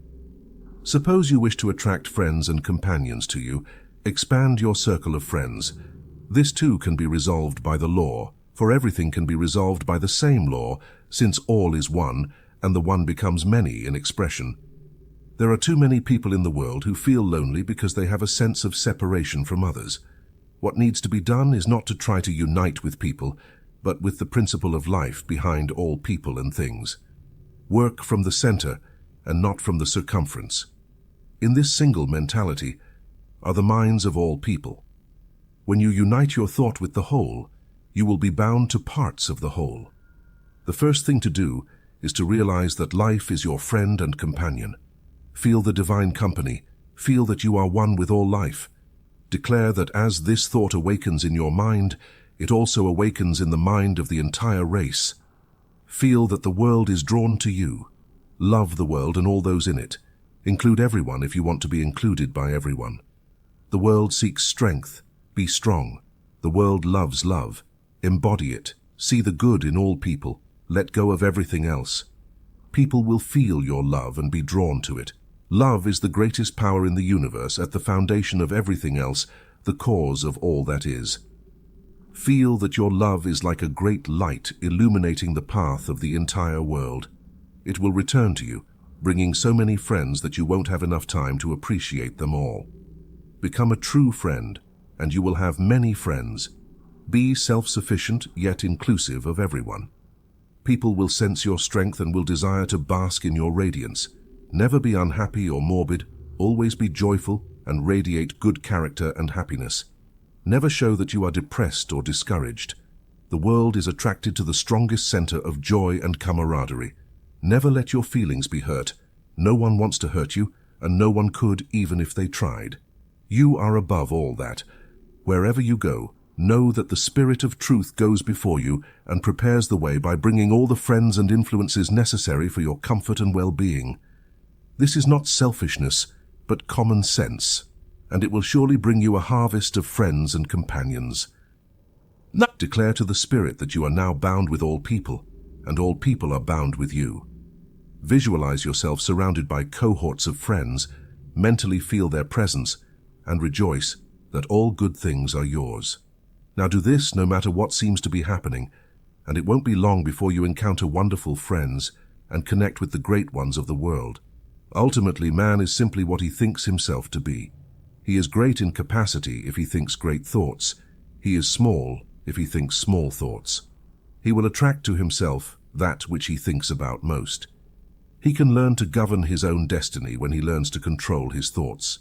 Suppose you wish to attract friends and companions to you. Expand your circle of friends. This too can be resolved by the law, for everything can be resolved by the same law, since all is one, and the one becomes many in expression. There are too many people in the world who feel lonely because they have a sense of separation from others. What needs to be done is not to try to unite with people, but with the principle of life behind all people and things. Work from the center and not from the circumference. In this single mentality are the minds of all people. When you unite your thought with the whole, you will be bound to parts of the whole. The first thing to do is to realize that life is your friend and companion. Feel the divine company. Feel that you are one with all life. Declare that as this thought awakens in your mind, it also awakens in the mind of the entire race. Feel that the world is drawn to you. Love the world and all those in it. Include everyone if you want to be included by everyone. The world seeks strength. Be strong. The world loves love. Embody it. See the good in all people. Let go of everything else. People will feel your love and be drawn to it. Love is the greatest power in the universe, at the foundation of everything else, the cause of all that is. Feel that your love is like a great light illuminating the path of the entire world. It will return to you, bringing so many friends that you won't have enough time to appreciate them all. Become a true friend, and you will have many friends. Be self-sufficient yet inclusive of everyone. People will sense your strength and will desire to bask in your radiance. Never be unhappy or morbid. Always be joyful and radiate good character and happiness. Never show that you are depressed or discouraged. The world is attracted to the strongest center of joy and camaraderie. Never let your feelings be hurt. No one wants to hurt you, and no one could even if they tried. You are above all that. Wherever you go, know that the Spirit of truth goes before you and prepares the way by bringing all the friends and influences necessary for your comfort and well-being. This is not selfishness, but common sense, and it will surely bring you a harvest of friends and companions. Declare to the Spirit that you are now bound with all people, and all people are bound with you. Visualize yourself surrounded by cohorts of friends, mentally feel their presence, and rejoice that all good things are yours. Now do this no matter what seems to be happening, and it won't be long before you encounter wonderful friends and connect with the great ones of the world. Ultimately, man is simply what he thinks himself to be. He is great in capacity if he thinks great thoughts. He is small if he thinks small thoughts. He will attract to himself that which he thinks about most. He can learn to govern his own destiny when he learns to control his thoughts.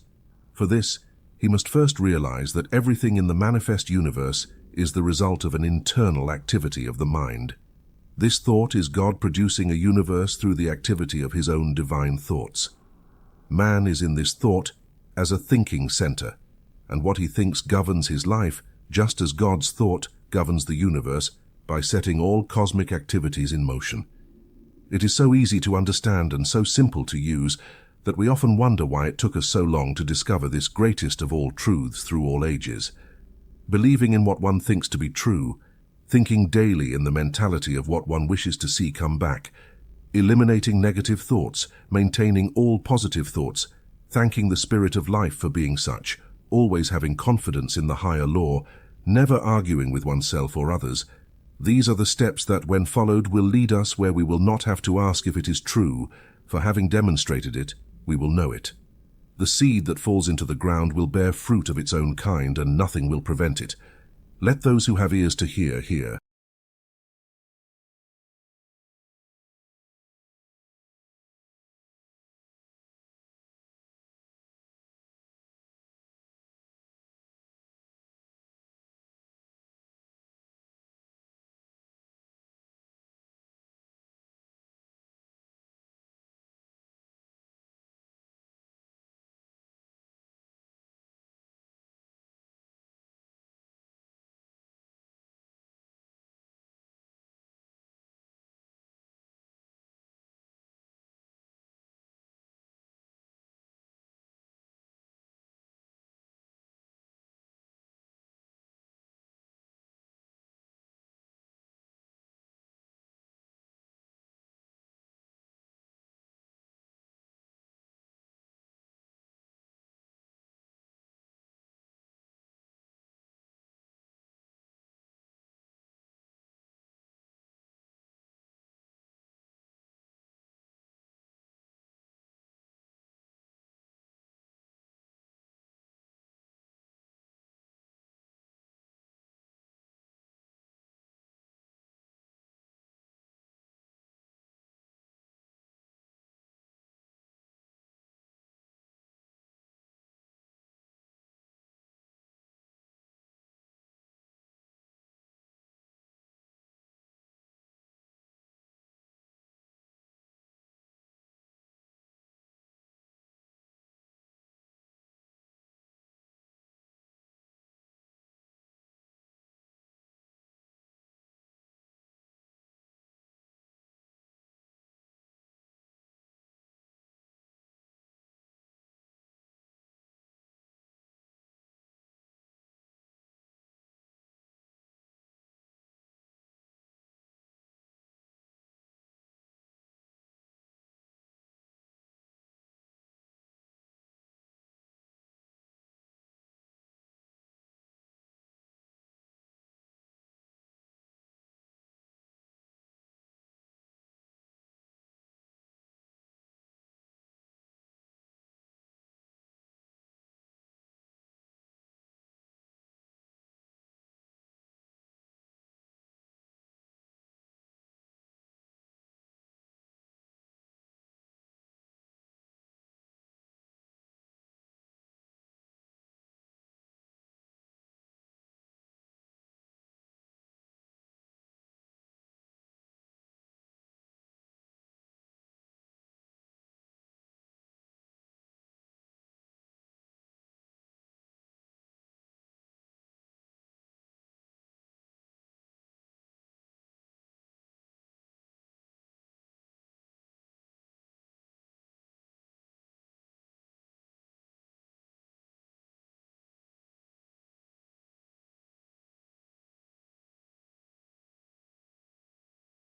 For this, he must first realize that everything in the manifest universe is the result of an internal activity of the mind. This thought is God producing a universe through the activity of his own divine thoughts. Man is in this thought as a thinking center, and what he thinks governs his life, just as God's thought governs the universe by setting all cosmic activities in motion. It is so easy to understand and so simple to use that we often wonder why it took us so long to discover this greatest of all truths through all ages. Believing in what one thinks to be true, thinking daily in the mentality of what one wishes to see come back, eliminating negative thoughts, maintaining all positive thoughts, thanking the Spirit of life for being such, always having confidence in the higher law, never arguing with oneself or others. These are the steps that, when followed, will lead us where we will not have to ask if it is true, for having demonstrated it, we will know it. The seed that falls into the ground will bear fruit of its own kind, and nothing will prevent it. Let those who have ears to hear, hear.